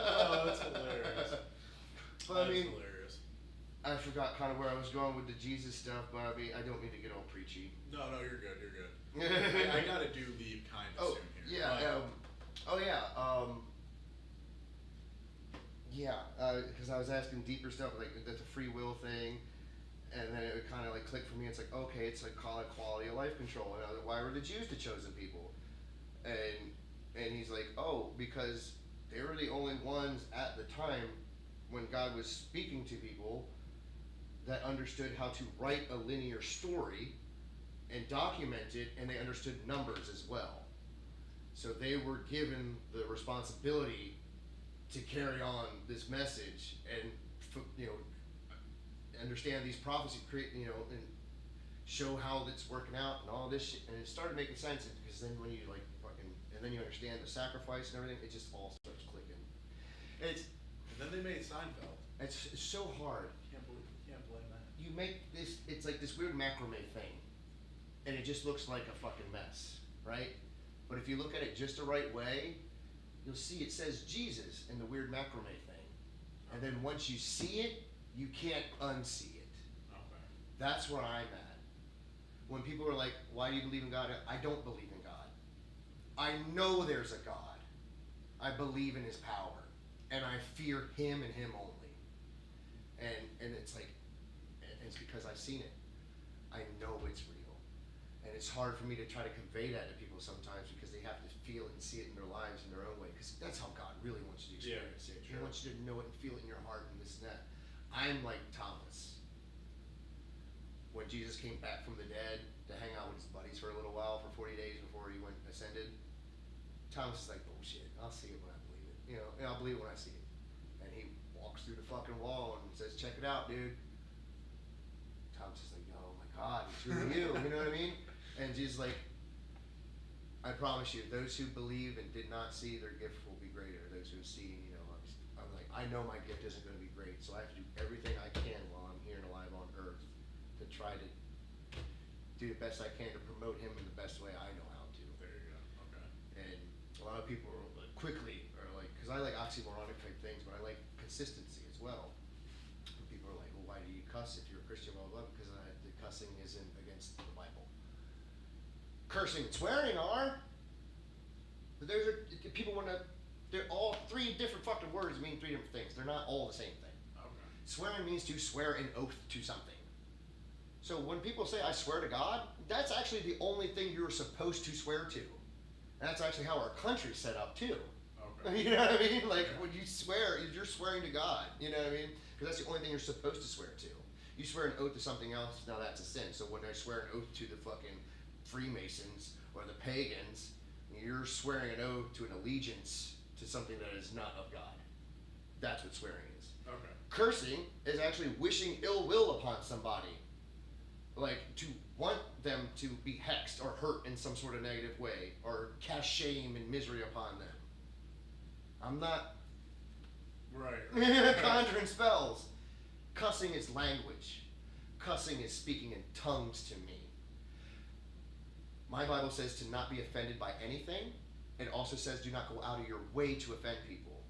Oh, that's hilarious. But I mean, hilarious. I forgot kind of where I was going with the Jesus stuff, but I mean, I don't mean to get all preachy. No, you're good. I gotta do leave kind of soon here. Because I was asking deeper stuff, like the free will thing, and then it would kind of like click for me. It's like, okay, it's like call it quality of life control. And I was like, why were the Jews the chosen people? And he's like, oh, because they were the only ones at the time when God was speaking to people that understood how to write a linear story and document it, and they understood numbers as well. So they were given the responsibility to carry on this message and, understand these prophecies, create, and show how it's working out and all this shit. And it started making sense because then when you and then you understand the sacrifice and everything, it just all starts clicking. And then they made Seinfeld. It's so hard. Can't blame that. You make this, it's like this weird macrame thing. And it just looks like a fucking mess, right? But if you look at it just the right way, you'll see it says Jesus in the weird macrame thing. And then once you see it, you can't unsee it. Okay. That's where I'm at. When people are like, why do you believe in God? I don't believe in God. I know there's a God. I believe in his power. And I fear him and him only. And it's like, it's because I've seen it. I know it's real. And it's hard for me to try to convey that to people sometimes because they have to feel it and see it in their lives in their own way. Because that's how God really wants you to experience it. He wants you to know it and feel it in your heart and this and that. I'm like Thomas. When Jesus came back from the dead to hang out with his buddies for a little while, for 40 days before he went ascended, Thomas is like, bullshit. I'll see it when I believe it. And I'll believe it when I see it. And he walks through the fucking wall and says, check it out, dude. Thomas is like, oh my God, it's really you. You know what I mean? And Jesus like, I promise you, those who believe and did not see, their gift will be greater. Those who have seen, I'm like, I know my gift isn't going to be great, so I have to do everything I can while I'm here and alive on earth to try to do the best I can to promote him in the best way I know how to. There you go. Okay. And a lot of people are like, quickly are like, because I like oxymoronic type things, but I like consistency as well. And people are like, well, why do you cuss if you're a Christian? Well, because the cussing isn't against the Bible. Cursing and swearing are. But those are, people want to, they're all three different fucking words mean three different things. They're not all the same thing. Okay. Swearing means to swear an oath to something. So when people say, I swear to God, that's actually the only thing you're supposed to swear to. And that's actually how our country's set up too. Okay. You know what I mean? Like when you swear, you're swearing to God. You know what I mean? Because that's the only thing you're supposed to swear to. You swear an oath to something else, now that's a sin. So when I swear an oath to the fucking Freemasons or the pagans, you're swearing an oath to an allegiance to something that is not of God. That's what swearing is. Okay. Cursing is actually wishing ill will upon somebody. Like to want them to be hexed or hurt in some sort of negative way or cast shame and misery upon them. I'm not conjuring spells. Cussing is language. Cussing is speaking in tongues to me. My Bible says to not be offended by anything. It also says do not go out of your way to offend people.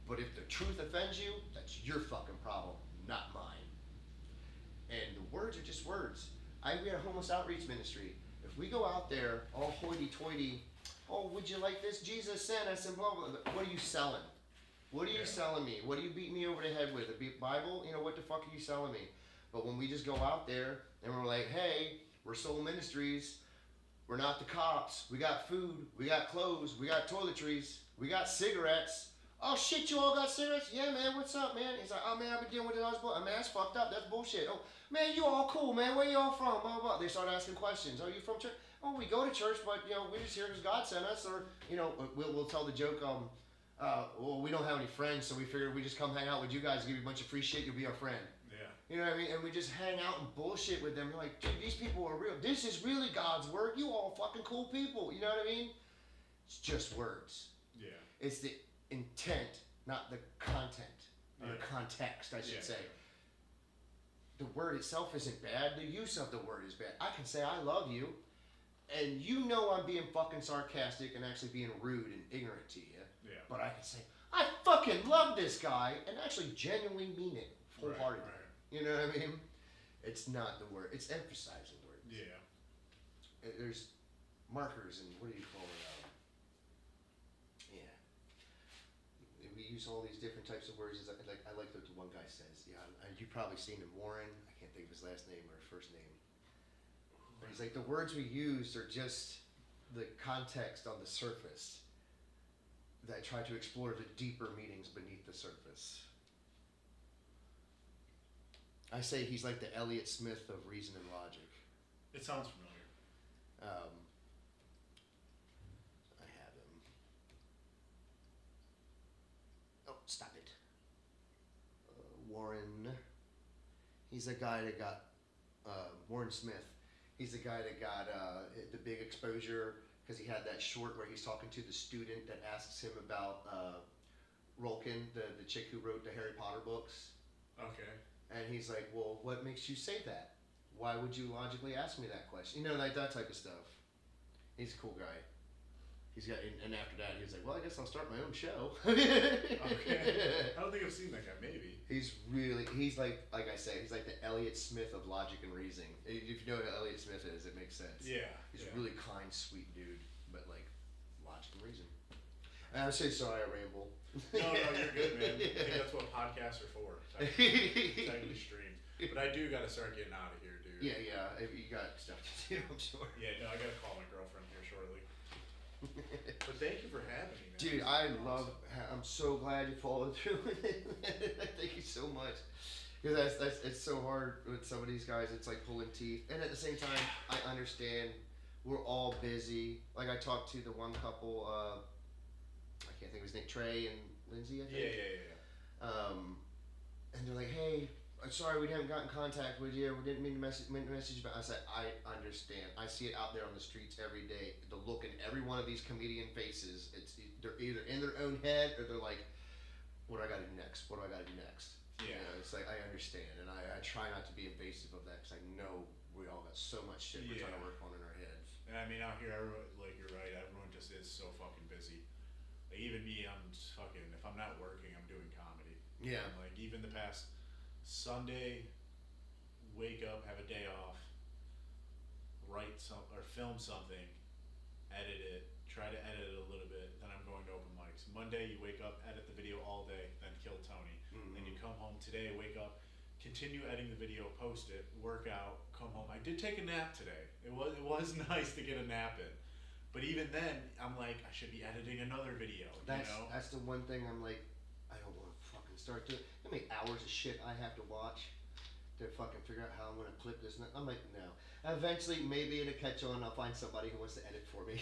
But if the truth offends you, that's your fucking problem, not mine. And the words are just words. We had a homeless outreach ministry. If we go out there all hoity-toity, oh, would you like this? Jesus sent us and blah, blah, blah. What are you selling? What are you selling me? What are you beating me over the head with? A Bible? What the fuck are you selling me? But when we just go out there and we're like, hey, we're soul ministries. We're not the cops. We got food. We got clothes. We got toiletries. We got cigarettes. Oh, shit, you all got cigarettes? Yeah, man, what's up, man? He's like, oh, man, I've been dealing with it all this bullshit. Man, that's fucked up. That's bullshit. Oh, man, you all cool, man. Where you all from? Blah, blah, blah. They start asking questions. Oh, you from church? Oh, we go to church, but, we're just here because God sent us. Or, we'll tell the joke, well, we don't have any friends, so we figured we just come hang out with you guys, give you a bunch of free shit, you'll be our friend. Yeah. You know what I mean? And we just hang out and bullshit with them. We're like, dude, these people are real. This is really God's work. You all fucking cool people. You know what I mean? It's just words. Yeah. It's the intent, not the content. Or the context, I should say. The word itself isn't bad. The use of the word is bad. I can say I love you, and you know I'm being fucking sarcastic and actually being rude and ignorant to you. Yeah. But I can say, I fucking love this guy, and actually genuinely mean it wholeheartedly. Right. You know what I mean? It's not the word. It's emphasizing words. Yeah. There's markers and what do you call it? We use all these different types of words. I like what the one guy says. Yeah, you've probably seen him, Warren. I can't think of his last name or his first name. But he's like, the words we use are just the context on the surface that try to explore the deeper meanings beneath the surface. I say he's like the Elliott Smith of reason and logic. It sounds familiar. I have him. Oh, stop it. Warren. He's the guy that got Warren Smith. He's the guy that got the big exposure because he had that short where he's talking to the student that asks him about Rolkin, the chick who wrote the Harry Potter books. Okay. And he's like, well, what makes you say that? Why would you logically ask me that question? You know, like that type of stuff. He's a cool guy. He's got, and after that, he was like, well, I guess I'll start my own show. Okay. I don't think I've seen that guy, maybe. He's like I say, he's like the Elliott Smith of logic and reasoning. If you know who Elliott Smith is, it makes sense. Yeah. He's a really kind, sweet dude, but like logic and reason. And I'm so sorry I ramble. No, you're good, man. I think that's what podcasts are for. Technically streams. But I do gotta start getting out of here, dude. Yeah. If you got stuff to do, I'm sure. Yeah, no, I gotta call my girlfriend here shortly. But thank you for having me, man. Dude, I'm so glad you followed through with it. Thank you so much. Because it's so hard with some of these guys. It's like pulling teeth. And at the same time, I understand we're all busy. Like I talked to the one couple, I can't think of his name, Trey and Lindsay, I think. Yeah. And they're like, hey, I'm sorry we haven't gotten in contact with you. We didn't mean to message, but I said, I understand. I see it out there on the streets every day. The look in every one of these comedian faces, they're either in their own head or they're like, what do I got to do next? What do I got to do next? Yeah. You know, it's like, I understand. And I try not to be invasive of that because I know we all got so much shit we're trying to work on in our heads. And I mean, out here, everyone, like, you're right, everyone just is so fucking busy. Like, even me, I'm just fucking, if I'm not working, I'm doing comedy. Yeah. And, like, even the past Sunday, wake up, have a day off, film something, edit it, try to edit it a little bit, then I'm going to open mics. Monday, you wake up, edit the video all day, then kill Tony. Then you come home today, wake up, continue editing the video, post it, work out, come home. I did take a nap today. It was nice to get a nap in. But even then, I'm like, I should be editing another video, you know? That's the one thing I'm like, I don't want to fucking start doing. How many hours of shit I have to watch to fucking figure out how I'm going to clip this? I'm like, no. Eventually, maybe it'll catch on. I'll find somebody who wants to edit for me.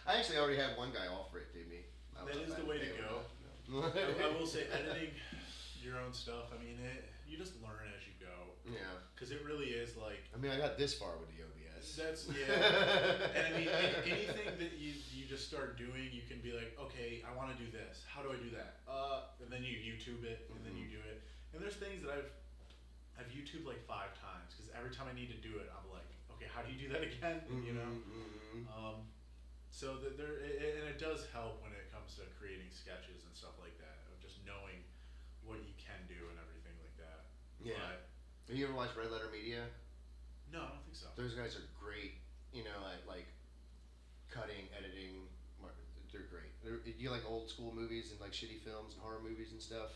I actually already have one guy offer it to me. That is the way to go. No. I will say, editing your own stuff, I mean, you just learn as you go. Yeah. Because it really is like... I mean, I got this far with the OBS. That's, yeah. And I mean, anything that you just start doing, you can be like, okay, I want to do this. How do I do that? And then you YouTube it, and then you do it. And there's things that I've YouTubed like 5 times, because every time I need to do it, I'm like, okay, how do you do that again? You know? So and it does help when it comes to creating sketches and stuff like that, of just knowing what you can do and everything like that. Yeah. Have you ever watched Red Letter Media? No, I don't think so. Those guys are great, you know, at like cutting, editing. They're great. You like old school movies and like shitty films and horror movies and stuff?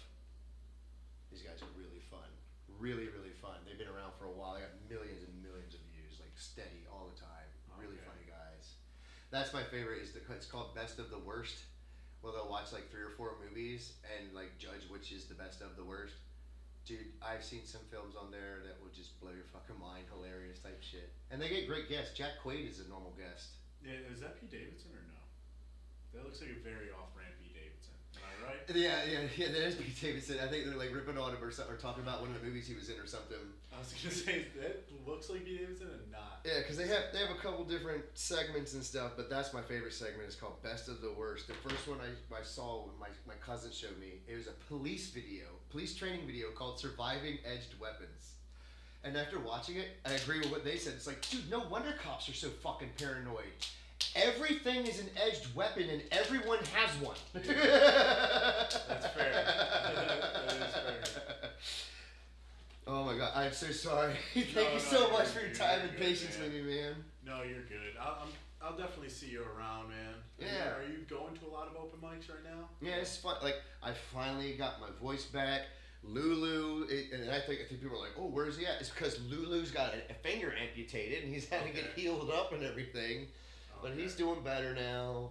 These guys are really fun. Really, really fun. They've been around for a while. They got millions and millions of views, like steady all the time. Really funny guys. That's my favorite. It's called Best of the Worst. Well, they'll watch like 3 or 4 movies and like judge which is the best of the worst. Dude, I've seen some films on there that will just blow your fucking mind. Hilarious type shit. And they get great guests. Jack Quaid is a normal guest. Yeah, is that Pete Davidson or no? That looks like a very off-brand Pete Davidson. Am I right? Yeah. That is Pete Davidson. I think they're like ripping on him or talking about one of the movies he was in or something. I was gonna say that looks like Pete Davidson and not. Yeah, because they have a couple different segments and stuff, but that's my favorite segment. It's called Best of the Worst. The first one I saw when my cousin showed me, it was a police training video called Surviving Edged Weapons. And after watching it, I agree with what they said. It's like, dude, no wonder cops are so fucking paranoid. Everything is an edged weapon and everyone has one. That's fair. That is fair. Oh my god, I'm so sorry. Thank you so much for your time and patience with me, man. No, you're good. I'll definitely see you around, man. Yeah. Are you going to a lot of open mics right now? Yeah, it's fun. Like, I finally got my voice back. Lulu, and I think people are like, oh, where's he at? It's because Lulu's got a finger amputated and he's had to get healed up and everything. But he's doing better now.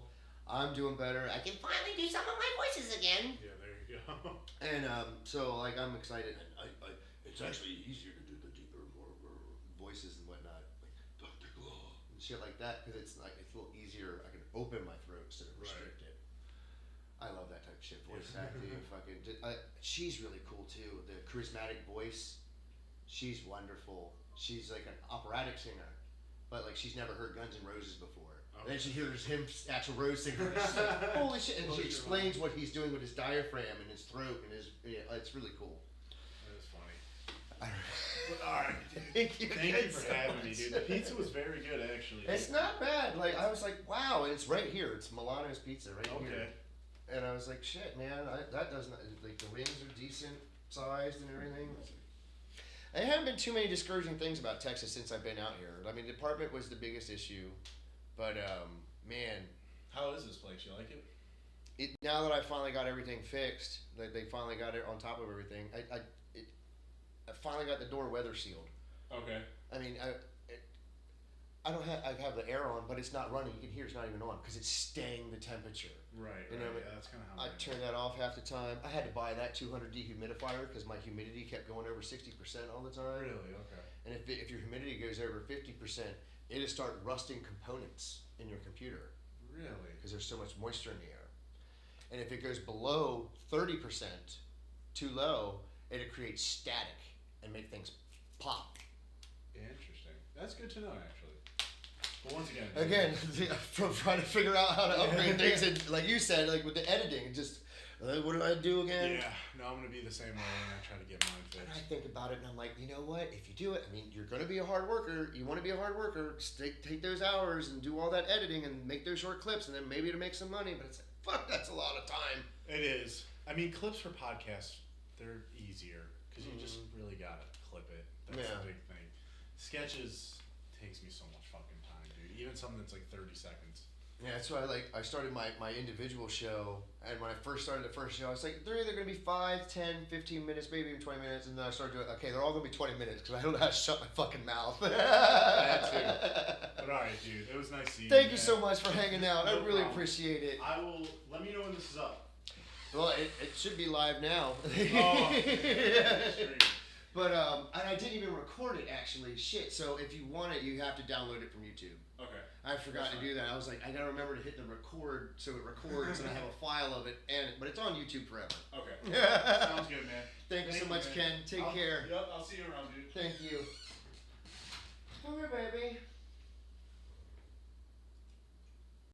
I'm doing better. I can finally do some of my voices again. Yeah, there you go. And so, like, I'm excited. And it's actually easier to do the deeper, more voices and whatnot, like Dr. Claw and shit like that, because it's like it's a little easier. I can open my throat instead of restrict it. I love that type of shit. Voice acting, she's really cool too. The charismatic voice, she's wonderful. She's like an operatic singer, but like she's never heard Guns N' Roses before. And then she hears him actual Rose singer. She's like, holy shit! And she explains what he's doing with his diaphragm and his throat and his. Yeah, it's really cool. That is funny. Alright, Thank you for having me, dude. The pizza was very good, actually. It's not bad. Like I was like, wow, and it's right here. It's Milano's Pizza right here. And I was like, shit, man, that doesn't like the wings are decent sized and everything. There haven't been too many discouraging things about Texas since I've been out here. I mean, the apartment was the biggest issue, but man, how is this place? You like it? Now that I finally got everything fixed, that they finally got it on top of everything. I finally got the door weather sealed. Okay. I mean, I have the air on, but it's not running. You can hear it's not even on because it's staying the temperature. Right. You know, yeah, that's kind of how I turned that off half the time. I had to buy that 200 dehumidifier because my humidity kept going over 60% all the time. Really? Okay. And if your humidity goes over 50%, it'll start rusting components in your computer. Really? Because there's so much moisture in the air. And if it goes below 30%, too low, it'll create static and make things pop. Interesting. That's good to know, actually. But once again, from trying to figure out how to upgrade things, and like you said, like with the editing, just what did I do again? Yeah, no, I'm gonna be the same way when I try to get mine fixed. And I think about it, and I'm like, you know what? If you do it, I mean, you're gonna be a hard worker. You want to be a hard worker. Take those hours and do all that editing and make those short clips, and then maybe to make some money. But it's like, fuck, that's a lot of time. It is. I mean, clips for podcasts, they're easier because you just really gotta clip it. That's the big thing. Sketches takes me so much fucking time, dude. Even something that's like 30 seconds. Yeah, that's why I started my individual show, and when I first started the first show, I was like, they're either going to be 5, 10, 15 minutes, maybe even 20 minutes, and then I started doing, okay, they're all going to be 20 minutes, because I don't know how to shut my fucking mouth. That too. But alright, dude, it was nice seeing you. Thank you so much for hanging out. No I really problem. appreciate it. I will, let me know when this is up. Well, it should be live now. But, and I didn't even record it, actually. Shit, so if you want it, you have to download it from YouTube. Okay. I forgot to do that. I was like, I gotta remember to hit the record so it records and I have a file of it, but it's on YouTube forever. Okay. Sounds good, man. Thank you so much, man. Ken. Take care. Yep, I'll see you around, dude. Thank you.